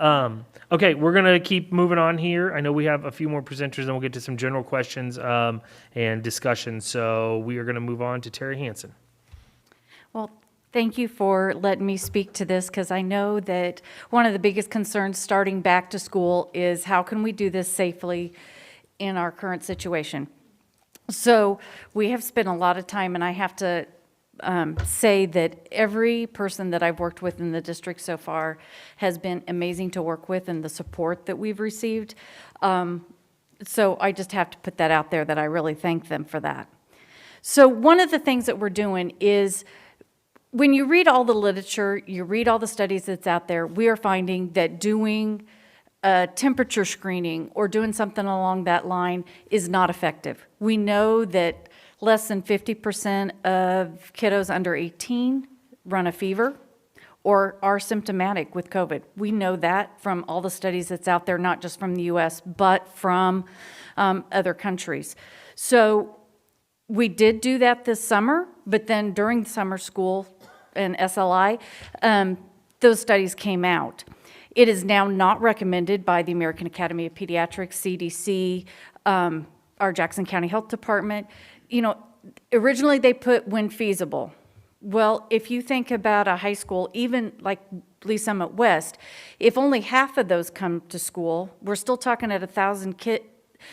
Okay, we're going to keep moving on here. I know we have a few more presenters, and we'll get to some general questions and discussion. So we are going to move on to Terry Hansen. Well, thank you for letting me speak to this, because I know that one of the biggest concerns starting back to school is how can we do this safely in our current situation. So we have spent a lot of time, and I have to say that every person that I've worked with in the district so far has been amazing to work with, and the support that we've received. So I just have to put that out there, that I really thank them for that. So one of the things that we're doing is, when you read all the literature, you read all the studies that's out there, we are finding that doing temperature screening or doing something along that line is not effective. We know that less than 50% of kiddos under 18 run a fever or are symptomatic with COVID. We know that from all the studies that's out there, not just from the US, but from other countries. So we did do that this summer, but then during summer school and SLI, those studies came out. It is now not recommended by the American Academy of Pediatrics, CDC, our Jackson County Health Department. You know, originally they put when feasible. Well, if you think about a high school, even like Lee Summit West, if only half of those come to school, we're still talking at 1,000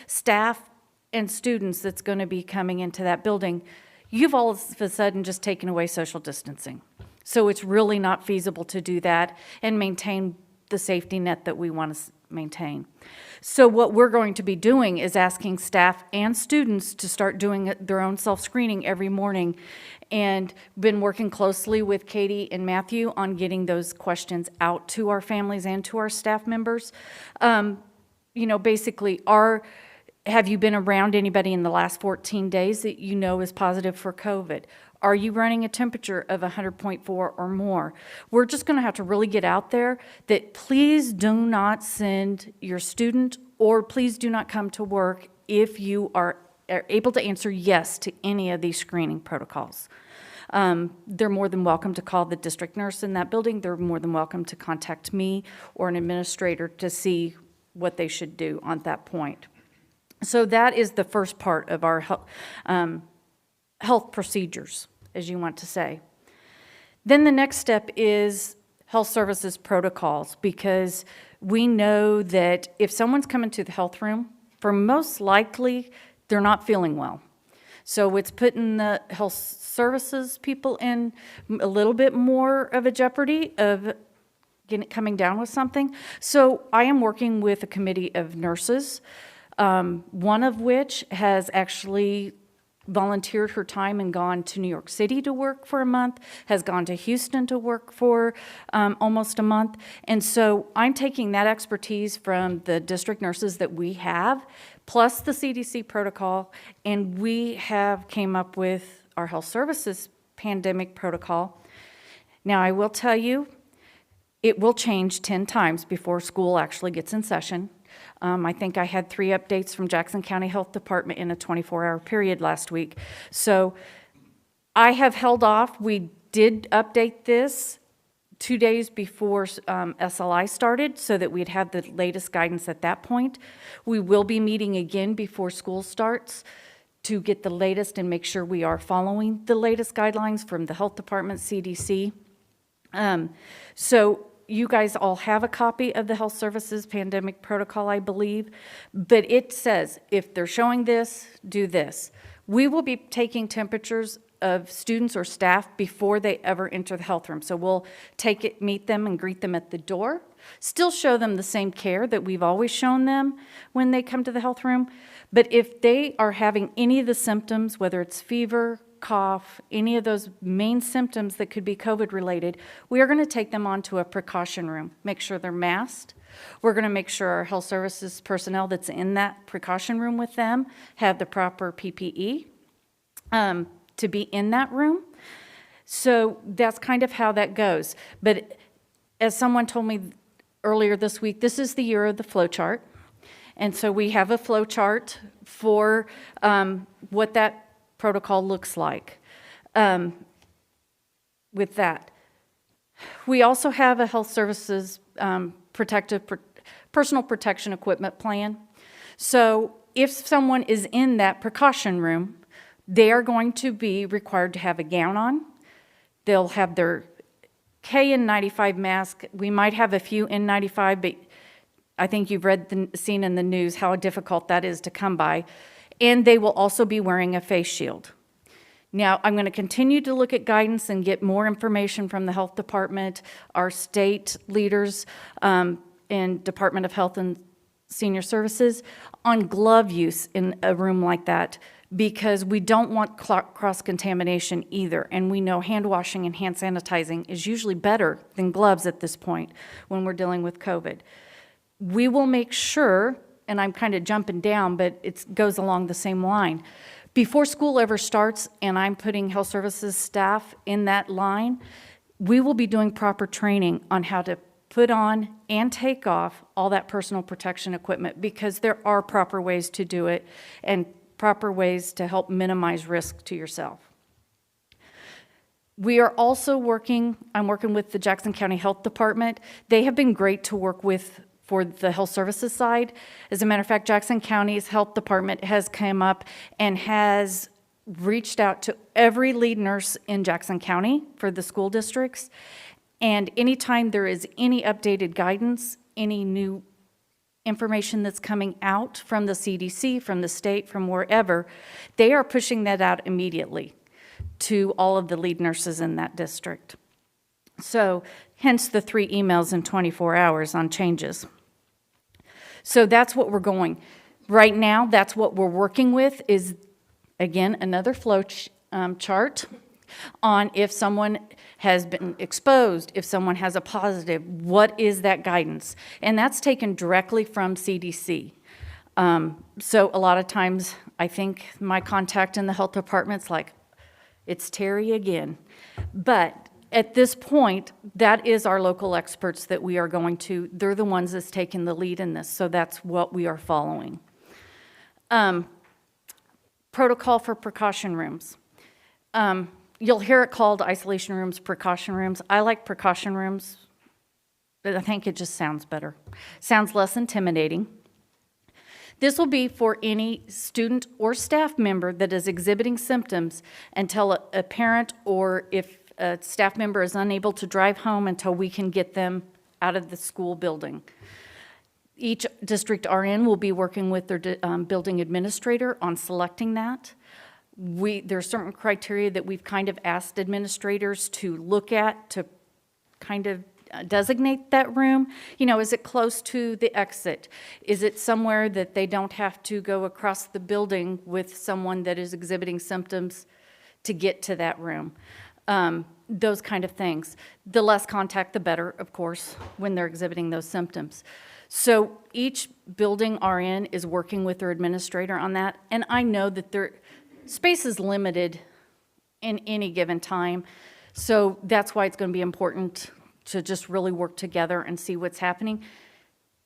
staff and students that's going to be coming into that building. You've all of a sudden just taken away social distancing. So it's really not feasible to do that and maintain the safety net that we want to maintain. So what we're going to be doing is asking staff and students to start doing their own self-screening every morning, and been working closely with Katie and Matthew on getting those questions out to our families and to our staff members. You know, basically, have you been around anybody in the last 14 days that you know is positive for COVID? Are you running a temperature of 100.4 or more? We're just going to have to really get out there that please do not send your student, or please do not come to work if you are able to answer yes to any of these screening protocols. They're more than welcome to call the district nurse in that building. They're more than welcome to contact me or an administrator to see what they should do on that point. So that is the first part of our health procedures, as you want to say. Then the next step is health services protocols, because we know that if someone's coming to the health room, for most likely, they're not feeling well. So it's putting the health services people in a little bit more of a jeopardy of coming down with something. So I am working with a committee of nurses, one of which has actually volunteered her time and gone to New York City to work for a month, has gone to Houston to work for almost a month. And so I'm taking that expertise from the district nurses that we have, plus the CDC protocol, and we have came up with our health services pandemic protocol. Now, I will tell you, it will change 10 times before school actually gets in session. I think I had 3 updates from Jackson County Health Department in a 24-hour period last week. So I have held off. We did update this 2 days before SLI started so that we'd have the latest guidance at that point. We will be meeting again before school starts to get the latest and make sure we are following the latest guidelines from the health department, CDC. So you guys all have a copy of the health services pandemic protocol, I believe, but it says if they're showing this, do this. We will be taking temperatures of students or staff before they ever enter the health room. So we'll take it, meet them and greet them at the door, still show them the same care that we've always shown them when they come to the health room. But if they are having any of the symptoms, whether it's fever, cough, any of those main symptoms that could be COVID related, we are going to take them onto a precaution room, make sure they're masked. We're going to make sure our health services personnel that's in that precaution room with them have the proper PPE to be in that room. So that's kind of how that goes. But as someone told me earlier this week, this is the year of the flow chart. And so we have a flow chart for what that protocol looks like. With that, we also have a health services personal protection equipment plan. So if someone is in that precaution room, they are going to be required to have a gown on. They'll have their KN95 mask. We might have a few N95, but I think you've seen in the news how difficult that is to come by. And they will also be wearing a face shield. Now, I'm going to continue to look at guidance and get more information from the health department, our state leaders, and Department of Health and Senior Services on glove use in a room like that, because we don't want cross-contamination either. And we know hand washing and hand sanitizing is usually better than gloves at this point when we're dealing with COVID. We will make sure, and I'm kind of jumping down, but it goes along the same line. Before school ever starts, and I'm putting health services staff in that line, we will be doing proper training on how to put on and take off all that personal protection equipment, because there are proper ways to do it and proper ways to help minimize risk to yourself. We are also I'm working with the Jackson County Health Department. They have been great to work with for the health services side. As a matter of fact, Jackson County's health department has come up and has reached out to every lead nurse in Jackson County for the school districts. And anytime there is any updated guidance, any new information that's coming out from the CDC, from the state, from wherever, they are pushing that out immediately to all of the lead nurses in that district. So hence the 3 emails in 24 hours on changes. So that's what we're going. Right now, that's what we're working with is, again, another flow chart on if someone has been exposed, if someone has a positive, what is that guidance? And that's taken directly from CDC. So a lot of times, I think my contact in the health department's like, it's Terry again. But at this point, that is our local experts that we are going to, they're the ones that's taking the lead in this, so that's what we are following. Protocol for precaution rooms. You'll hear it called isolation rooms, precaution rooms. I like precaution rooms, but I think it just sounds better. Sounds less intimidating. This will be for any student or staff member that is exhibiting symptoms until a parent, or if a staff member is unable to drive home, until we can get them out of the school building. Each district RN will be working with their building administrator on selecting that. There are certain criteria that we've kind of asked administrators to look at to kind of designate that room. You know, is it close to the exit? Is it somewhere that they don't have to go across the building with someone that is exhibiting symptoms to get to that room? Those kind of things. The less contact, the better, of course, when they're exhibiting those symptoms. So each building RN is working with their administrator on that, and I know that their space is limited in any given time, so that's why it's going to be important to just really work together and see what's happening.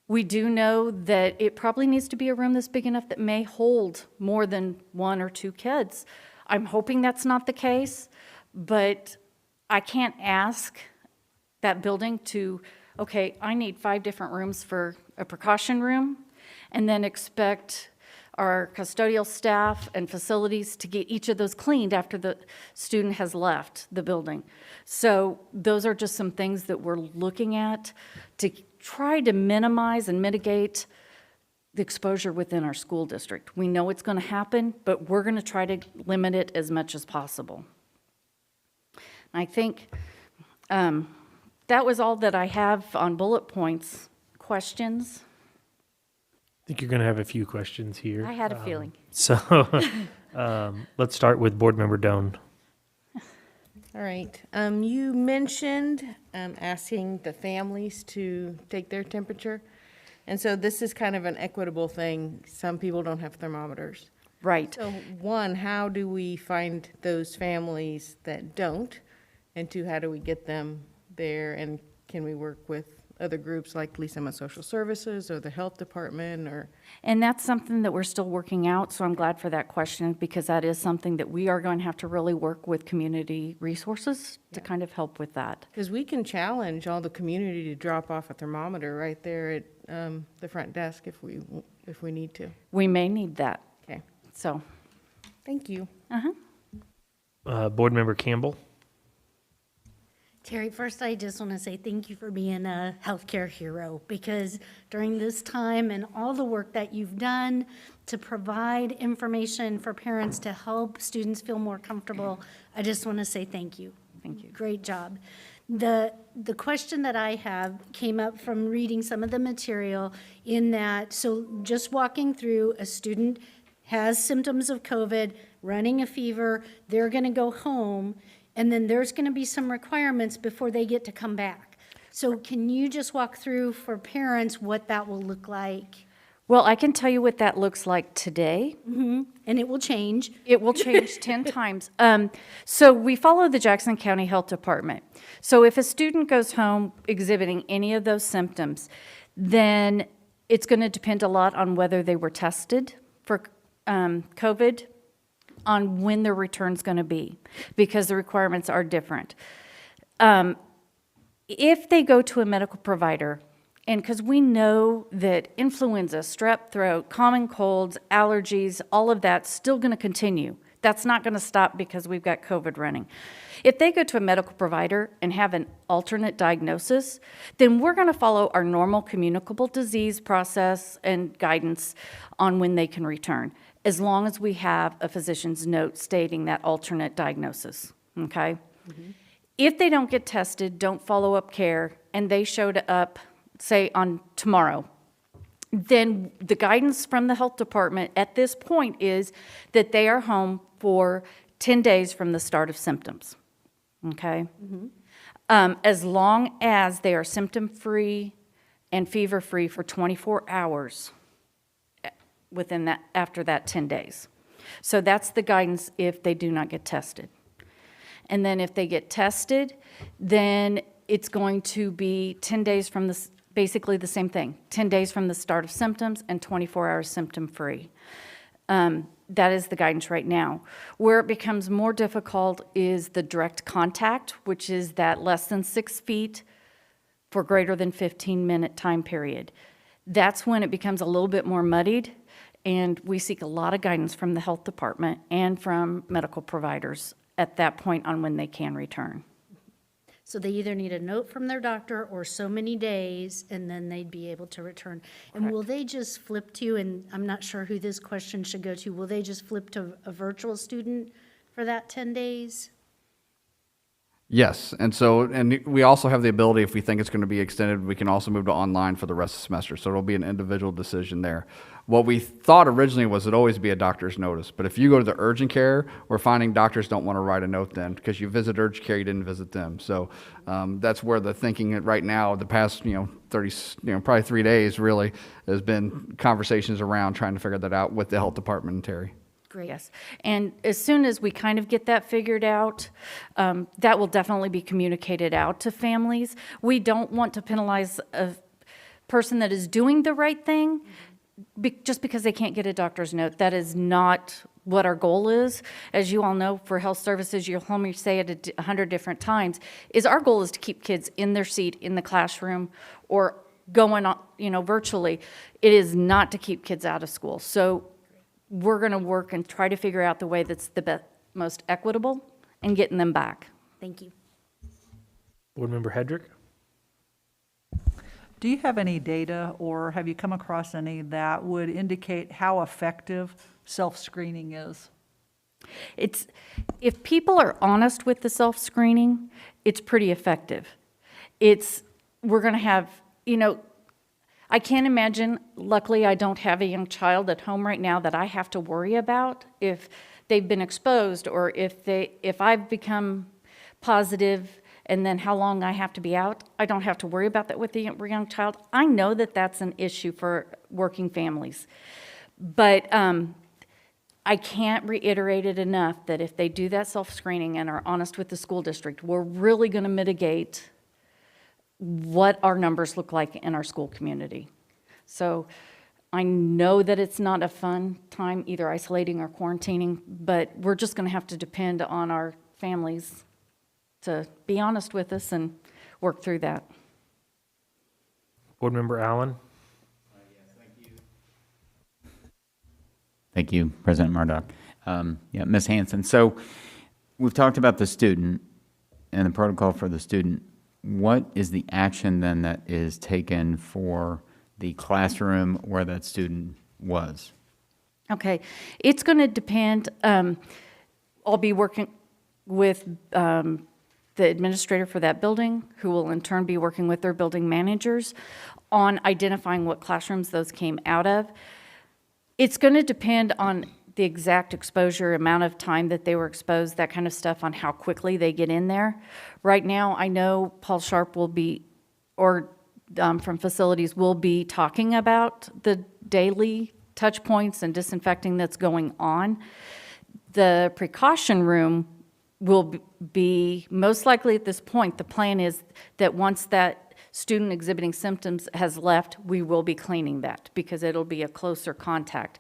We do know that it probably needs to be a room that's big enough that may hold more than 1 or 2 kids. I'm hoping that's not the case, but I can't ask that building to, okay, I need 5 different rooms for a precaution room, and then expect our custodial staff and facilities to get each of those cleaned after the student has left the building. So those are just some things that we're looking at to try to minimize and mitigate the exposure within our school district. We know it's going to happen, but we're going to try to limit it as much as possible. I think that was all that I have on bullet points. Questions? I think you're going to have a few questions here. I had a feeling. So let's start with Board Member Doan. All right. You mentioned asking the families to take their temperature. And so this is kind of an equitable thing. Some people don't have thermometers. Right. So one, how do we find those families that don't? And two, how do we get them there? And can we work with other groups like Lee Summit Social Services or the health department or? And that's something that we're still working out, so I'm glad for that question, because that is something that we are going to have to really work with community resources to kind of help with that. Because we can challenge all the community to drop off a thermometer right there at the front desk if we need to. We may need that. Okay. So. Thank you. Board Member Campbell. Terry, first I just want to say thank you for being a healthcare hero, because during this time and all the work that you've done to provide information for parents to help students feel more comfortable, I just want to say thank you. Thank you. Great job. The question that I have came up from reading some of the material in that, so just walking through, a student has symptoms of COVID, running a fever, they're going to go home, and then there's going to be some requirements before they get to come back. So can you just walk through for parents what that will look like? Well, I can tell you what that looks like today. And it will change. It will change 10 times. So we follow the Jackson County Health Department. So if a student goes home exhibiting any of those symptoms, then it's going to depend a lot on whether they were tested for COVID, on when their return's going to be, because the requirements are different. If they go to a medical provider, and because we know that influenza, strep throat, common colds, allergies, all of that's still going to continue. That's not going to stop because we've got COVID running. If they go to a medical provider and have an alternate diagnosis, then we're going to follow our normal communicable disease process and guidance on when they can return, as long as we have a physician's note stating that alternate diagnosis, okay? If they don't get tested, don't follow up care, and they showed up, say, on tomorrow, then the guidance from the health department at this point is that they are home for 10 days from the start of symptoms, okay? As long as they are symptom-free and fever-free for 24 hours within that, after that 10 days. So that's the guidance if they do not get tested. And then if they get tested, then it's going to be 10 days from the, basically the same thing, 10 days from the start of symptoms and 24 hours symptom-free. That is the guidance right now. Where it becomes more difficult is the direct contact, which is that less than 6 feet for greater than 15-minute time period. That's when it becomes a little bit more muddied, and we seek a lot of guidance from the health department and from medical providers at that point on when they can return. So they either need a note from their doctor or so many days, and then they'd be able to return. And will they just flip to, and I'm not sure who this question should go to, will they just flip to a virtual student for that 10 days? Yes, and so, and we also have the ability, if we think it's going to be extended, we can also move to online for the rest of the semester, so it'll be an individual decision there. What we thought originally was it'd always be a doctor's notice, but if you go to the urgent care, we're finding doctors don't want to write a note then, because you visit urgent care, you didn't visit them. So that's where the thinking right now, the past, 30, probably 3 days really, has been conversations around trying to figure that out with the health department and Terry. Great. Yes. And as soon as we kind of get that figured out, that will definitely be communicated out to families. We don't want to penalize a person that is doing the right thing just because they can't get a doctor's note. That is not what our goal is. As you all know, for health services, you'll hear me say it 100 different times, is our goal is to keep kids in their seat in the classroom or going on, virtually. It is not to keep kids out of school. So we're going to work and try to figure out the way that's the most equitable and getting them back. Thank you. Board Member Hedrick? Do you have any data, or have you come across any that would indicate how effective self-screening is? If people are honest with the self-screening, it's pretty effective. We're going to have, I can't imagine, luckily I don't have a young child at home right now that I have to worry about if they've been exposed or if I've become positive and then how long I have to be out. I don't have to worry about that with a young child. I know that that's an issue for working families. But I can't reiterate it enough that if they do that self-screening and are honest with the school district, we're really going to mitigate what our numbers look like in our school community. So I know that it's not a fun time either isolating or quarantining, but we're just going to have to depend on our families to be honest with us and work through that. Board Member Allen? Thank you, President Murdoch. Ms. Hanson, so we've talked about the student and the protocol for the student. What is the action then that is taken for the classroom where that student was? Okay, it's going to depend. I'll be working with the administrator for that building, who will in turn be working with their building managers on identifying what classrooms those came out of. It's going to depend on the exact exposure, amount of time that they were exposed, that kind of stuff, on how quickly they get in there. Right now, I know Paul Sharp will be, or from facilities, will be talking about the daily touch points and disinfecting that's going on. The precaution room will be, most likely at this point, the plan is that once that student exhibiting symptoms has left, we will be cleaning that because it'll be a closer contact.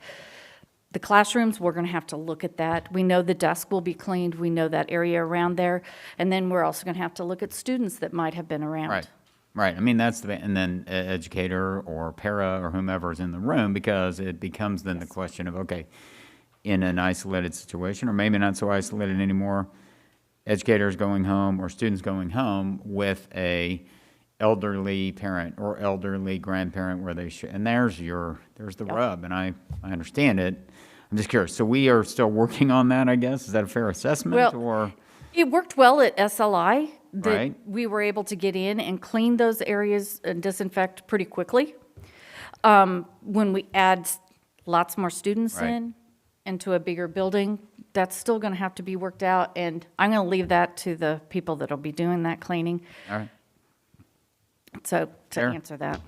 The classrooms, we're going to have to look at that. We know the desk will be cleaned. We know that area around there. And then we're also going to have to look at students that might have been around. Right. I mean, that's and then educator or para or whomever is in the room, because it becomes then the question of, okay, in an isolated situation, or maybe not so isolated anymore, educators going home or students going home with a elderly parent or elderly grandparent where they should, and there's the rub, and I understand it. I'm just curious. So we are still working on that, I guess. Is that a fair assessment? Well, or it worked well at SLI. That right. We were able to get in and clean those areas and disinfect pretty quickly. When we add lots more students into a bigger building, that's still going to have to be worked out, and I'm going to leave that to the people that will be doing that cleaning. All right. So to answer that.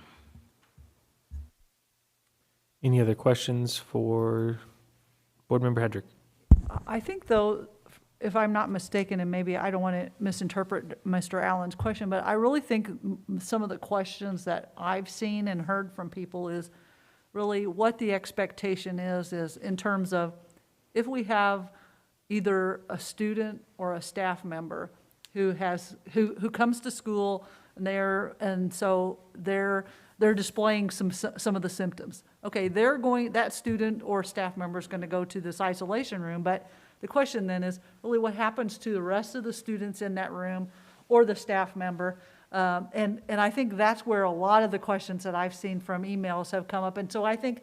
Any other questions for Board Member Hedrick? I think, though, if I'm not mistaken, and maybe I don't want to misinterpret Mr. Allen's question, but I really think some of the questions that I've seen and heard from people is really what the expectation is in terms of if we have either a student or a staff member who comes to school and so they're displaying some of the symptoms. Okay, that student or staff member is going to go to this isolation room, but the question then is really what happens to the rest of the students in that room or the staff member. And I think that's where a lot of the questions that I've seen from emails have come up. And so I think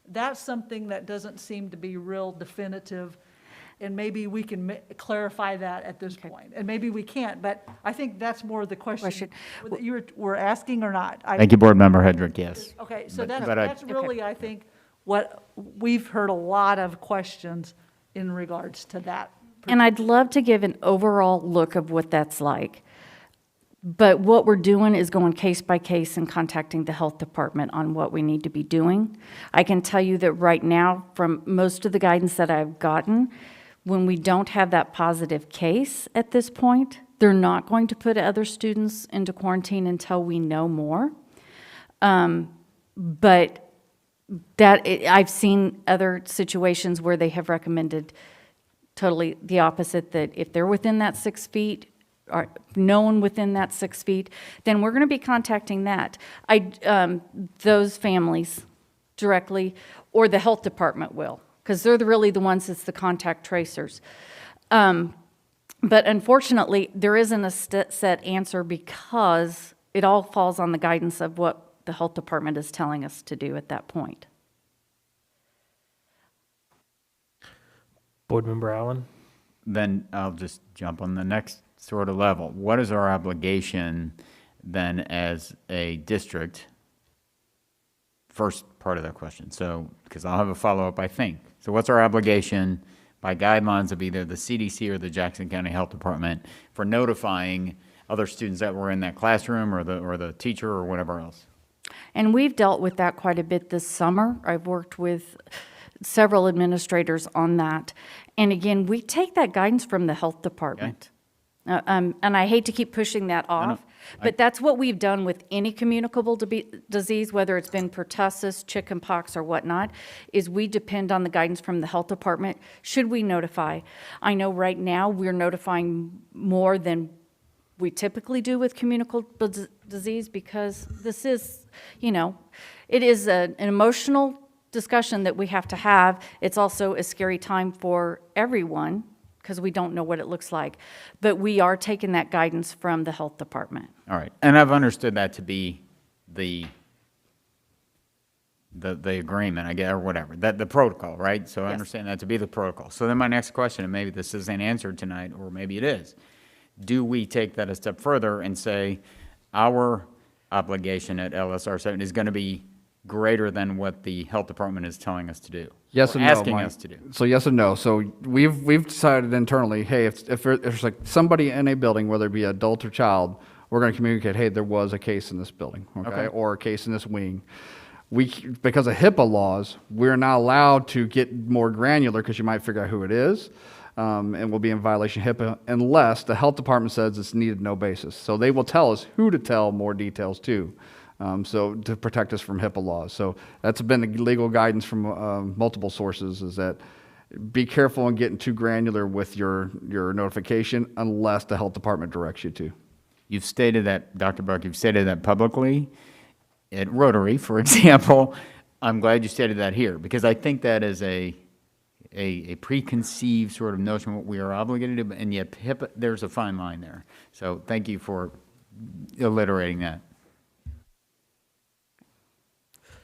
that's something that doesn't seem to be real definitive. And maybe we can clarify that at this point. And maybe we can't, but I think that's more the question that you were asking or not. Thank you, Board Member Hedrick, yes. Okay, so But that's really, I think, what we've heard a lot of questions in regards to that. And I'd love to give an overall look of what that's like. But what we're doing is going case by case and contacting the health department on what we need to be doing. I can tell you that right now, from most of the guidance that I've gotten, when we don't have that positive case at this point, they're not going to put other students into quarantine until we know more. But I've seen other situations where they have recommended totally the opposite, that if they're within that 6 feet, or known within that 6 feet, then we're going to be contacting those families directly, or the health department will, because they're really the ones that's the contact tracers. But unfortunately, there isn't a set answer, because it all falls on the guidance of what the health department is telling us to do at that point. Board Member Allen? Then I'll just jump on the next sort of level. What is our obligation then as a district? First part of that question. So, because I'll have a follow-up, I think. So what's our obligation by guidelines of either the CDC or the Jackson County Health Department for notifying other students that were in that classroom, or the teacher, or whatever else? And we've dealt with that quite a bit this summer. I've worked with several administrators on that. And again, we take that guidance from the health department. And I hate to keep pushing that off, but that's what we've done with any communicable disease, whether it's been pertussis, chickenpox, or whatnot, is we depend on the guidance from the health department. Should we notify? I know right now we're notifying more than we typically do with communicable disease, because this is, it is an emotional discussion that we have to have. It's also a scary time for everyone, because we don't know what it looks like. But we are taking that guidance from the health department. All right, and I've understood that to be the agreement, I guess, or whatever, that the protocol, right? So I understand that to be the protocol. So then my next question, and maybe this isn't answered tonight, or maybe it is, do we take that a step further and say our obligation at LSR7 is going to be greater than what the health department is telling us to do? Yes or and no. asking us to do? So yes and no. So we've decided internally, hey, if there's like somebody in a building, whether it be adult or child, we're going to communicate, hey, there was a case in this building, okay? Or a case in this wing. Because of HIPAA laws, we're not allowed to get more granular, because you might figure out who it is, and we'll be in violation of HIPAA unless the health department says it's needed no basis. So they will tell us who to tell more details to. So to protect us from HIPAA laws. So that's been the legal guidance from multiple sources, is that be careful in getting too granular with your notification unless the health department directs you to. You've stated that, Dr. Buck, you've stated that publicly at Rotary, for example. I'm glad you stated that here, because I think that is a preconceived sort of notion of what we are obligated to, and yet HIPAA, there's a fine line there. So thank you for alliterating that.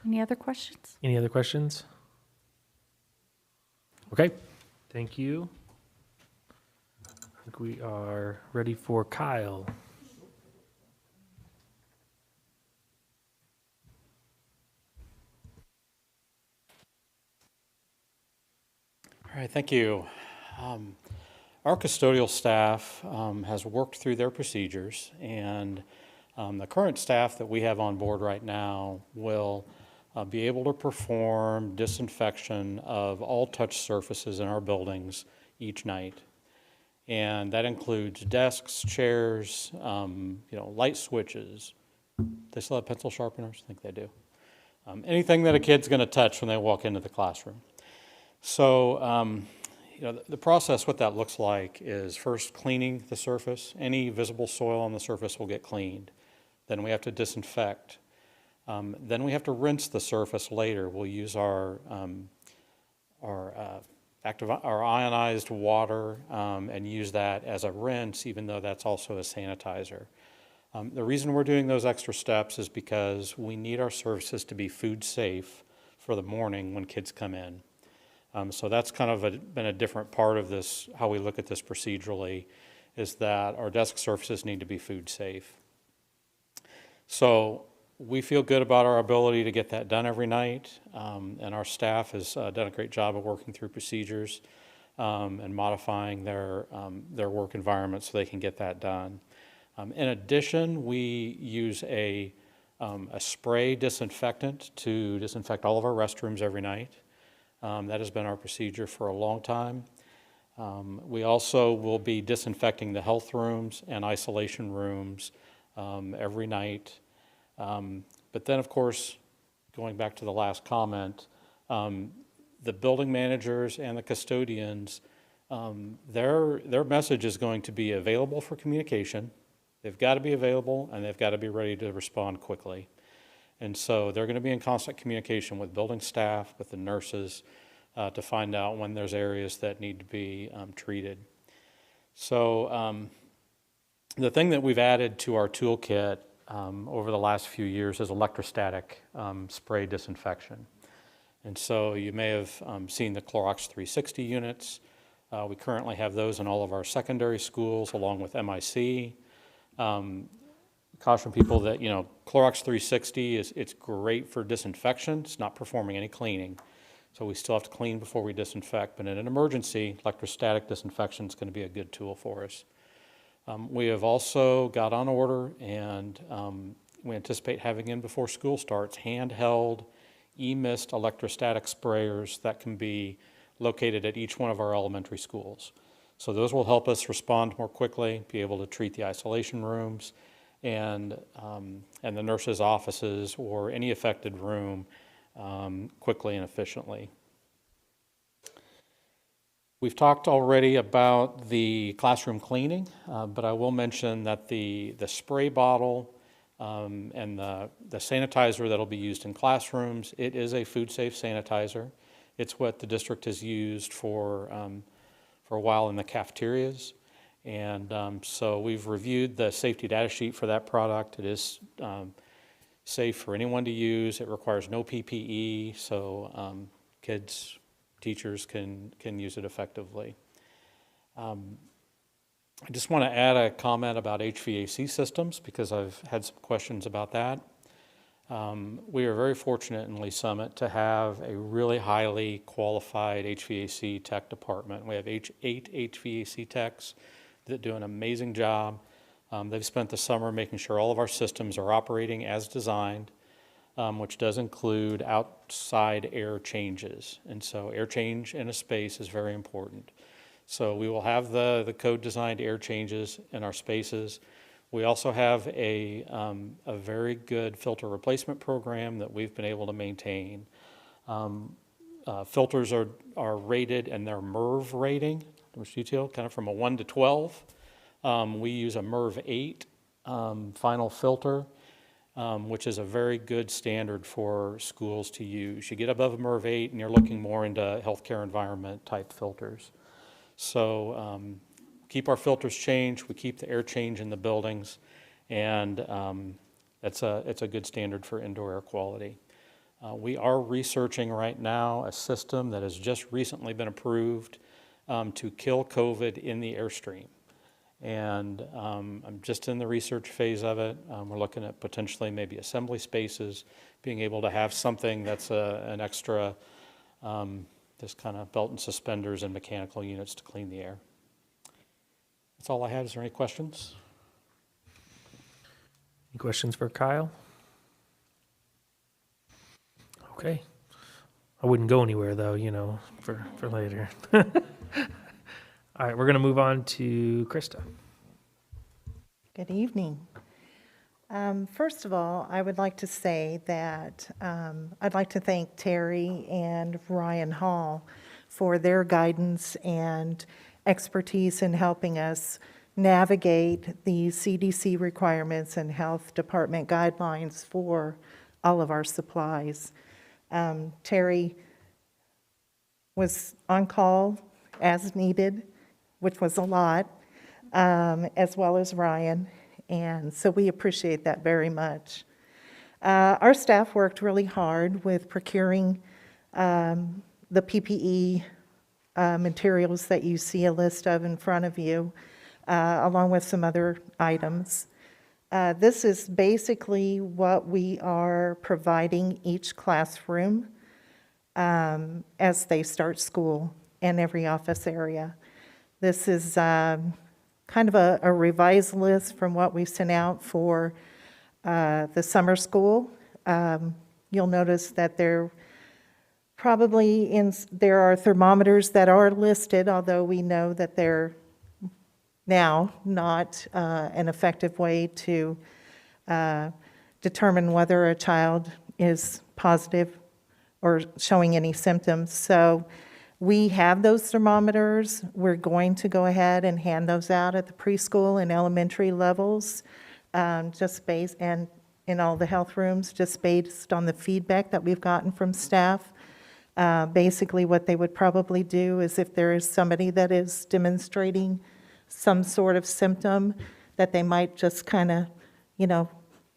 Any other questions? Any other questions? Okay, thank you. I think we are ready for Kyle. All right, thank you. Our custodial staff has worked through their procedures, and the current staff that we have on board right now will be able to perform disinfection of all touch surfaces in our buildings each night. And that includes desks, chairs, light switches. They still have pencil sharpeners? I think they do. Anything that a kid's going to touch when they walk into the classroom. So, the process, what that looks like is first cleaning the surface. Any visible soil on the surface will get cleaned. Then we have to disinfect. Then we have to rinse the surface later. We'll use our ionized water and use that as a rinse, even though that's also a sanitizer. The reason we're doing those extra steps is because we need our surfaces to be food safe for the morning when kids come in. So that's kind of been a different part of this, how we look at this procedurally, is that our desk surfaces need to be food safe. So we feel good about our ability to get that done every night, and our staff has done a great job of working through procedures and modifying their work environment so they can get that done. In addition, we use a spray disinfectant to disinfect all of our restrooms every night. That has been our procedure for a long time. We also will be disinfecting the health rooms and isolation rooms every night. But then, of course, going back to the last comment, the building managers and the custodians, their message is going to be available for communication. They've got to be available, and they've got to be ready to respond quickly. And so they're going to be in constant communication with building staff, with the nurses, to find out when there's areas that need to be treated. So the thing that we've added to our toolkit over the last few years is electrostatic spray disinfection. And so you may have seen the Clorox 360 units. We currently have those in all of our secondary schools along with MIC. Caution people that, Clorox 360 it's great for disinfection. It's not performing any cleaning. So we still have to clean before we disinfect, but in an emergency, electrostatic disinfection is going to be a good tool for us. We have also got on order, and we anticipate having in before school starts, handheld e-mist electrostatic sprayers that can be located at each one of our elementary schools. So those will help us respond more quickly, be able to treat the isolation rooms and the nurses' offices or any affected room quickly and efficiently. We've talked already about the classroom cleaning, but I will mention that the spray bottle and the sanitizer that'll be used in classrooms, it is a food-safe sanitizer. It's what the district has used for a while in the cafeterias. And so we've reviewed the safety data sheet for that product. It is safe for anyone to use. It requires no PPE, so kids, teachers can use it effectively. I just want to add a comment about HVAC systems because I've had some questions about that. We are very fortunate in Lee Summit to have a really highly qualified HVAC tech department. We have 8 HVAC techs that do an amazing job. They've spent the summer making sure all of our systems are operating as designed, which does include outside air changes. And so air change in a space is very important. So we will have the code-designed air changes in our spaces. We also have a very good filter replacement program that we've been able to maintain. Filters are rated, and their MERV rating, which detail, kind of from a 1 to 12. We use a MERV 8 final filter, which is a very good standard for schools to use. You get above a MERV 8 and you're looking more into healthcare environment type filters. So keep our filters changed, we keep the air change in the buildings, and it's a good standard for indoor air quality. We are researching right now a system that has just recently been approved to kill COVID in the airstream. And I'm just in the research phase of it. We're looking at potentially maybe assembly spaces, being able to have something that's an extra, just kind of belt and suspenders and mechanical units to clean the air. That's all I have. Is there any questions? Any questions for Kyle? Okay. I wouldn't go anywhere though, for later. All right, we're going to move on to Krista. Good evening. First of all, I would like to say that I'd like to thank Terry and Ryan Hall for their guidance and expertise in helping us navigate the CDC requirements and health department guidelines for all of our supplies. Terry was on call as needed, which was a lot, as well as Ryan, and so we appreciate that very much. Our staff worked really hard with procuring the PPE materials that you see a list of in front of you, along with some other items. This is basically what we are providing each classroom as they start school in every office area. This is kind of a revised list from what we sent out for the summer school. You'll notice that there are thermometers that are listed, although we know that they're now not an effective way to determine whether a child is positive or showing any symptoms. So we have those thermometers. We're going to go ahead and hand those out at the preschool and elementary levels, just based, and in all the health rooms, just based on the feedback that we've gotten from staff. Basically, what they would probably do is if there is somebody that is demonstrating some sort of symptom, that they might just kind of,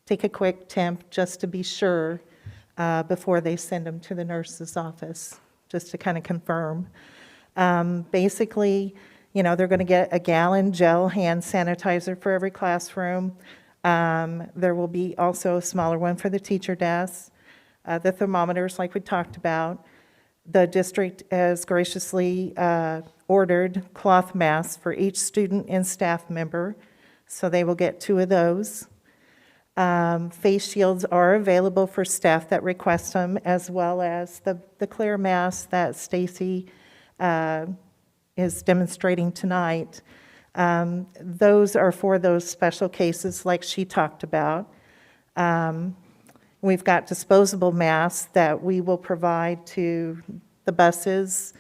take a quick temp just to be sure before they send them to the nurse's office, just to kind of confirm. Basically, they're going to get a gallon gel hand sanitizer for every classroom. There will be also a smaller one for the teacher desk. The thermometers, like we talked about. The district has graciously ordered cloth masks for each student and staff member, so they will get 2 of those. Face shields are available for staff that request them, as well as the clear mask that Stacy is demonstrating tonight. Those are for those special cases like she talked about. We've got disposable masks that we will provide to the buses,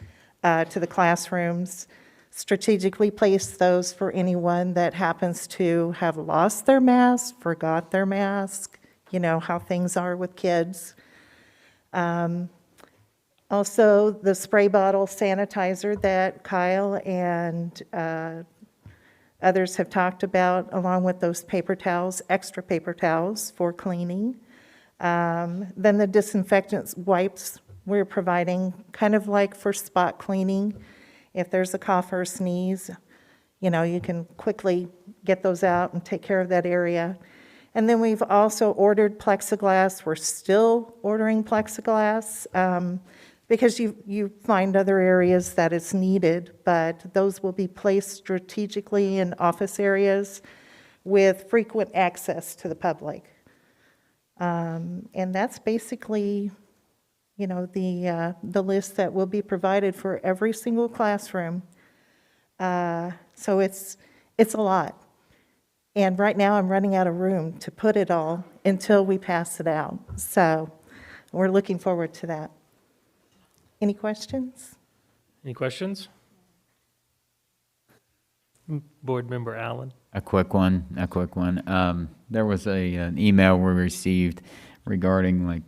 to the classrooms, strategically place those for anyone that happens to have lost their mask, forgot their mask, how things are with kids. Also, the spray bottle sanitizer that Kyle and others have talked about, along with those paper towels, extra paper towels for cleaning. Then the disinfectant wipes we're providing, kind of like for spot cleaning. If there's a cough or a sneeze, you can quickly get those out and take care of that area. And then we've also ordered plexiglass. We're still ordering plexiglass because you find other areas that it's needed, but those will be placed strategically in office areas with frequent access to the public. And that's basically, the list that will be provided for every single classroom. So it's a lot. And right now I'm running out of room to put it all until we pass it out. So we're looking forward to that. Any questions? Any questions? Board Member Allen. A quick one. There was an email we received regarding like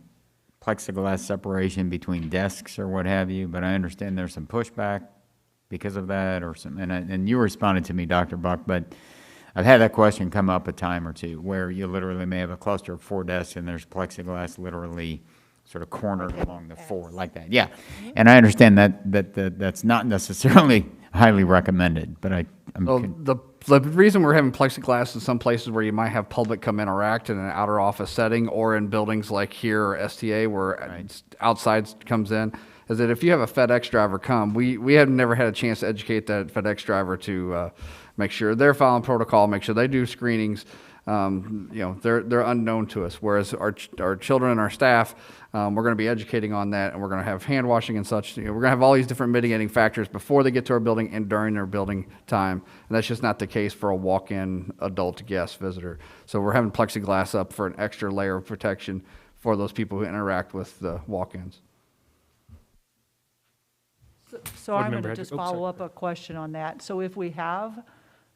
plexiglass separation between desks or what have you, but I understand there's some pushback because of that or something. And you responded to me, Dr. Buck, but I've had that question come up a time or two where you literally may have a cluster of 4 desks and there's plexiglass literally sort of cornered along the 4 like that. Yeah, and I understand that's not necessarily highly recommended, but the reason we're having plexiglass in some places where you might have public come interact in an outer office setting or in buildings like here or STA where outside comes in is that if you have a FedEx driver come, we have never had a chance to educate that FedEx driver to make sure they're following protocol, make sure they do screenings. They're unknown to us, whereas our children and our staff, we're going to be educating on that, and we're going to have hand washing and such. We're going to have all these different mitigating factors before they get to our building and during their building time, and that's just not the case for a walk-in adult guest visitor. So we're having plexiglass up for an extra layer of protection for those people who interact with the walk-ins. So I'm going to just follow up a question on that. So if we have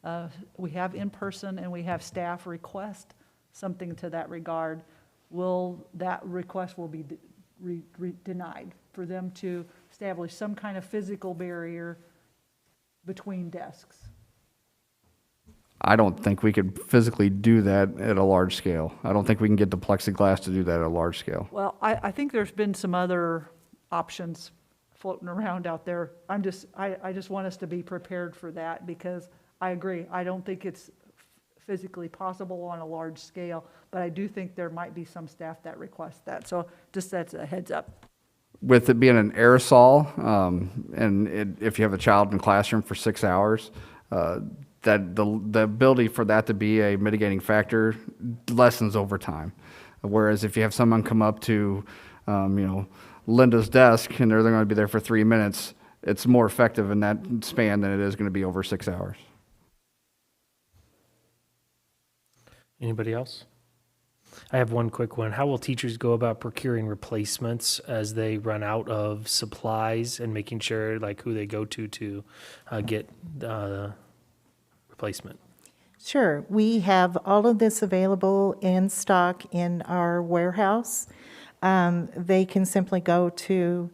in person and we have staff request something to that regard, will that request be denied for them to establish some kind of physical barrier between desks? I don't think we could physically do that at a large scale. I don't think we can get the plexiglass to do that at a large scale. Well, I think there's been some other options floating around out there. I just want us to be prepared for that because I agree. I don't think it's physically possible on a large scale, but I do think there might be some staff that request that. So just that's a heads up. With it being an aerosol, if you have a child in the classroom for 6 hours, that the ability for that to be a mitigating factor lessens over time. Whereas if you have someone come up to, Linda's desk and they're going to be there for 3 minutes, it's more effective in that span than it is going to be over 6 hours. Anybody else? I have one quick one. How will teachers go about procuring replacements as they run out of supplies and making sure like who they go to get replacement? Sure, we have all of this available in stock in our warehouse. They can simply go to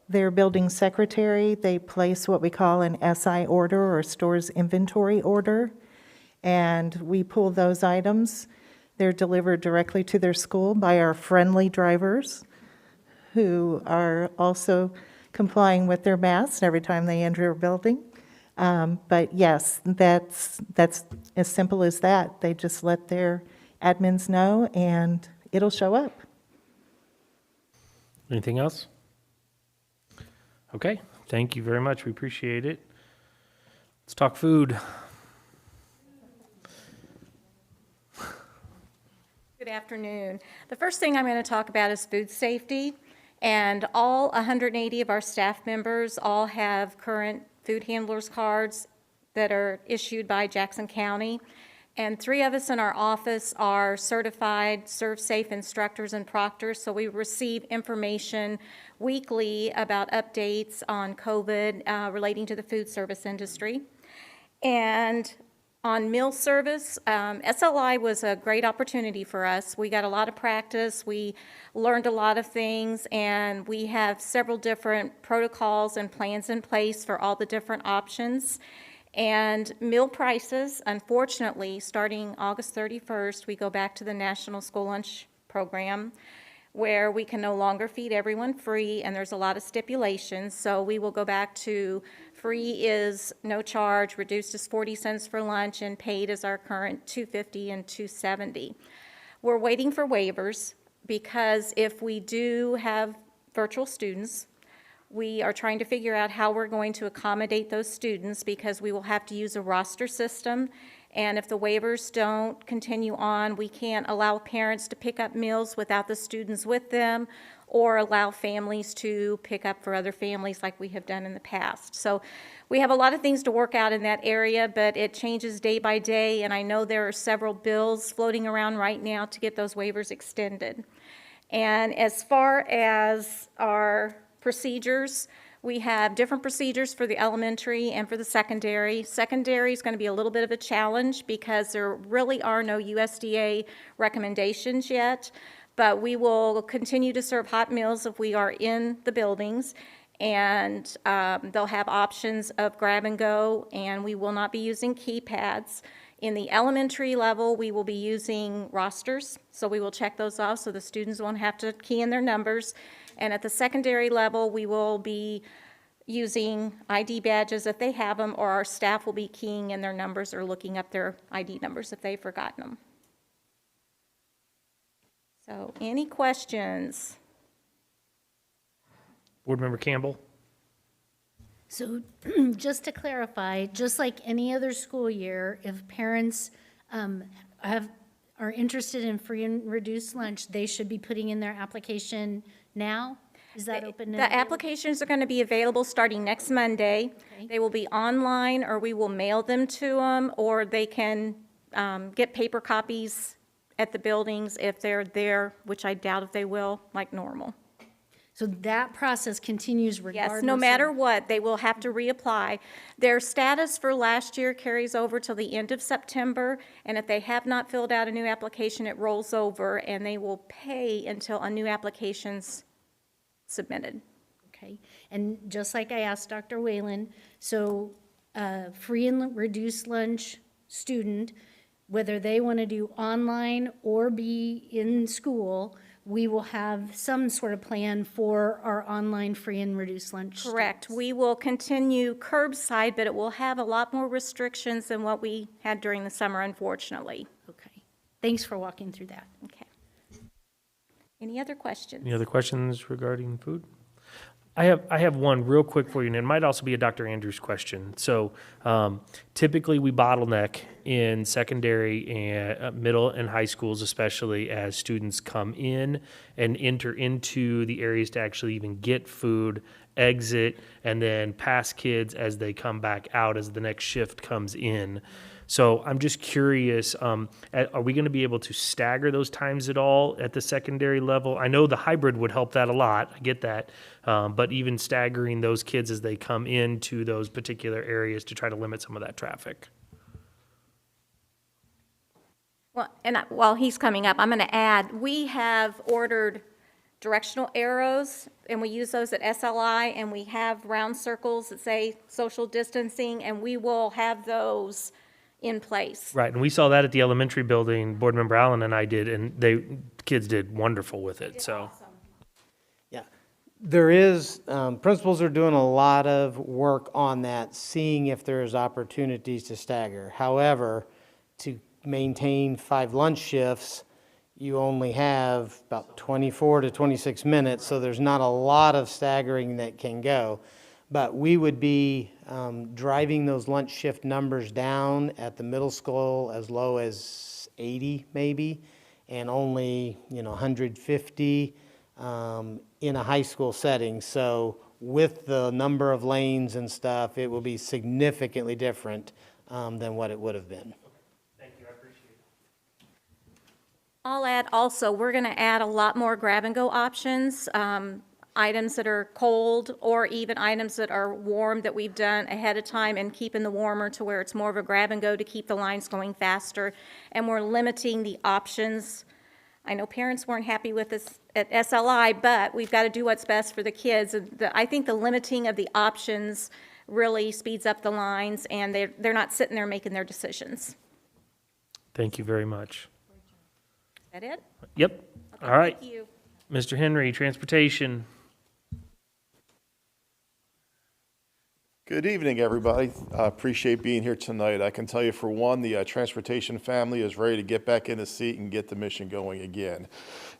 their building secretary. They place what we call an SI order or stores inventory order, and we pull those items. They're delivered directly to their school by our friendly drivers who are also complying with their masks every time they enter a building. But yes, that's as simple as that. They just let their admins know and it'll show up. Anything else? Okay, thank you very much. We appreciate it. Let's talk food. Good afternoon. The first thing I'm going to talk about is food safety. And all 180 of our staff members all have current food handlers cards that are issued by Jackson County. And 3 of us in our office are certified Serve Safe instructors and proctors, so we receive information weekly about updates on COVID relating to the food service industry. And on meal service, SLI was a great opportunity for us. We got a lot of practice, we learned a lot of things, and we have several different protocols and plans in place for all the different options. And meal prices, unfortunately, starting August 31st, we go back to the National School Lunch Program, where we can no longer feed everyone free, and there's a lot of stipulations. So we will go back to free is no charge, reduced is 40 cents for lunch, and paid is our current $2.50 and $2.70. We're waiting for waivers because if we do have virtual students, we are trying to figure out how we're going to accommodate those students because we will have to use a roster system. And if the waivers don't continue on, we can't allow parents to pick up meals without the students with them or allow families to pick up for other families like we have done in the past. So we have a lot of things to work out in that area, but it changes day by day. And I know there are several bills floating around right now to get those waivers extended. And as far as our procedures, we have different procedures for the elementary and for the secondary. Secondary is going to be a little bit of a challenge because there really are no USDA recommendations yet, but we will continue to serve hot meals if we are in the buildings, and they'll have options of grab and go, and we will not be using keypads. In the elementary level, we will be using rosters, so we will check those off so the students won't have to key in their numbers. And at the secondary level, we will be using ID badges if they have them, or our staff will be keying in their numbers or looking up their ID numbers if they've forgotten them. So, any questions? Board Member Campbell? So just to clarify, just like any other school year, if parents are interested in free and reduced lunch, they should be putting in their application now? Is that open? The applications are going to be available starting next Monday. Okay. They will be online, or we will mail them to them, or they can get paper copies at the buildings if they're there, which I doubt if they will, like normal. So that process continues regardless? Yes, no matter what, they will have to reapply. Their status for last year carries over till the end of September, and if they have not filled out a new application, it rolls over, and they will pay until a new application's submitted. Okay, and just like I asked Dr. Whalen, so free and reduced lunch student, whether they want to do online or be in school, we will have some sort of plan for our online free and reduced lunch. Correct. We will continue curbside, but it will have a lot more restrictions than what we had during the summer, unfortunately. Okay. Thanks for walking through that. Okay. Any other questions? Any other questions regarding food? I have one real quick for you, and it might also be a Dr. Andrews question. So typically we bottleneck in secondary and middle and high schools, especially as students come in and enter into the areas to actually even get food, exit, and then pass kids as they come back out as the next shift comes in. So I'm just curious, are we going to be able to stagger those times at all at the secondary level? I know the hybrid would help that a lot. I get that. But even staggering those kids as they come into those particular areas to try to limit some of that traffic. Well, and while he's coming up, I'm going to add, we have ordered directional arrows, and we use those at SLI, and we have round circles that say social distancing, and we will have those in place. Right, and we saw that at the elementary building, Board Member Allen and I did, and kids did wonderful with it, so. Yeah, there is, principals are doing a lot of work on that, seeing if there's opportunities to stagger. However, to maintain 5 lunch shifts, you only have about 24 to 26 minutes, so there's not a lot of staggering that can go. But we would be driving those lunch shift numbers down at the middle school as low as 80 maybe, and only 150 in a high school setting. So with the number of lanes and stuff, it will be significantly different than what it would have been. I'll add also, we're going to add a lot more grab-and-go options, items that are cold or even items that are warm that we've done ahead of time and keeping the warmer to where it's more of a grab-and-go to keep the lines going faster. And we're limiting the options. I know parents weren't happy with this at SLI, but we've got to do what's best for the kids. I think the limiting of the options really speeds up the lines, and they're not sitting there making their decisions. Thank you very much. Is that it? Yep, Okay, all right. Thank you. Mr. Henry, Transportation. Good evening, everybody. I appreciate being here tonight. I can tell you, for one, the transportation family is ready to get back in the seat and get the mission going again.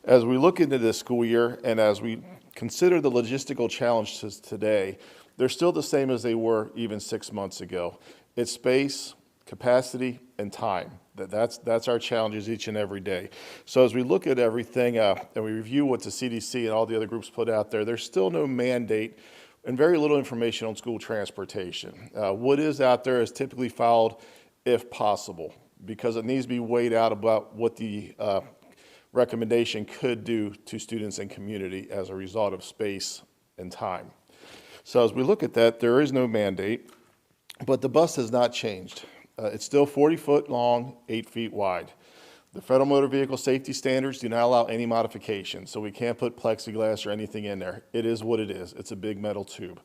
As we look into this school year and as we consider the logistical challenges today, they're still the same as they were even 6 months ago. It's space, capacity, and time. That's our challenges each and every day. So as we look at everything and we review what the CDC and all the other groups put out there, there's still no mandate and very little information on school transportation. What is out there is typically followed if possible, because it needs to be weighed out about what the recommendation could do to students and community as a result of space and time. So as we look at that, there is no mandate, but the bus has not changed. It's still 40 foot long, 8 feet wide. The Federal Motor Vehicle Safety Standards do not allow any modification, so we can't put plexiglass or anything in there. It is what it is. It's a big metal tube.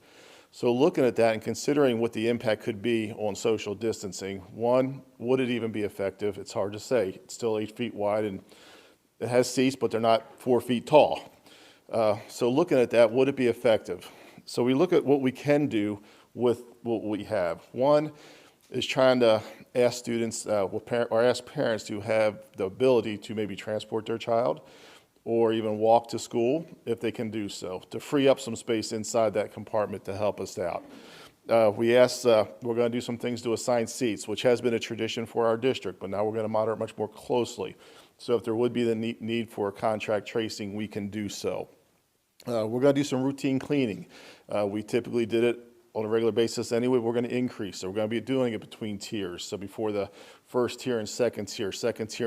So looking at that and considering what the impact could be on social distancing, one, would it even be effective? It's hard to say. It's still 8 feet wide and it has seats, but they're not 4 feet tall. So looking at that, would it be effective? So we look at what we can do with what we have. One is trying to ask students or ask parents to have the ability to maybe transport their child or even walk to school if they can do so, to free up some space inside that compartment to help us out. We asked, we're going to do some things to assign seats, which has been a tradition for our district, but now we're going to monitor it much more closely. So if there would be the need for contact tracing, we can do so. We're going to do some routine cleaning. We typically did it on a regular basis anyway. We're going to increase. So we're going to be doing it between tiers. So before the first tier and second tier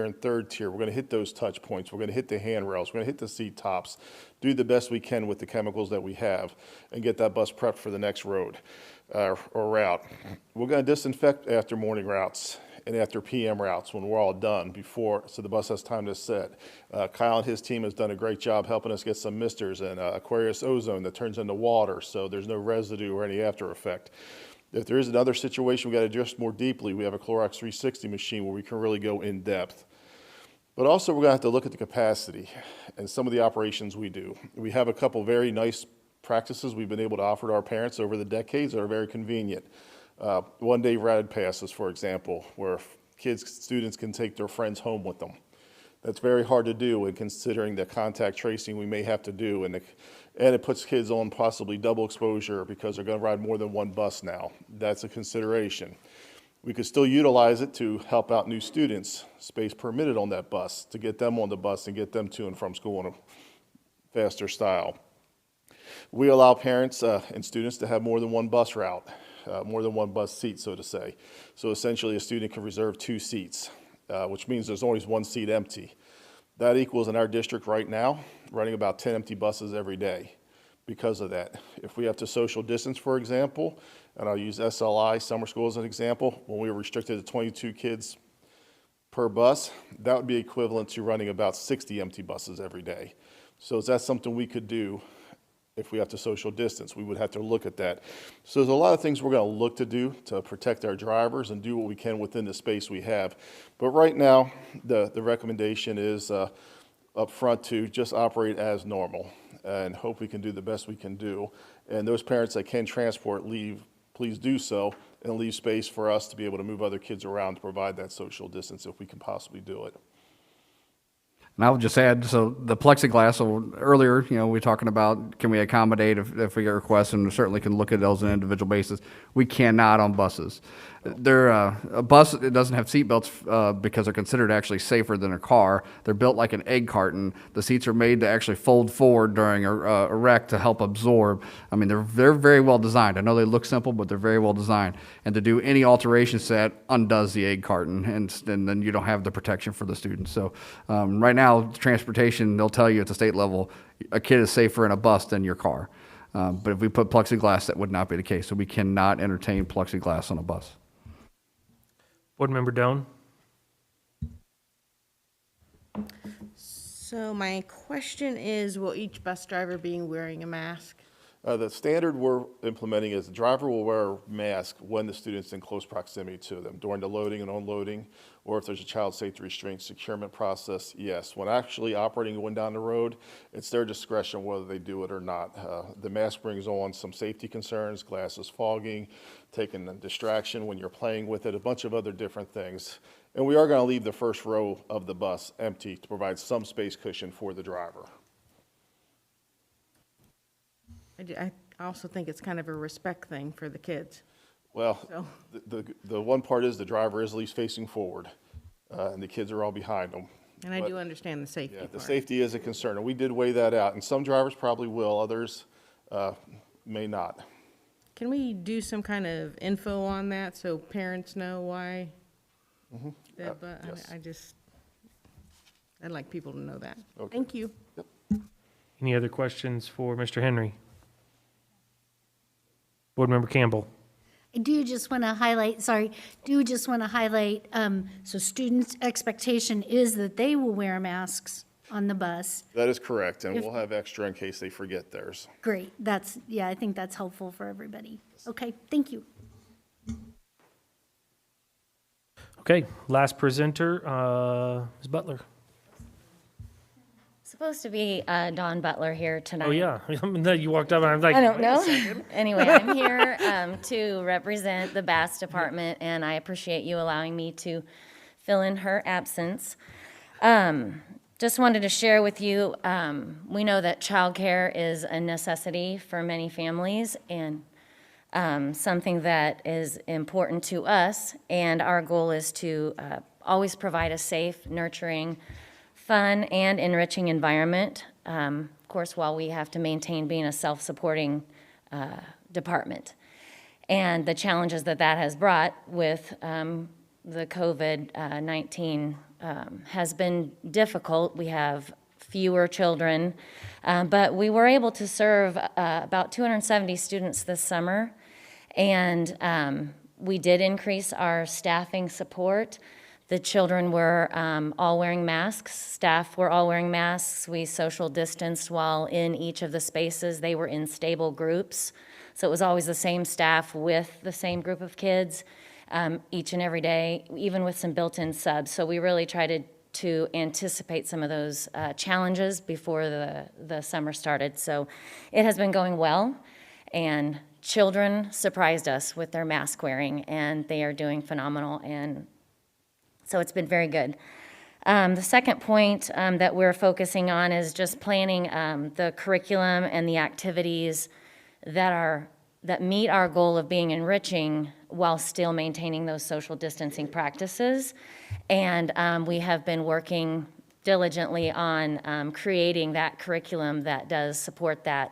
and third tier, we're going to hit those touch points. We're going to hit the handrails. We're going to hit the seat tops, do the best we can with the chemicals that we have, and get that bus prepped for the next road or route. We're going to disinfect after morning routes and after PM routes when we're all done before, so the bus has time to set. Kyle and his team has done a great job helping us get some misters and Aquarius ozone that turns into water, so there's no residue or any after effect. If there is another situation we got to adjust more deeply, we have a Clorox 360 machine where we can really go in depth. But also we're going to have to look at the capacity and some of the operations we do. We have a couple very nice practices we've been able to offer to our parents over the decades that are very convenient. One-day ride passes, for example, where students can take their friends home with them. That's very hard to do when considering the contact tracing we may have to do, and it puts kids on possibly double exposure because they're going to ride more than one bus now. That's a consideration. We could still utilize it to help out new students, space permitted on that bus, to get them on the bus and get them to and from school in a faster style. We allow parents and students to have more than one bus route. more than one bus seat, so to say. So essentially, a student can reserve 2 seats, which means there's always 1 seat empty. That equals in our district right now, running about 10 empty buses every day because of that. If we have to social distance, for example, and I'll use SLI, summer school as an example, when we were restricted to 22 kids per bus, that would be equivalent to running about 60 empty buses every day. So is that something we could do if we have to social distance? We would have to look at that. So there's a lot of things we're going to look to do to protect our drivers and do what we can within the space we have. But right now, the recommendation is up front to just operate as normal and hope we can do the best we can do. And those parents that can transport leave, please do so and leave space for us to be able to move other kids around to provide that social distance if we can possibly do it. And I would just add, so the plexiglass, so earlier, we were talking about, can we accommodate if we get requests, and we certainly can look at those on an individual basis. We cannot on buses. They're, a bus, it doesn't have seat belts because they're considered actually safer than a car. They're built like an egg carton. The seats are made to actually fold forward during a wreck to help absorb. I mean, they're very well designed. I know they look simple, but they're very well designed. And to do any alteration set undoes the egg carton, and then you don't have the protection for the students. So right now, transportation, they'll tell you at the state level, a kid is safer in a bus than your car. But if we put plexiglass, that would not be the case. So we cannot entertain plexiglass on a bus. Board Member Doan? So my question is, will each bus driver be wearing a mask? The standard we're implementing is the driver will wear a mask when the student's in close proximity to them, during the loading and unloading, or if there's a child safety restraint securement process, yes. When actually operating going down the road, it's their discretion whether they do it or not. The mask brings on some safety concerns, glasses fogging, taking a distraction when you're playing with it, a bunch of other different things. And we are going to leave the first row of the bus empty to provide some space cushion for the driver. I also think it's kind of a respect thing for the kids. Well, So- the one part is the driver is at least facing forward, and the kids are all behind them. And I But, do understand the safety yeah, the part. safety is a concern, and we did weigh that out. And some drivers probably will, others may not. Can we do some kind of info on that so parents know why? But yes. I'd like people to know that. Okay. Thank you. Any other questions for Mr. Henry? Board Member Campbell? I do just want to highlight, so students' expectation is that they will wear masks on the bus. That is correct, and If- we'll have extra in case they forget theirs. Great, I think that's helpful for everybody. Okay, thank you. Okay, last presenter, Ms. Butler. Supposed to be Dawn Butler here tonight. Oh, yeah, you walked up and I'm like, I don't wait a know. second. Anyway, I'm here to represent the BAS department, and I appreciate you allowing me to fill in her absence. Just wanted to share with you, we know that childcare is a necessity for many families and something that is important to us, and our goal is to always provide a safe, nurturing, fun, and enriching environment, of course, while we have to maintain being a self-supporting department. And the challenges that has brought with the COVID-19 has been difficult. We have fewer children, but we were able to serve about 270 students this summer, and we did increase our staffing support. The children were all wearing masks. Staff were all wearing masks. We social distanced while in each of the spaces. They were in stable groups. So it was always the same staff with the same group of kids each and every day, even with some built-in subs. So we really tried to anticipate some of those challenges before the summer started. So it has been going well. And children surprised us with their mask wearing, and they are doing phenomenal. And so it's been very good. The second point that we're focusing on is just planning the curriculum and the activities that meet our goal of being enriching while still maintaining those social distancing practices. And we have been working diligently on creating that curriculum that does support that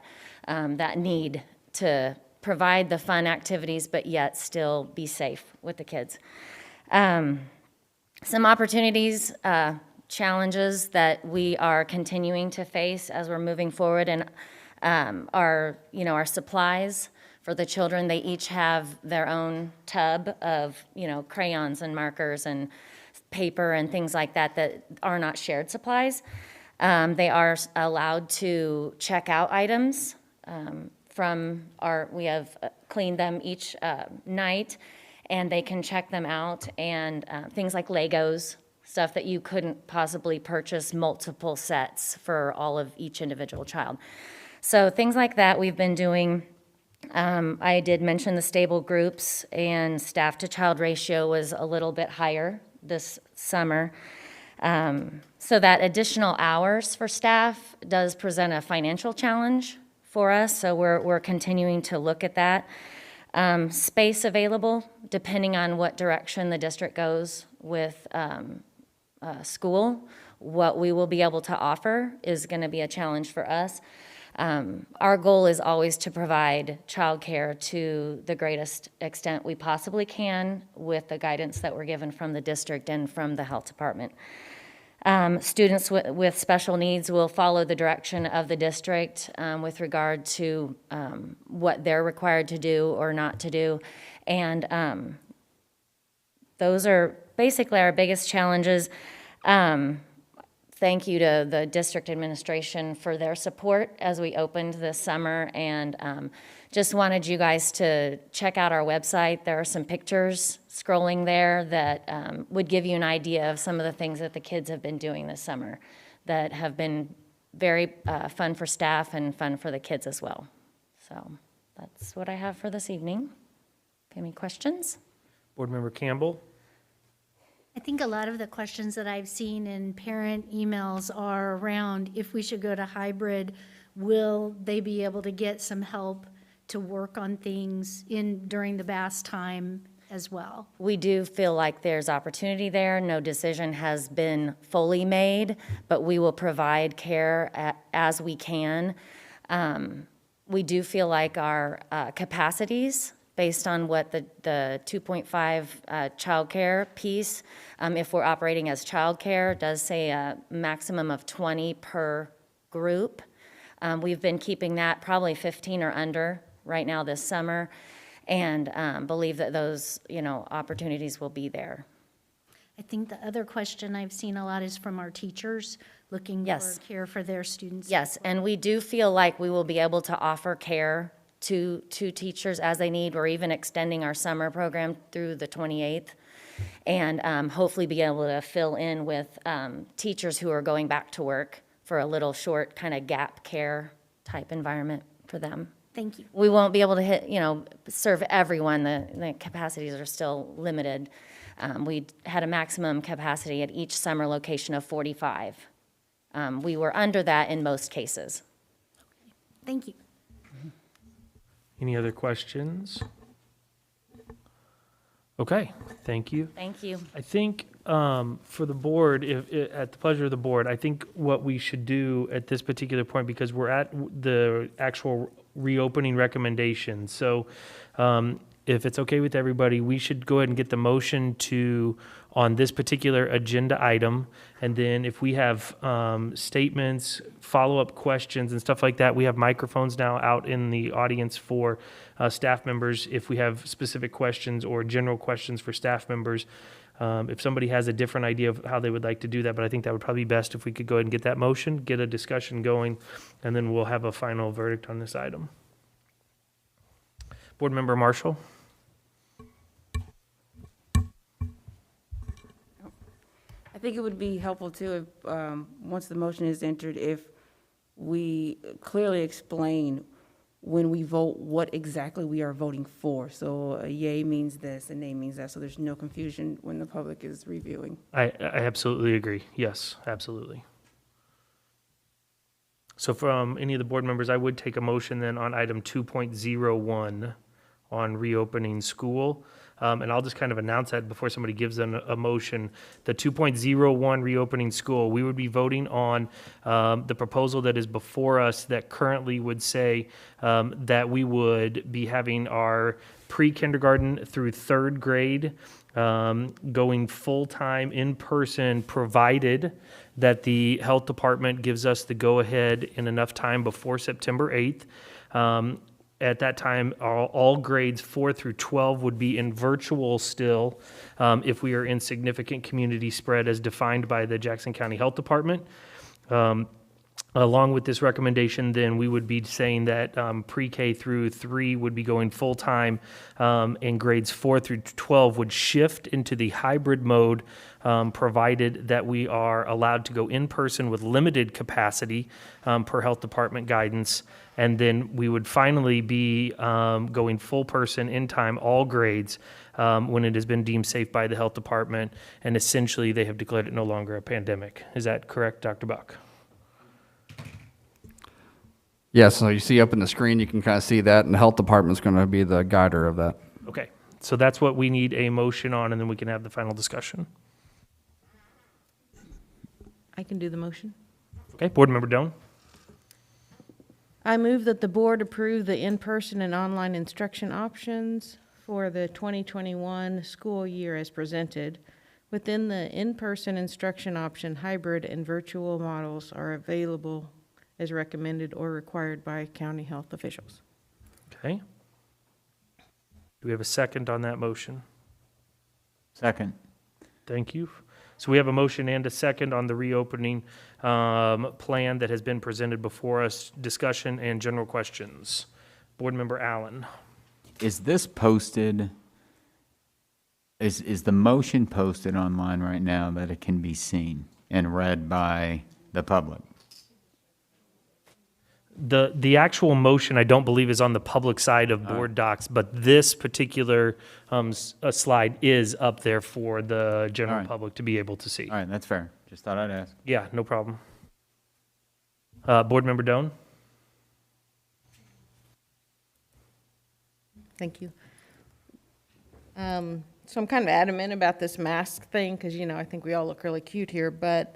need to provide the fun activities, but yet still be safe with the kids. Some opportunities, challenges that we are continuing to face as we're moving forward, and our supplies for the children. They each have their own tub of, crayons and markers and paper and things like that that are not shared supplies. They are allowed to check out items we have cleaned them each night, and they can check them out, and things like Legos, stuff that you couldn't possibly purchase multiple sets for all of each individual child. So things like that we've been doing. I did mention the stable groups, and staff to child ratio was a little bit higher this summer. So that additional hours for staff does present a financial challenge for us, so we're continuing to look at that. Space available, depending on what direction the district goes with school, what we will be able to offer is going to be a challenge for us. Our goal is always to provide childcare to the greatest extent we possibly can with the guidance that we're given from the district and from the health department. Students with special needs will follow the direction of the district with regard to what they're required to do or not to do. And those are basically our biggest challenges. Thank you to the district administration for their support as we opened this summer, and just wanted you guys to check out our website. There are some pictures scrolling there that would give you an idea of some of the things that the kids have been doing this summer that have been very fun for staff and fun for the kids as well. So that's what I have for this evening. Any questions? Board Member Campbell? I think a lot of the questions that I've seen in parent emails are around if we should go to hybrid, will they be able to get some help to work on things during the BAS time as well? We do feel like there's opportunity there. No decision has been fully made, but we will provide care as we can. We do feel like our capacities, based on what the 2.5 childcare piece, if we're operating as childcare, does say a maximum of 20 per group. We've been keeping that probably 15 or under right now this summer, and believe that those opportunities will be there. I think the other question I've seen a lot is from our teachers looking Yes. for care for their students. Yes, and we do feel like we will be able to offer care to teachers as they need. We're even extending our summer program through the 28th, and hopefully be able to fill in with teachers who are going back to work for a little short kind of gap care type environment for them. Thank you. We won't be able to serve everyone. The capacities are still limited. We had a maximum capacity at each summer location of 45. We were under that in most cases. Thank you. Any other questions? Okay, thank you. Thank you. I think for the board, at the pleasure of the board, I think what we should do at this particular point, because we're at the actual reopening recommendation, so if it's okay with everybody, we should go ahead and get the motion on this particular agenda item, and then if we have statements, follow-up questions and stuff like that, we have microphones now out in the audience for staff members if we have specific questions or general questions for staff members. If somebody has a different idea of how they would like to do that, but I think that would probably be best if we could go ahead and get that motion, get a discussion going, and then we'll have a final verdict on this item. Board Member Marshall? I think it would be helpful too if, once the motion is entered, if we clearly explain when we vote what exactly we are voting for. So a yay means this, a nay means that, so there's no confusion when the public is reviewing. I absolutely agree. Yes, absolutely. So from any of the board members, I would take a motion then on item 2.01 on reopening school. and I'll just kind of announce that before somebody gives a motion, the 2.01 reopening school, we would be voting on the proposal that is before us that currently would say that we would be having our pre-kindergarten through third grade going full-time in person, provided that the health department gives us the go-ahead in enough time before September 8th. At that time, all grades 4 through 12 would be in virtual still if we are in significant community spread as defined by the Jackson County Health Department. Along with this recommendation, then we would be saying that pre-K through 3 would be going full-time, and grades 4 through 12 would shift into the hybrid mode, provided that we are allowed to go in person with limited capacity per health department guidance. And then we would finally be going full person in time, all grades, when it has been deemed safe by the health department. And essentially, they have declared it no longer a pandemic. Is that correct, Dr. Buck? Yeah, so you see up in the screen, you can kind of see that, and the health department's going to be the guider of that. Okay, so that's what we need a motion on, and then we can have the final discussion. I can do the motion. Okay, Board Member Doan? I move that the board approve the in-person and online instruction options for the 2021 school year as presented. Within the in-person instruction option, hybrid and virtual models are available as recommended or required by county health officials. Okay. Do we have a second on that motion? Second. Thank you. So we have a motion and a second on the reopening plan that has been presented before us. Discussion and general questions. Board Member Allen. Is this posted, is the motion posted online right now that it can be seen and read by the public? The actual motion, I don't believe, is on the public side of board docs, but this particular slide is up there for the general public to be able to see. All right, that's fair. Just thought I'd ask. Yeah, no problem. Board Member Doan? Thank you. So I'm kind of adamant about this mask thing because, you know, I think we all look really cute here, but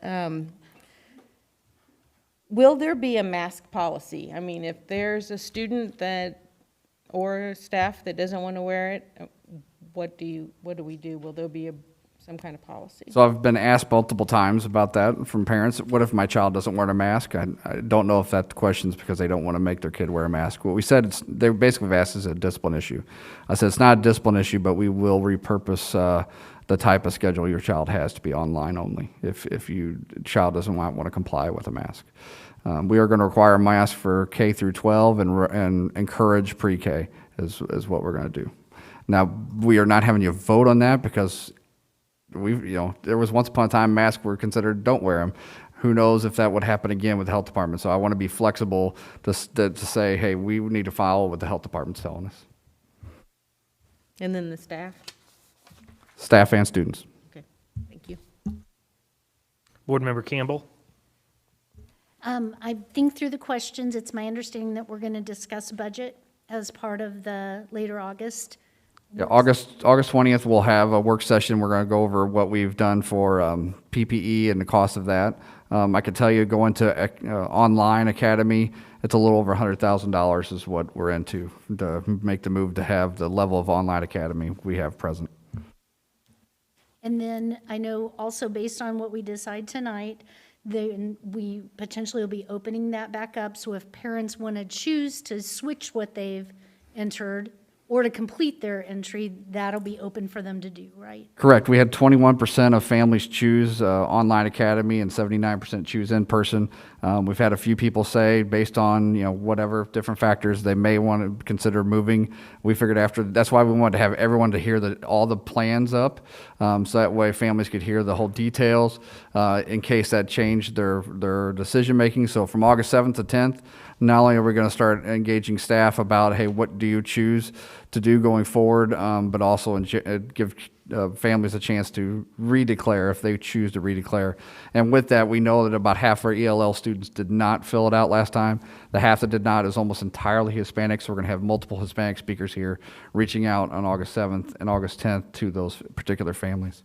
will there be a mask policy? I mean, if there's a student that, or staff that doesn't want to wear it, what do we do? Will there be some kind of policy? So I've been asked multiple times about that from parents. What if my child doesn't wear a mask? I don't know if that question's because they don't want to make their kid wear a mask. What we said, they basically asked is a discipline issue. I said it's not a discipline issue, but we will repurpose the type of schedule your child has to be online only if your child doesn't want to comply with a mask. We are going to require a mask for K through 12 and encourage pre-K is what we're going to do. Now, we are not having you vote on that because there was once upon a time masks were considered don't wear them. Who knows if that would happen again with the health department. So I want to be flexible to say, hey, we need to follow what the health department's telling us. And then the staff? Staff and students. Okay, thank you. Board Member Campbell? I think through the questions, it's my understanding that we're going to discuss budget as part of the later August. Yeah, August 20th, we'll have a work session. We're going to go over what we've done for PPE and the cost of that. I can tell you going to online academy, it's a little over $100,000 is what we're into to make the move to have the level of online academy we have present. And then I know also based on what we decide tonight, then we potentially will be opening that back up. So if parents want to choose to switch what they've entered or to complete their entry, that'll be open for them to do, right? Correct. We had 21% of families choose online academy and 79% choose in person. We've had a few people say, based on whatever different factors, they may want to consider moving. We figured that's why we wanted to have everyone to hear all the plans up, so that way families could hear the whole details in case that changed their decision making. So from August 7th to 10th. Not only are we going to start engaging staff about, hey, what do you choose to do going forward, but also give families a chance to redeclare if they choose to redeclare. And with that, we know that about half our ELL students did not fill it out last time. The half that did not is almost entirely Hispanic, so we're going to have multiple Hispanic speakers here reaching out on August 7th and August 10th to those particular families.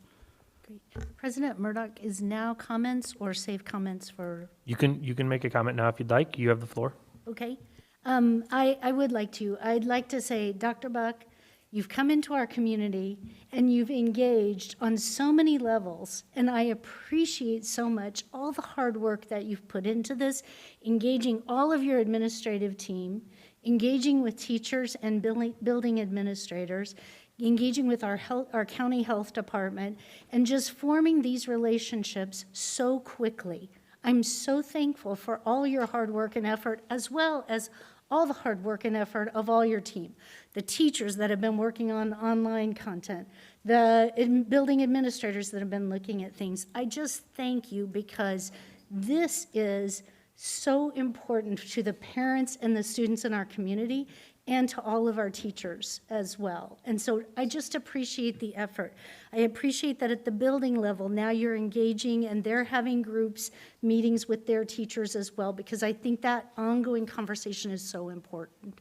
President Murdoch, is now comments or save comments for? You can make a comment now if you'd like. You have the floor. Okay. I would like to. I'd like to say, Dr. Buck, you've come into our community and you've engaged on so many levels, and I appreciate so much all the hard work that you've put into this, engaging all of your administrative team, engaging with teachers and building administrators, engaging with our county health department, and just forming these relationships so quickly. I'm so thankful for all your hard work and effort, as well as all the hard work and effort of all your team, the teachers that have been working on online content, the building administrators that have been looking at things. I just thank you, because this is so important to the parents and the students in our community, and to all of our teachers as well. And so I just appreciate the effort. I appreciate that at the building level, now you're engaging and they're having groups, meetings with their teachers as well, because I think that ongoing conversation is so important.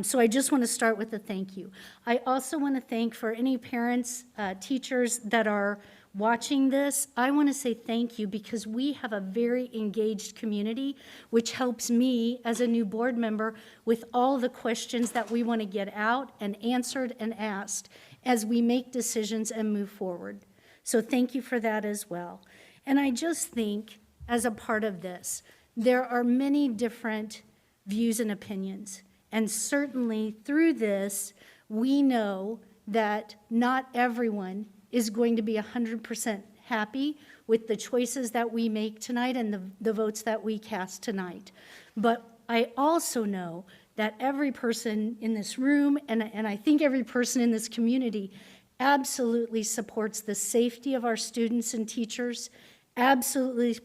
So I just want to start with a thank you. I also want to thank for any parents, teachers that are watching this. I want to say thank you, because we have a very engaged community, which helps me as a new board member with all the questions that we want to get out and answered and asked as we make decisions and move forward. So thank you for that as well. And I just think, as a part of this, there are many different views and opinions. And certainly through this, we know that not everyone is going to be 100% happy with the choices that we make tonight and the votes that we cast tonight. But I also know that every person in this room, and I think every person in this community, absolutely supports the safety of our students and teachers, absolutely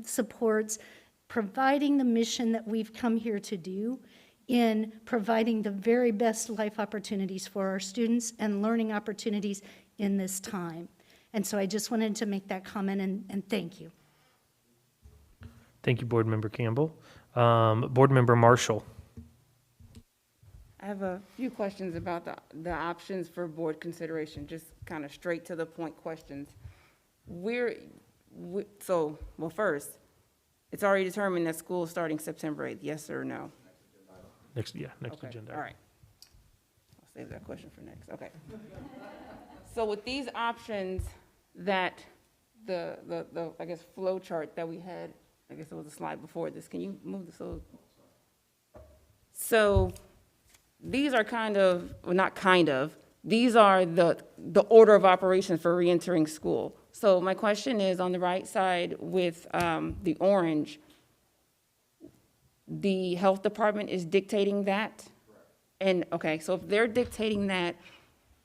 supports providing the mission that we've come here to do, in providing the very best life opportunities for our students and learning opportunities in this time. And so I just wanted to make that comment, and thank you. Thank you, Board Member Campbell. Board Member Marshall. I have a few questions about the options for board consideration, just kind of straight to the point questions. First, it's already determined that school is starting September 8th, yes or no? Next Okay, agenda. all right. I'll save that question for next, okay. So with these options that the I guess, flow chart that we had, I guess it was a slide before this, can you move this over? So these are these are the order of operations for reentering school. So my question is, on the right side with the orange, the health department is dictating that? And, okay, so if they're dictating that,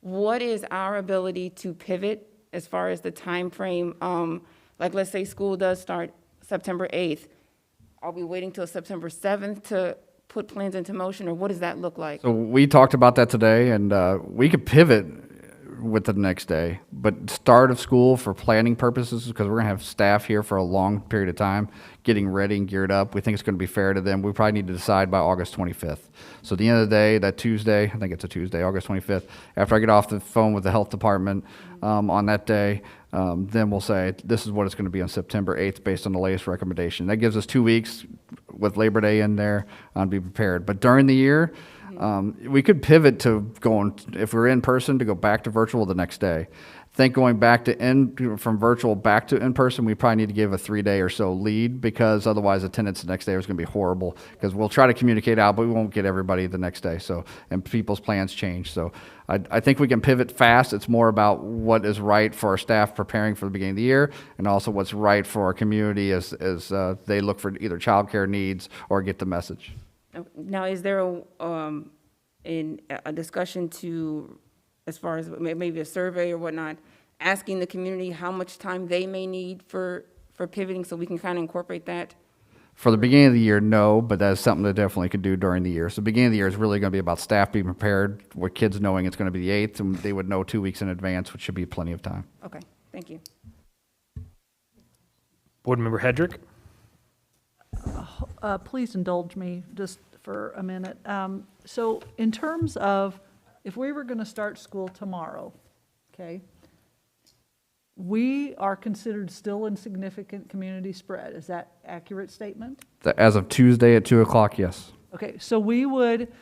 what is our ability to pivot as far as the time frame? Like, let's say school does start September 8th. Are we waiting till September 7th to put plans into motion, or what does that look like? So we talked about that today, and we could pivot with the next day, but start of school for planning purposes, because we're going to have staff here for a long period of time getting ready and geared up. We think it's going to be fair to them. We probably need to decide by August 25th. So at the end of the day, that Tuesday, I think it's a Tuesday, August 25th, after I get off the phone with the health department on that day, then we'll say this is what it's going to be on September 8th based on the latest recommendation. That gives us 2 weeks with Labor Day in there to be prepared. But during the year, we could pivot to going, if we're in person, to go back to virtual the next day. I think going back to from virtual back to in person, we probably need to give a 3-day or so lead, because otherwise attendance the next day is going to be horrible, because we'll try to communicate out, but we won't get everybody the next day. So, and people's plans change. So I think we can pivot fast. It's more about what is right for our staff preparing for the beginning of the year, and also what's right for our community as they look for either childcare needs or get the message. Now, is there a discussion to, as far as maybe a survey or whatnot, asking the community how much time they may need for pivoting, so we can kind of incorporate that? For the beginning of the year, no, but that's something that definitely could do during the year. So the beginning of the year is really going to be about staff being prepared, with kids knowing it's going to be the 8th, and they would know 2 weeks in advance, which should be plenty of time. Okay, thank you. Board Member Hedrick? Please indulge me just for a minute. So in terms of, if we were going to start school tomorrow, okay, we are considered still in significant community spread. Is that accurate statement? As of Tuesday at 2 o'clock, yes. Okay, so we would,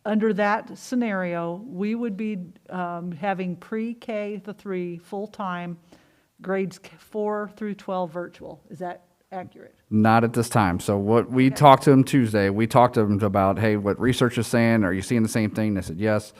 under that scenario, we would be having pre-K to 3 full-time, grades 4 through 12 virtual. Is that accurate? Not at this time. So what we talked to them Tuesday, we talked to them about, hey, what research is saying, are you seeing the same thing? They said yes.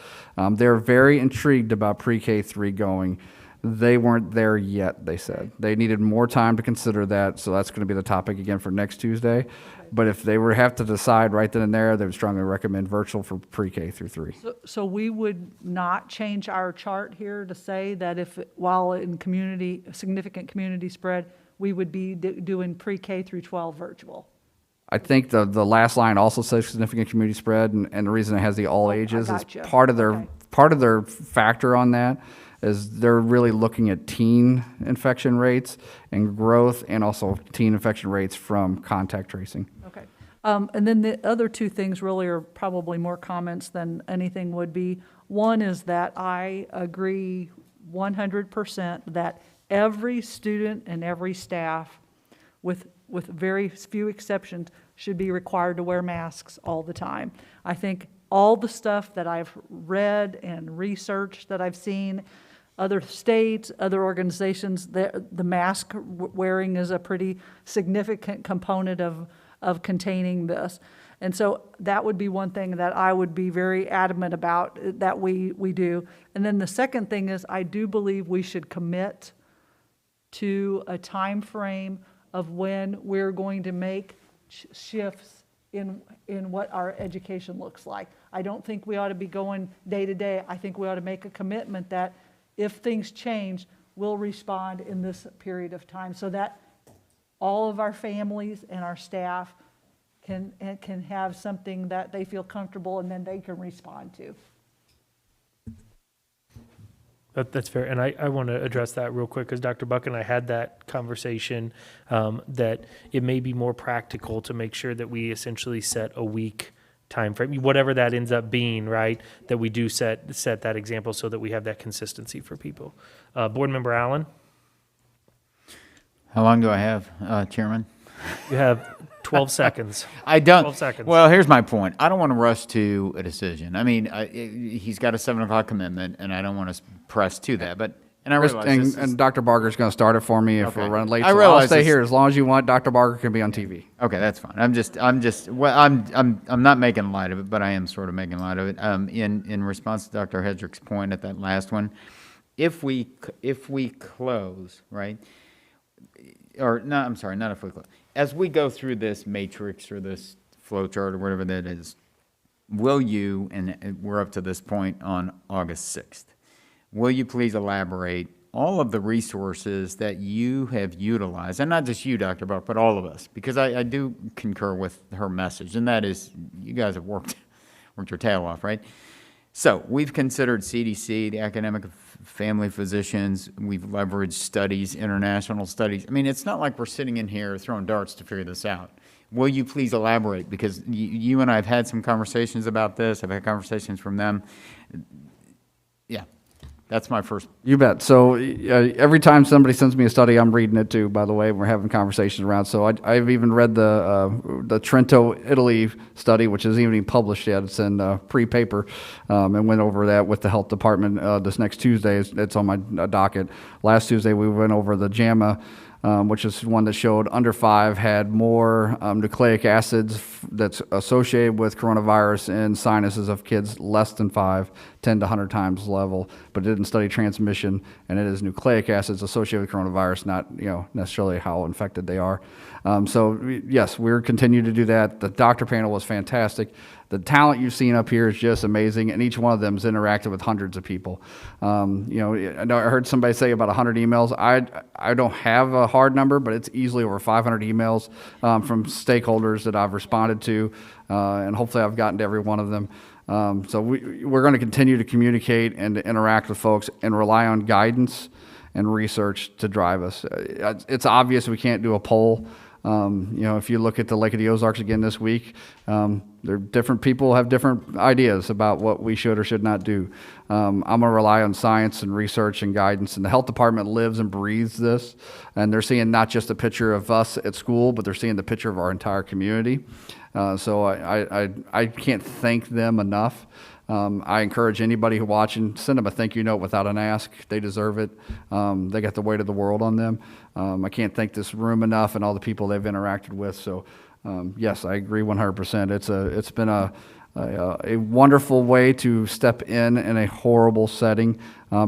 They're very intrigued about pre-K 3 going. They weren't there yet, they said. They needed more time to consider that, so that's going to be the topic again for next Tuesday. Okay. But if they were to have to decide right then and there, they would strongly recommend virtual for pre-K through 3. So we would not change our chart here to say that if, while in significant community spread, we would be doing pre-K through 12 virtual? I think the last line also says significant community spread, and the reason it has the all ages is part of their factor on that is they're really looking at teen infection rates and growth, and also teen infection rates from contact tracing. Okay. And then the other two things really are probably more comments than anything would be. One is that I agree 100% that every student and every staff, with very few exceptions, should be required to wear masks all the time. I think all the stuff that I've read and researched that I've seen, other states, other organizations, the mask wearing is a pretty significant component of containing this. And so that would be one thing that I would be very adamant about that we do. And then the second thing is I do believe we should commit to a time frame of when we're going to make shifts in what our education looks like. I don't think we ought to be going day to day. I think we ought to make a commitment that if things change, we'll respond in this period of time so that all of our families and our staff can have something that they feel comfortable and then they can respond to. That's fair, and I want to address that real quick because Dr. Buck and I had that conversation that it may be more practical to make sure that we essentially set a week time frame, whatever that ends up being, right? That we do set that example so that we have that consistency for people. Board Member Allen? How long do I have, Chairman? You have 12 seconds. I don't. 12 seconds. Well, here's my point. I don't want to rush to a decision. I mean, he's got a 7 o'clock commitment, and I don't want to press to that. But and I realize and Dr. Barker's going to start it for me if we're running late. I So realize I'll stay here as long as you want. Dr. Barker can be on TV. Okay, that's fine. I'm not making light of it, but I am sort of making light of it. In response to Dr. Hedrick's point at that last one, if we close, right? Or no, I'm sorry, not if we close. As we go through this matrix or this flow chart or whatever that is, will you, and we're up to this point on August 6th, will you please elaborate all of the resources that you have utilized, and not just you, Dr. Buck, but all of us, because I do concur with her message, and that is you guys have worked your tail off, right? So we've considered CDC, the academic family physicians. We've leveraged studies, international studies. I mean, it's not like we're sitting in here throwing darts to figure this out. Will you please elaborate? Because you and I have had some conversations about this. I've had conversations from them. Yeah, that's my first. You bet. So every time somebody sends me a study, I'm reading it too, by the way. We're having conversations around. So I've even read the Trento, Italy study, which isn't even published yet. It's in pre-paper, and went over that with the health department this next Tuesday. It's on my docket. Last Tuesday, we went over the JAMA, which is one that showed under 5 had more nucleic acids that's associated with coronavirus in sinuses of kids less than 5, 10 to 100 times level, but it didn't study transmission, and it is nucleic acids associated with coronavirus, not necessarily how infected they are. So yes, we're continuing to do that. The doctor panel was fantastic. the talent you've seen up here is just amazing, and each one of them has interacted with hundreds of people. You know, I heard somebody say about 100 emails. I don't have a hard number, but it's easily over 500 emails from stakeholders that I've responded to, and hopefully I've gotten to every one of them. So we're going to continue to communicate and to interact with folks and rely on guidance and research to drive us. It's obvious we can't do a poll. You know, if you look at the Lake of the Ozarks again this week, different people have different ideas about what we should or should not do. I'm going to rely on science and research and guidance, and the health department lives and breathes this, and they're seeing not just a picture of us at school, but they're seeing the picture of our entire community. So I can't thank them enough. I encourage anybody who's watching, send them a thank you note without an ask. They deserve it. They got the weight of the world on them. I can't thank this room enough and all the people they've interacted with. So, yes, I agree 100%. It's been a wonderful way to step in a horrible setting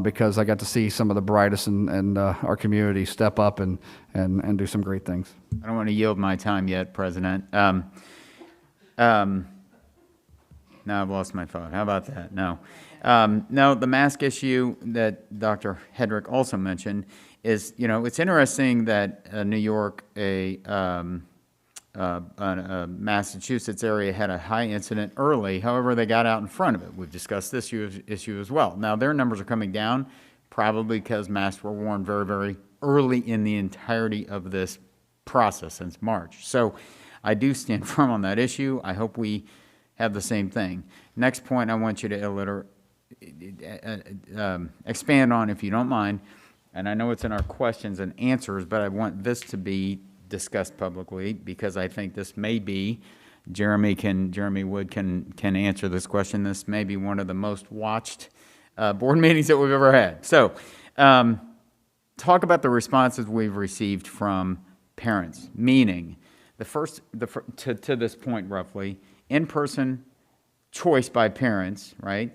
because I got to see some of the brightest in our community step up and do some great things. I don't want to yield my time yet, President. Now I've lost my thought. How about that? No. No, the mask issue that Dr. Hedrick also mentioned is, you know, it's interesting that New York, a Massachusetts area had a high incident early. However, they got out in front of it. We've discussed this issue as well. Now, their numbers are coming down, probably because masks were worn very, very early in the entirety of this process since March. So I do stand firm on that issue. I hope we have the same thing. Next point I want you to expand on, if you don't mind, and I know it's in our questions and answers, but I want this to be discussed publicly because I think this may be, Jeremy Wood can answer this question. This may be one of the most watched board meetings that we've ever had. So talk about the responses we've received from parents, meaning to this point roughly, in-person choice by parents, right,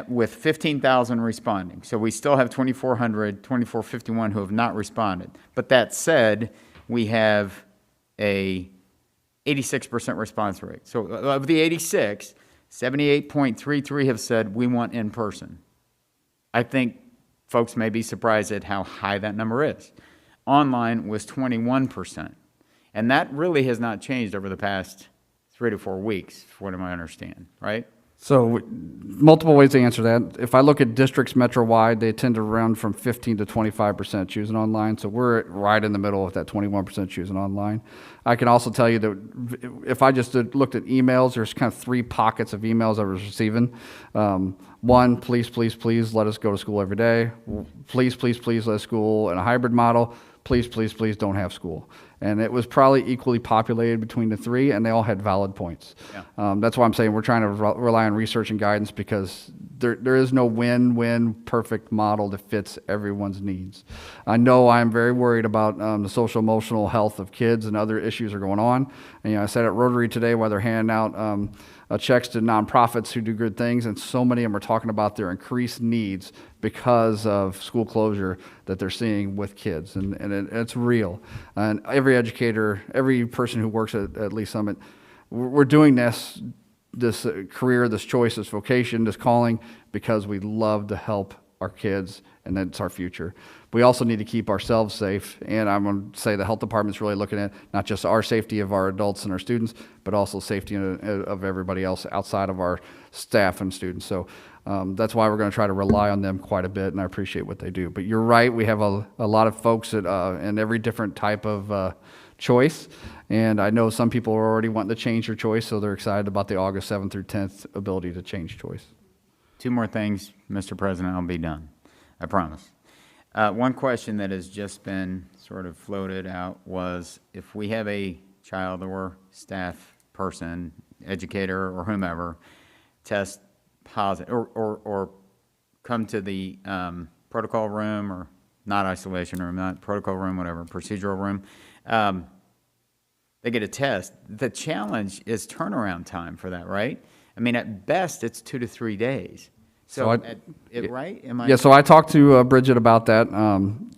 with 15,000 responding. So we still have 2,451 who have not responded. But that said, we have a 86% response rate. So of the 86, 78.33 have said we want in-person. I think folks may be surprised at how high that number is. Online was 21%. And that really has not changed over the past 3 to 4 weeks, from what I understand, right? So multiple ways to answer that. If I look at districts metro-wide, they tend to run from 15 to 25% choosing online. So we're right in the middle of that 21% choosing online. I can also tell you that if I just looked at emails, there's kind of 3 pockets of emails I was receiving. One, please, please, please let us go to school every day. Please, please, please let us school in a hybrid model. Please, please, please don't have school. And it was probably equally populated between the 3, and they all had valid points. Yeah. That's why I'm saying we're trying to rely on research and guidance because there is no win-win perfect model that fits everyone's needs. I know I'm very worried about the social emotional health of kids and other issues are going on. And, I said at Rotary today while they're handing out checks to nonprofits who do good things, and so many of them are talking about their increased needs because of school closure that they're seeing with kids, and it's real. And every educator, every person who works at Lee Summit, we're doing this career, this choice, this vocation, this calling, because we love to help our kids, and that's our future. We also need to keep ourselves safe, and I'm going to say the health department's really looking at not just our safety of our adults and our students, but also safety of everybody else outside of our staff and students. So that's why we're going to try to rely on them quite a bit, and I appreciate what they do. But you're right, we have a lot of folks in every different type of choice, and I know some people are already wanting to change their choice, so they're excited about the August 7th through 10th ability to change choice. 2 more things, Mr. President, I'll be done. I promise. One question that has just been sort of floated out was if we have a child or staff person, educator or whomever, test positive or come to the protocol room or not isolation room, not protocol room, whatever, procedural room, they get a test. The challenge is turnaround time for that, right? I mean, at best, it's 2 to 3 days. So, I- right? Am I? Yeah, so I talked to Bridget about that.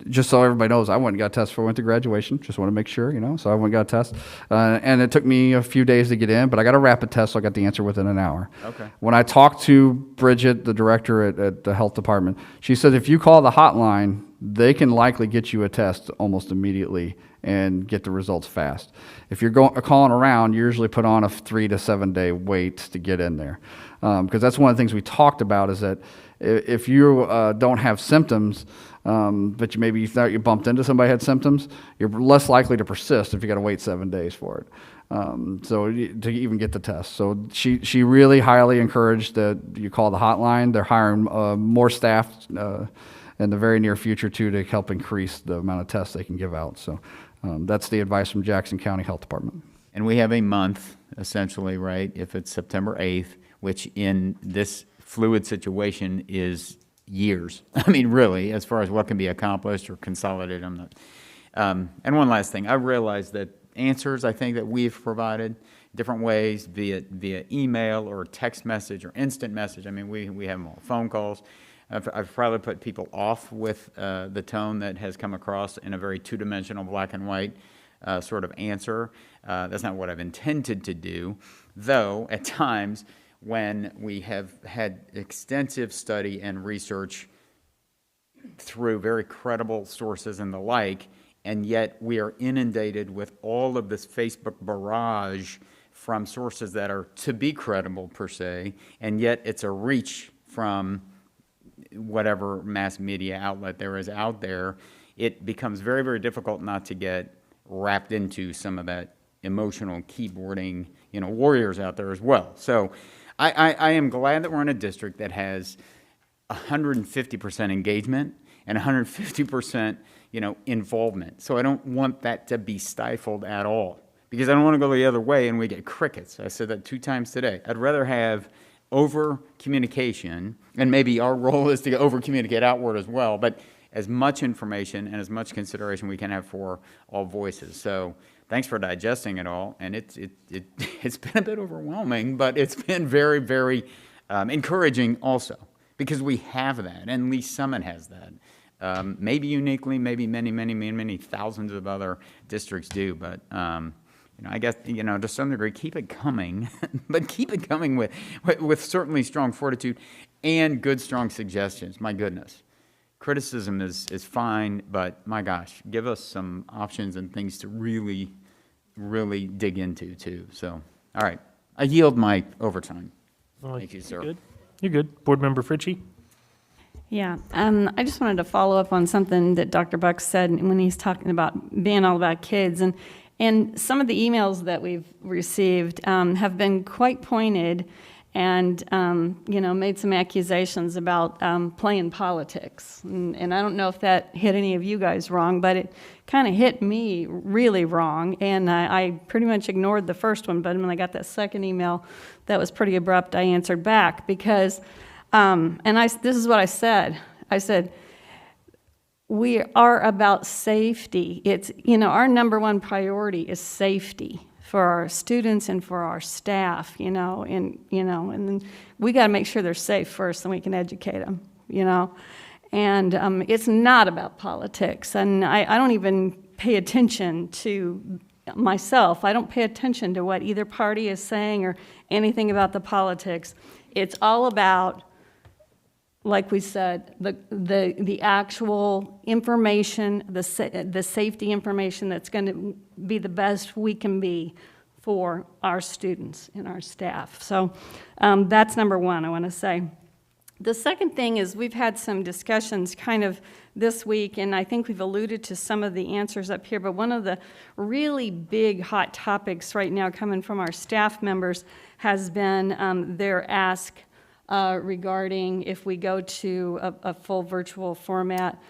Just so everybody knows, I went and got a test before I went to graduation. Just want to make sure, so I went and got a test. And it took me a few days to get in, but I got a rapid test, so I got the answer within an hour. Okay. When I talked to Bridget, the director at the health department, she said if you call the hotline, they can likely get you a test almost immediately and get the results fast. If you're calling around, you usually put on a 3 to 7 day wait to get in there. Because that's one of the things we talked about is that if you don't have symptoms, but maybe you thought you bumped into somebody who had symptoms, you're less likely to persist if you got to wait 7 days for it. To even get the test. So she really highly encouraged that you call the hotline. They're hiring more staff in the very near future too to help increase the amount of tests they can give out. So that's the advice from Jackson County Health Department. And we have a month, essentially, right? If it's September 8th, which in this fluid situation is years. I mean, really, as far as what can be accomplished or consolidated, I'm not. And one last thing, I realize that answers, I think, that we've provided different ways via email or text message or instant message. I mean, we have them all, phone calls. I've probably put people off with the tone that has come across in a very two-dimensional black and white sort of answer. That's not what I've intended to do, though at times when we have had extensive study and research through very credible sources and the like, and yet we are inundated with all of this Facebook barrage from sources that are to be credible per se, and yet it's a reach from whatever mass media outlet there is out there. It becomes very, very difficult not to get wrapped into some of that emotional keyboarding, warriors out there as well. So I am glad that we're in a district that has 150% engagement and 150%, involvement. So I don't want that to be stifled at all, because I don't want to go the other way and we get crickets. I said that 2 times today. I'd rather have over communication, and maybe our role is to over communicate outward as well, but as much information and as much consideration we can have for all voices. So thanks for digesting it all, and it's been a bit overwhelming, but it's been very, very encouraging also, because we have that, and Lee Summit has that. Maybe uniquely, maybe many thousands of other districts do, but I guess, to some degree, keep it coming, but keep it coming with certainly strong fortitude and good, strong suggestions. My goodness. Criticism is fine, but my gosh, give us some options and things to really, really dig into too. So, all right. I yield my overtime. Thank you, sir. You're good. Board Member Fritchie? Yeah, I just wanted to follow up on something that Dr. Buck said when he's talking about being all about kids. And some of the emails that we've received have been quite pointed and, made some accusations about playing politics. And I don't know if that hit any of you guys wrong, but it kind of hit me really wrong. And I pretty much ignored the first one, but when I got that second email that was pretty abrupt, I answered back because, this is what I said. I said, we are about safety. It's, our number one priority is safety for our students and for our staff, and then we got to make sure they're safe first, and we can educate them, And it's not about politics, and I don't even pay attention to myself. I don't pay attention to what either party is saying or anything about the politics. It's all about, like we said, the actual information, the safety information that's going to be the best we can be for our students and our staff. So that's number one, I want to say. The second thing is we've had some discussions kind of this week, and I think we've alluded to some of the answers up here, but one of the really big hot topics right now coming from our staff members has been their ask regarding if we go to a full virtual format,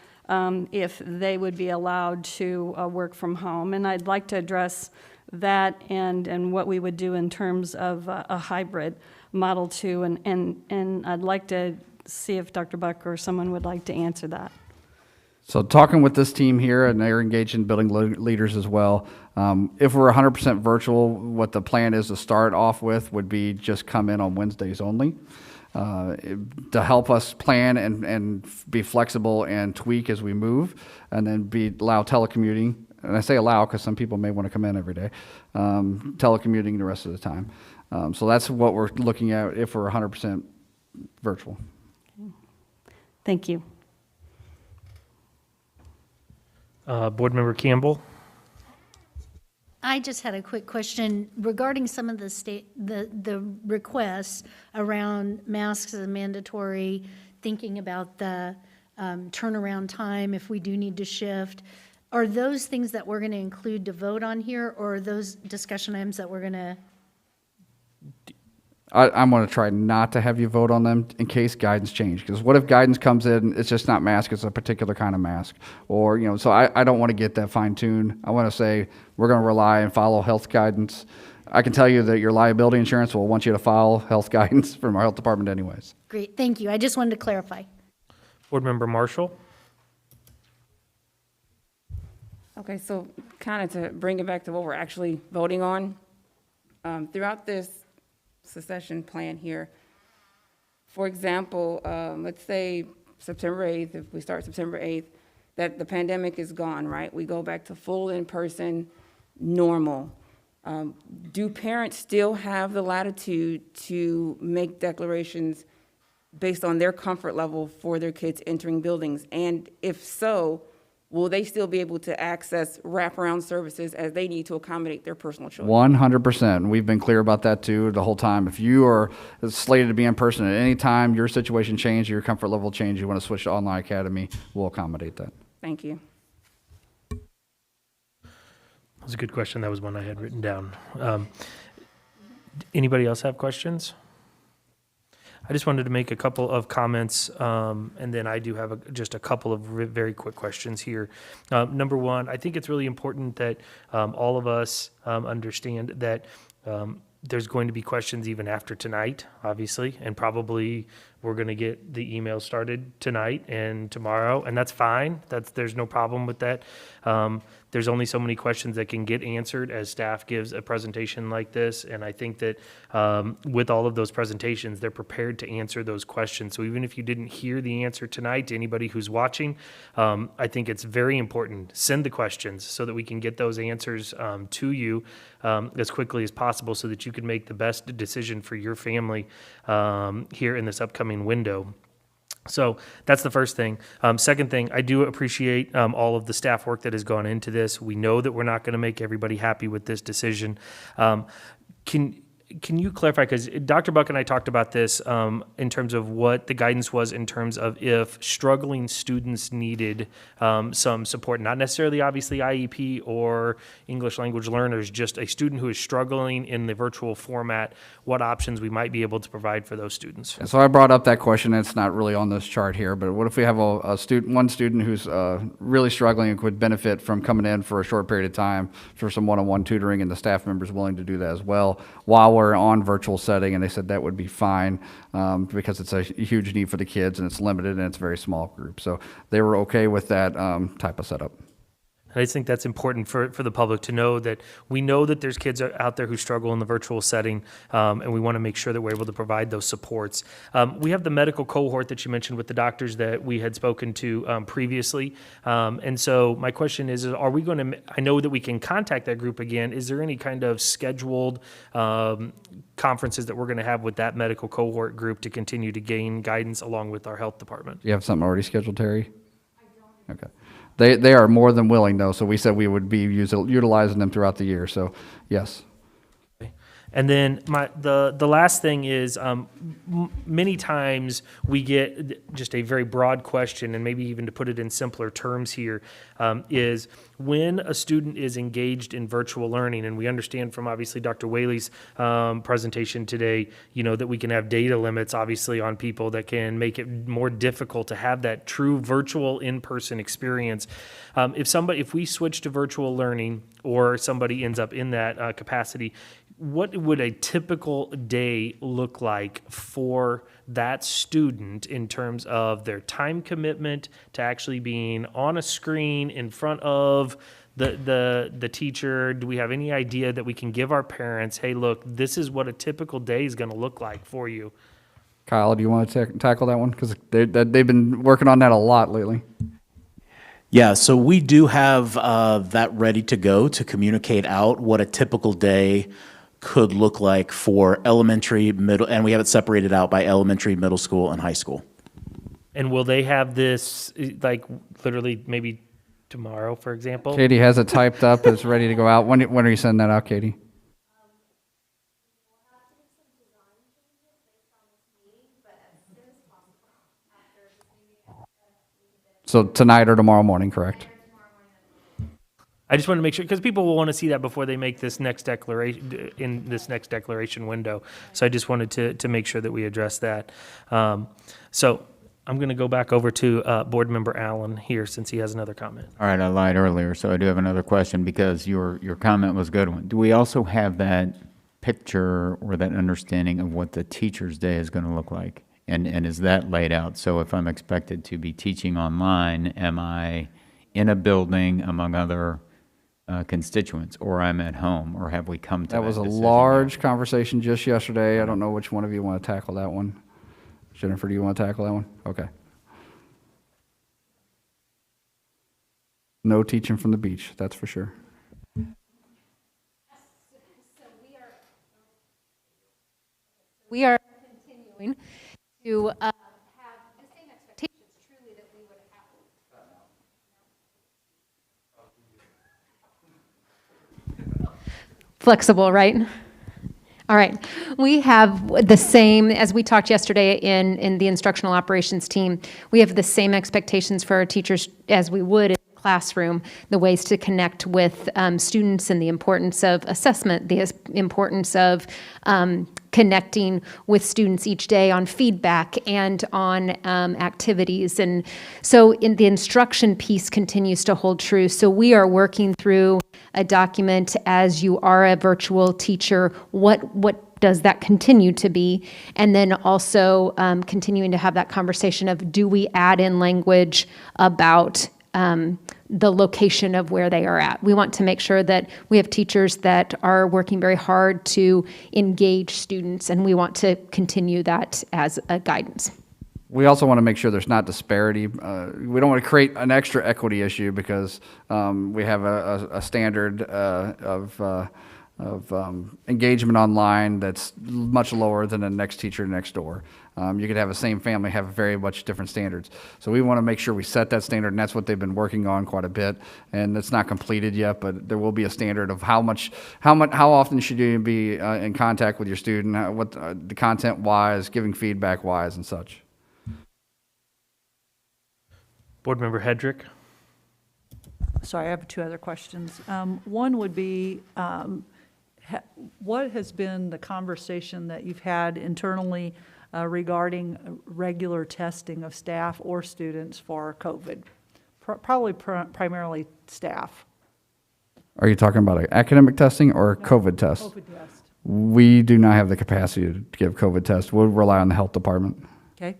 if they would be allowed to work from home. And I'd like to address that and what we would do in terms of a hybrid model too. And I'd like to see if Dr. Buck or someone would like to answer that. So talking with this team here, and they're engaged in building leaders as well, if we're 100% virtual, what the plan is to start off with would be just come in on Wednesdays only. to help us plan and be flexible and tweak as we move, and then allow telecommuting. And I say allow because some people may want to come in every day, telecommuting the rest of the time. So that's what we're looking at if we're 100% virtual. Thank you. Board Member Campbell? I just had a quick question regarding some of the requests around masks as mandatory, thinking about the turnaround time if we do need to shift. Are those things that we're going to include to vote on here, or are those discussion items that we're going to? I'm going to try not to have you vote on them in case guidance change. Because what if guidance comes in, it's just not mask, it's a particular kind of mask. Or, so I don't want to get that fine-tuned. I want to say we're going to rely and follow health guidance. I can tell you that your liability insurance will want you to follow health guidance from our health department anyways. Great, thank you. I just wanted to clarify. Board Member Marshall? Okay, so kind of to bring it back to what we're actually voting on, throughout this succession plan here, for example, let's say September 8th, if we start September 8th, that the pandemic is gone, right? We go back to full in-person normal. Do parents still have the latitude to make declarations based on their comfort level for their kids entering buildings? And if so, will they still be able to access wraparound services as they need to accommodate their personal children? 100%. We've been clear about that too the whole time. If you are slated to be in person at any time, your situation changes, your comfort level changes, you want to switch to online academy, we'll accommodate that. Thank you. That was a good question. That was one I had written down. Anybody else have questions? I just wanted to make a couple of comments, and then I do have just a couple of very quick questions here. Number one, I think it's really important that all of us understand that there's going to be questions even after tonight, obviously, and probably we're going to get the email started tonight and tomorrow, and that's fine. There's no problem with that. There's only so many questions that can get answered as staff gives a presentation like this, and I think that with all of those presentations, they're prepared to answer those questions. So even if you didn't hear the answer tonight, to anybody who's watching, I think it's very important. Send the questions so that we can get those answers to you as quickly as possible so that you can make the best decision for your family here in this upcoming window. So that's the first thing. Second thing, I do appreciate all of the staff work that has gone into this. We know that we're not going to make everybody happy with this decision. Can you clarify, because Dr. Buck and I talked about this in terms of what the guidance was in terms of if struggling students needed some support, not necessarily obviously IEP or English language learners, just a student who is struggling in the virtual format, what options we might be able to provide for those students. So I brought up that question, and it's not really on this chart here, but what if we have one student who's really struggling and could benefit from coming in for a short period of time for some one-on-one tutoring, and the staff member's willing to do that as well while we're on virtual setting, and they said that would be fine because it's a huge need for the kids and it's limited and it's a very small group. So they were okay with that type of setup. And I just think that's important for the public to know that we know that there's kids out there who struggle in the virtual setting, and we want to make sure that we're able to provide those supports. We have the medical cohort that you mentioned with the doctors that we had spoken to previously. And so my question is are we going to, I know that we can contact that group again. Is there any kind of scheduled conferences that we're going to have with that medical cohort group to continue to gain guidance along with our health department? Do you have something already scheduled, Terry? I don't. Okay. They are more than willing, though, so we said we would be utilizing them throughout the year, so yes. And then the last thing is many times we get just a very broad question, and maybe even to put it in simpler terms here, is when a student is engaged in virtual learning, and we understand from obviously Dr. Whaley's presentation today, that we can have data limits obviously on people that can make it more difficult to have that true virtual in-person experience. If we switch to virtual learning or somebody ends up in that capacity, what would a typical day look like for that student in terms of their time commitment to actually being on a screen in front of the teacher? Do we have any idea that we can give our parents, hey, look, this is what a typical day is going to look like for you? Kyle, do you want to tackle that one? Because they've been working on that a lot lately. Yeah, so we do have that ready to go to communicate out what a typical day could look like for elementary, middle, and we have it separated out by elementary, middle school, and high school. And will they have this, like, literally maybe tomorrow, for example? Katie has it typed up. It's ready to go out. When are you sending that out, Katie? So tonight or tomorrow morning, correct? I just want to make sure, because people will want to see that before they make this next declaration, in this next declaration window. So I just wanted to make sure that we address that. So I'm going to go back over to Board Member Allen here, since he has another comment. All right, I lied earlier, so I do have another question because your comment was a good one. Do we also have that picture or that understanding of what the teacher's day is going to look like? And is that laid out? So if I'm expected to be teaching online, am I in a building among other constituents, or I'm at home, or have we come to that? That was a decision large conversation just yesterday. I don't know which one of you want to tackle that one. Jennifer, do you want to tackle that one? Okay. No teaching from the beach, that's for sure. We are continuing to have the same expectations truly that we would have. Flexible, right? All right. We have the same, as we talked yesterday in the instructional operations team, we have the same expectations for our teachers as we would in the classroom, the ways to connect with students and the importance of assessment, the importance of connecting with students each day on feedback and on activities. And so in the instruction piece continues to hold true. So we are working through a document as you are a virtual teacher, what does that continue to be? And then also continuing to have that conversation of, do we add in language about the location of where they are at? We want to make sure that we have teachers that are working very hard to engage students, and we want to continue that as a guidance. We also want to make sure there's not disparity. We don't want to create an extra equity issue because we have a standard of engagement online that's much lower than the next teacher next door. You could have the same family have very much different standards. So we want to make sure we set that standard, and that's what they've been working on quite a bit. And it's not completed yet, but there will be a standard of how often should you be in contact with your student, what the content wise, giving feedback wise, and such. Board Member Hedrick. Sorry, I have two other questions. One would be, what has been the conversation that you've had internally regarding regular testing of staff or students for COVID? Probably primarily staff. Are you talking about academic testing or COVID test? COVID test. We do not have the capacity to give COVID tests. We'll rely on the health department. Okay.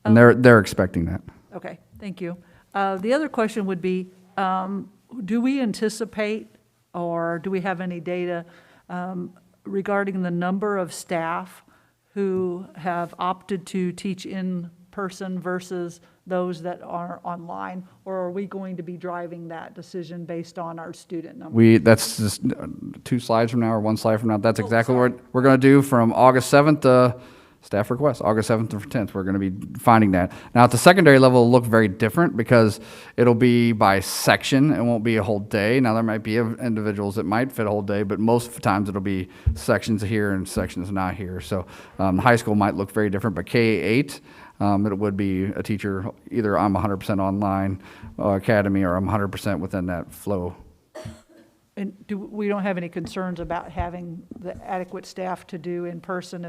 And they're expecting that. Okay, thank you. The other question would be, do we anticipate or do we have any data regarding the number of staff who have opted to teach in person versus those that are online? Or are we going to be driving that decision based on our student number? That's just 2 slides from now or 1 slide from now. That's exactly what we're going to do from August 7th to staff request, August 7th to 10th. We're going to be finding that. Now, at the secondary level, it'll look very different because it'll be by section. It won't be a whole day. Now, there might be individuals that might fit a whole day, but most of the times it'll be sections here and sections not here. So high school might look very different, but K-8, it would be a teacher, either I'm 100% online academy or I'm 100% within that flow. And we don't have any concerns about having the adequate staff to do in person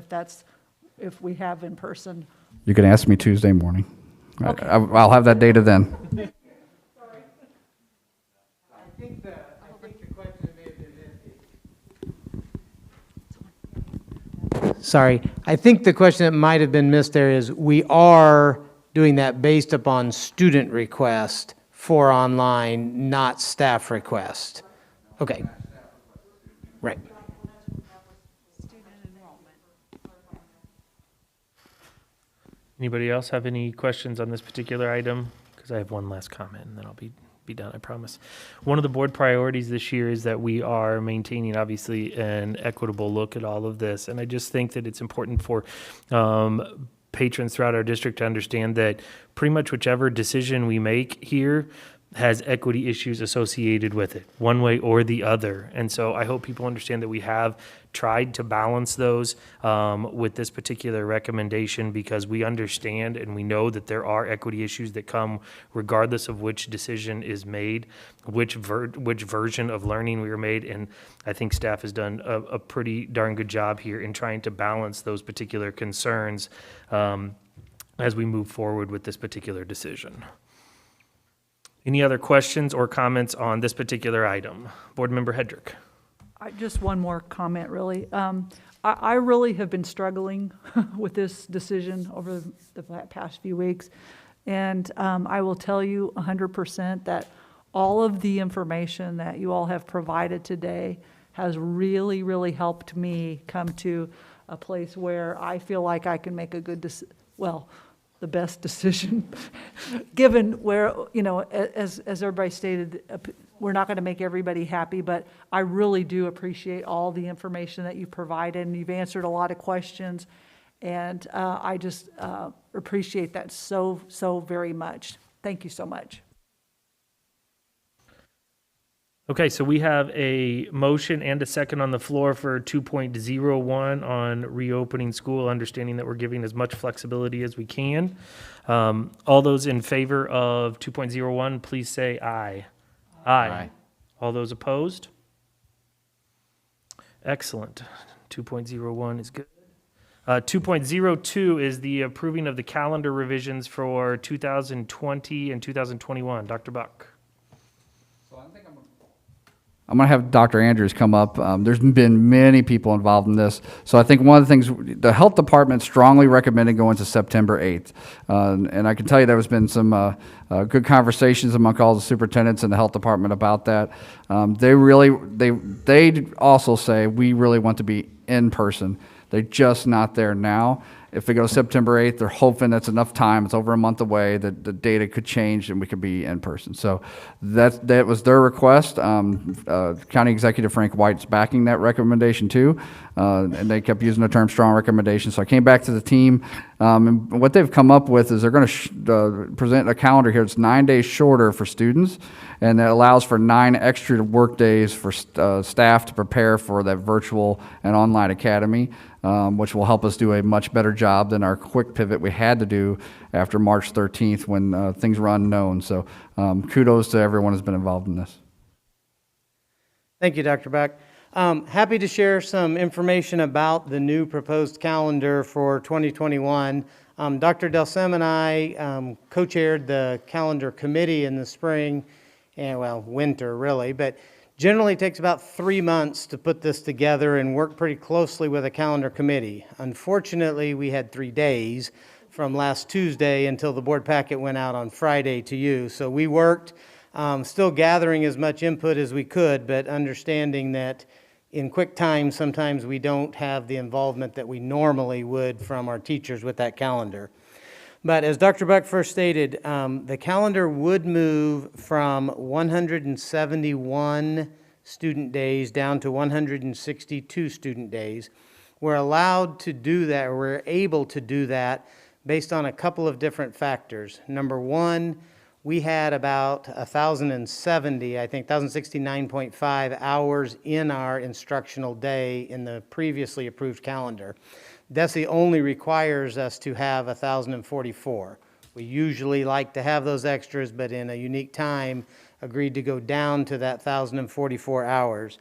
if we have in person? You can ask me Tuesday morning. Okay. I'll have that data then. I think the question may have been Sorry, I think the question that might have been missed there is, we are doing that based upon student request for online, not staff request. Okay. Right. Anybody else have any questions on this particular item? Because I have one last comment and then I'll be done, I promise. One of the board priorities this year is that we are maintaining, obviously, an equitable look at all of this. And I just think that it's important for patrons throughout our district to understand that pretty much whichever decision we make here has equity issues associated with it, one way or the other. And so I hope people understand that we have tried to balance those with this particular recommendation, because we understand and we know that there are equity issues that come regardless of which decision is made, which version of learning we were made. And I think staff has done a pretty darn good job here in trying to balance those particular concerns as we move forward with this particular decision. Any other questions or comments on this particular item? Board Member Hedrick. Just one more comment, really. I really have been struggling with this decision over the past few weeks. And I will tell you 100% that all of the information that you all have provided today has really, really helped me come to a place where I feel like I can make a good the best decision, given where, as everybody stated, we're not going to make everybody happy, but I really do appreciate all the information that you provided, and you've answered a lot of questions, and I just appreciate that so very much. Thank you so much. Okay, so we have a motion and a second on the floor for 2.01 on reopening school, understanding that we're giving as much flexibility as we can. All those in favor of 2.01, please say aye. Aye. All those opposed? Excellent. 2.01 is good. 2.02 is the approving of the calendar revisions for 2020 and 2021. Dr. Buck. I'm going to have Dr. Andrews come up. There's been many people involved in this. So I think one of the things, the health department strongly recommended going to September 8th. And I can tell you there has been some good conversations among all the superintendents in the health department about that. They also say we really want to be in person. They're just not there now. If we go September 8th, they're hoping that's enough time. It's over a month away that the data could change and we could be in person. So that was their request. County Executive Frank White's backing that recommendation too. And they kept using the term strong recommendation. So I came back to the team. And what they've come up with is they're going to present a calendar here. It's 9 days shorter for students, and that allows for 9 extra work days for staff to prepare for that virtual and online academy, which will help us do a much better job than our quick pivot we had to do after March 13th when things were unknown. So kudos to everyone who's been involved in this. Thank you, Dr. Beck. Happy to share some information about the new proposed calendar for 2021. Dr. Delsem and I co-chaired the calendar committee in the spring, and winter really, but generally takes about 3 months to put this together and work pretty closely with a calendar committee. Unfortunately, we had 3 days from last Tuesday until the board packet went out on Friday to you. So we worked, still gathering as much input as we could, but understanding that in quick time, sometimes we don't have the involvement that we normally would from our teachers with that calendar. But as Dr. Buck first stated, the calendar would move from 171 student days down to 162 student days. We're allowed to do that, or we're able to do that based on a couple of different factors. Number one, we had about 1,070, I think 1,069.5 hours in our instructional day in the previously approved calendar. DESE only requires us to have 1,044. We usually like to have those extras, but in a unique time, agreed to go down to that 1,044 hours.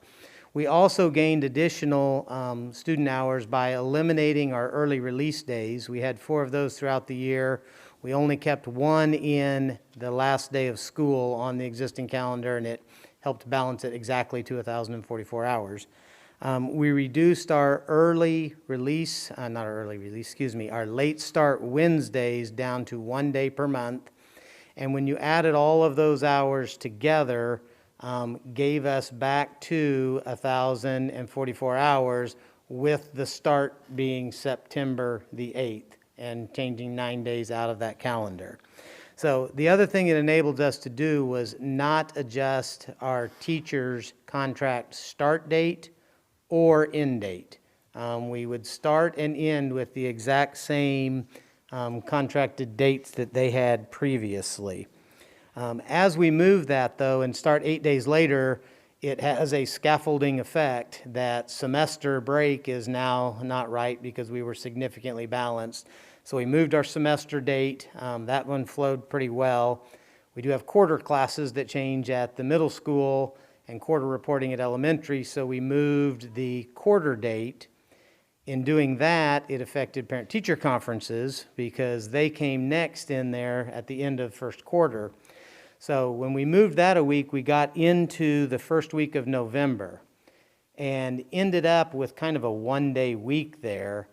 We also gained additional student hours by eliminating our early release days. We had 4 of those throughout the year. We only kept 1 in the last day of school on the existing calendar, and it helped balance it exactly to 1,044 hours. We reduced our our late start Wednesdays down to 1 day per month. And when you added all of those hours together, gave us back to 1,044 hours with the start being September the 8th. and changing 9 days out of that calendar. So the other thing it enabled us to do was not adjust our teachers' contract start date or end date. We would start and end with the exact same contracted dates that they had previously. As we move that, though, and start 8 days later, it has a scaffolding effect that semester break is now not right because we were significantly balanced. So we moved our semester date. That one flowed pretty well. We do have quarter classes that change at the middle school and quarter reporting at elementary, so we moved the quarter date. In doing that, it affected parent-teacher conferences because they came next in there at the end of first quarter. So when we moved that a week, we got into the first week of November and ended up with kind of a one-day week there.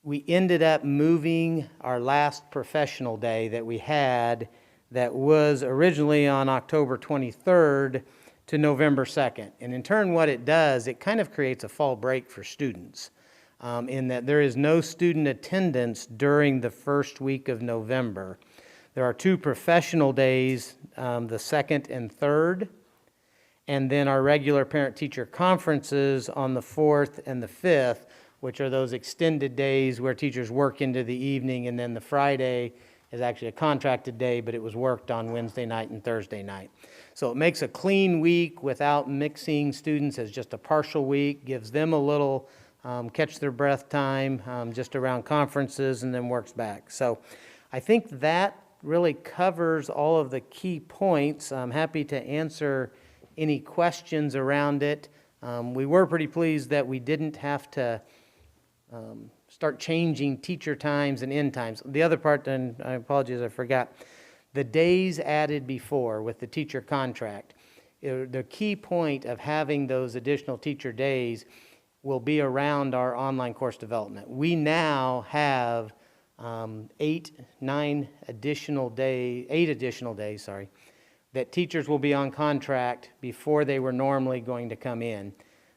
We ended up moving our last professional day that we had that was originally on October 23rd to November 2nd. And in turn, what it does, it kind of creates a fall break for students in that there is no student attendance during the first week of November. There are 2 professional days, the 2nd and 3rd, and then our regular parent-teacher conferences on the 4th and the 5th, which are those extended days where teachers work into the evening, and then the Friday is actually a contracted day, but it was worked on Wednesday night and Thursday night. So it makes a clean week without mixing students as just a partial week, gives them a little catch their breath time just around conferences, and then works back. So I think that really covers all of the key points. I'm happy to answer any questions around it. We were pretty pleased that we didn't have to start changing teacher times and end times. The other part, and I apologize, I forgot, the days added before with the teacher contract. The key point of having those additional teacher days will be around our online course development. We now have 8 additional days that teachers will be on contract before they were normally going to come in.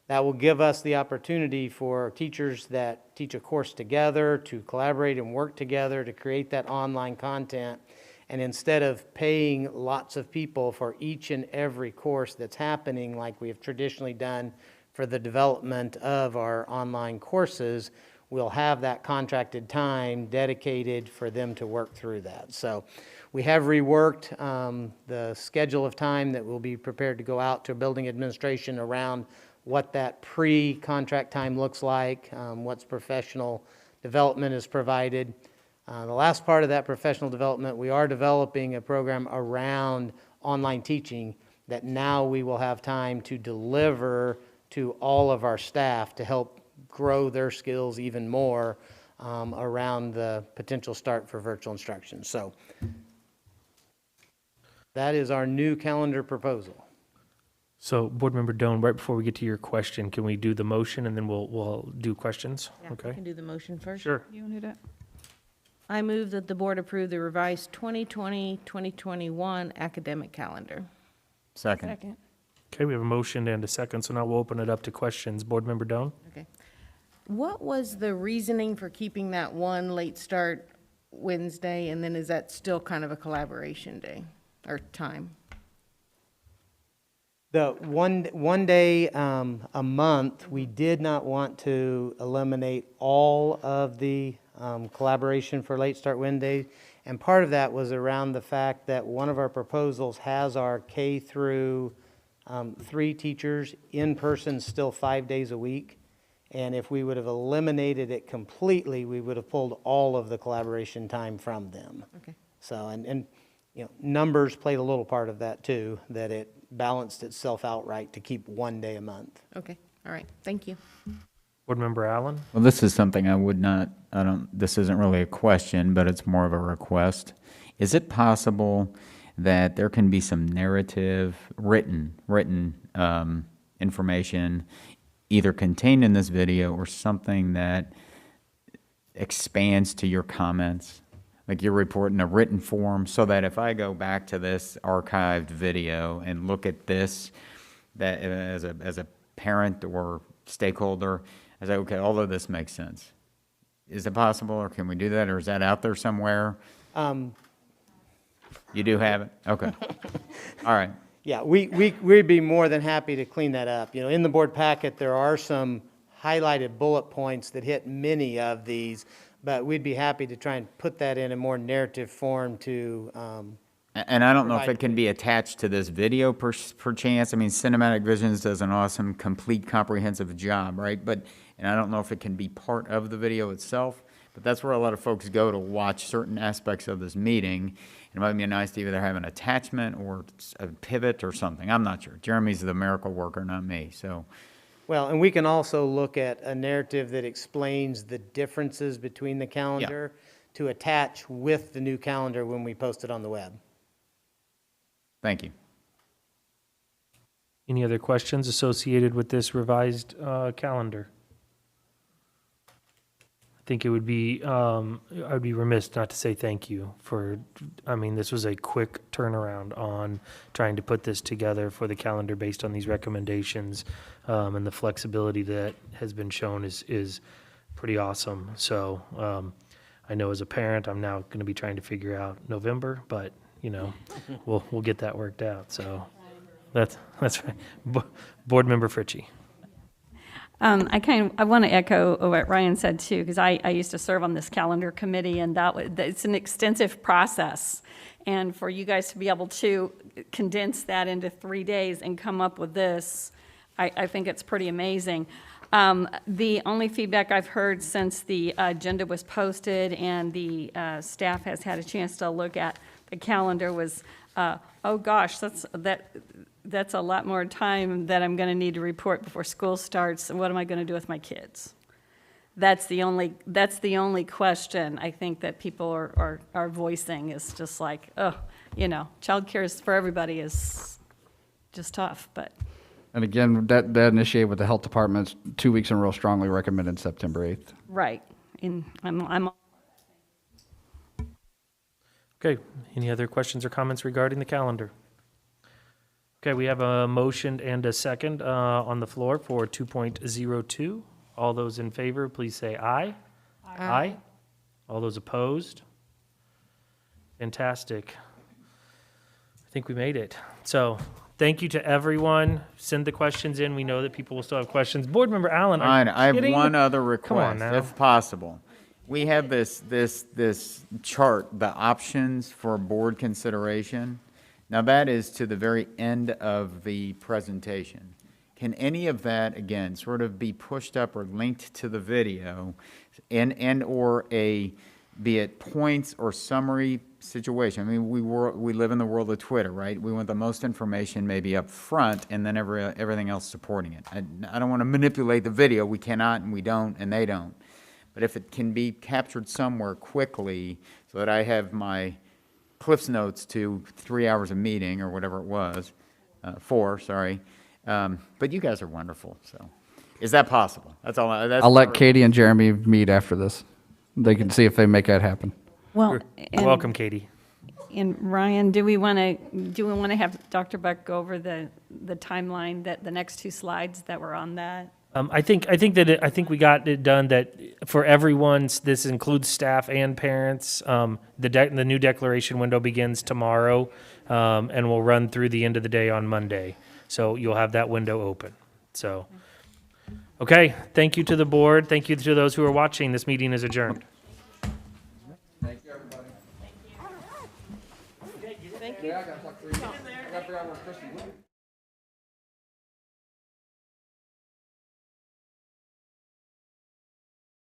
That will give us the opportunity for teachers that teach a course together to collaborate and work together to create that online content. And instead of paying lots of people for each and every course that's happening like we have traditionally done for the development of our online courses, we'll have that contracted time dedicated for them to work through that. So we have reworked the schedule of time that we'll be prepared to go out to building administration around what that pre-contract time looks like, what's professional development is provided. The last part of that professional development, we are developing a program around online teaching that now we will have time to deliver to all of our staff to help grow their skills even more around the potential start for virtual instruction. So that is our new calendar proposal. So Board Member Doan, right before we get to your question, can we do the motion and then we'll do questions? Yeah, Okay. I can do the motion first. Sure. You want to do that? I move that the board approve the revised 2020-2021 academic calendar. Second. Okay, we have a motion and a second, so now we'll open it up to questions. Board Member Doan? Okay. What was the reasoning for keeping that one late start Wednesday, and then is that still kind of a collaboration day or time? The one day a month, we did not want to eliminate all of the collaboration for late start Wednesday. And part of that was around the fact that one of our proposals has our K through 3 teachers in person still 5 days a week. And if we would have eliminated it completely, we would have pulled all of the collaboration time from them. Okay. So, and you know, numbers played a little part of that too, that it balanced itself out right to keep one day a month. Okay, all right, thank you. Board Member Allen? Well, this is something this isn't really a question, but it's more of a request. Is it possible that there can be some narrative, written information either contained in this video or something that expands to your comments? Like your report in a written form, so that if I go back to this archived video and look at this, that as a parent or stakeholder, I say, okay, all of this makes sense. Is it possible, or can we do that, or is that out there somewhere? You do have it? Okay. All right. Yeah, we'd be more than happy to clean that up. You know, in the board packet, there are some highlighted bullet points that hit many of these, but we'd be happy to try and put that in a more narrative form to, And I don't know if provide- it can be attached to this video per chance. I mean, Cinematic Visions does an awesome, complete, comprehensive job, right? And I don't know if it can be part of the video itself, but that's where a lot of folks go to watch certain aspects of this meeting. It might be nice to either have an attachment or a pivot or something. I'm not sure. Jeremy's the miracle worker, not me, so. well, and we can also look at a narrative that explains the differences between the calendar to attach with the new calendar when we post it on the web. Thank you. Any other questions associated with this revised calendar? I think it would be, I'd be remiss not to say thank you for, I mean, this was a quick turnaround on trying to put this together for the calendar based on these recommendations, and the flexibility that has been shown is pretty awesome. So I know as a parent, I'm now going to be trying to figure out November, but you know, we'll get that worked out. So that's right. Board Member Fritchie. I want to echo what Ryan said too, because I used to serve on this calendar committee, and it's an extensive process. And for you guys to be able to condense that into 3 days and come up with this, I think it's pretty amazing. The only feedback I've heard since the agenda was posted and the staff has had a chance to look at the calendar was, oh gosh, that's a lot more time that I'm going to need to report before school starts. And what am I going to do with my kids? That's the only question I think that people are voicing is just like, oh, you know, childcare is for everybody is just tough, but. And again, that initiated with the health department's 2 weeks in a row strongly recommended September 8th. Right. I'm Okay, any other questions or comments regarding the calendar? Okay, we have a motion and a second on the floor for 2.02. All those in favor, please say aye. Aye. All those opposed? Fantastic. I think we made it. So, thank you to everyone. Send the questions in. We know that people will still have questions. Board Member Allen, are you I have kidding? one other Come on request, now. if possible. We have this chart, the options for board consideration. Now, that is to the very end of the presentation. Can any of that, again, sort of be pushed up or linked to the video and/or be it points or summary situation? I mean, we live in the world of Twitter, right? We want the most information maybe up front and then everything else supporting it. I don't want to manipulate the video. We cannot and we don't and they don't. But if it can be captured somewhere quickly so that I have my Cliff's Notes to 3 hours of meeting or whatever it was, 4, sorry. But you guys are wonderful, so. Is that possible? That's all. I'll let Katie and Jeremy meet after this. They can see if they make that happen. Well, You're welcome, Katie. And Ryan, do we want to have Dr. Buck go over the timeline, that the next 2 slides that were on that? I think we got it done that for everyone, this includes staff and parents. The new declaration window begins tomorrow, and will run through the end of the day on Monday. So you'll have that window open. So, okay, thank you to the board. Thank you to those who are watching. This meeting is adjourned. Thank you, everybody. Thank you. Yeah, I got to talk 3 minutes. I got to figure out where Kristen went.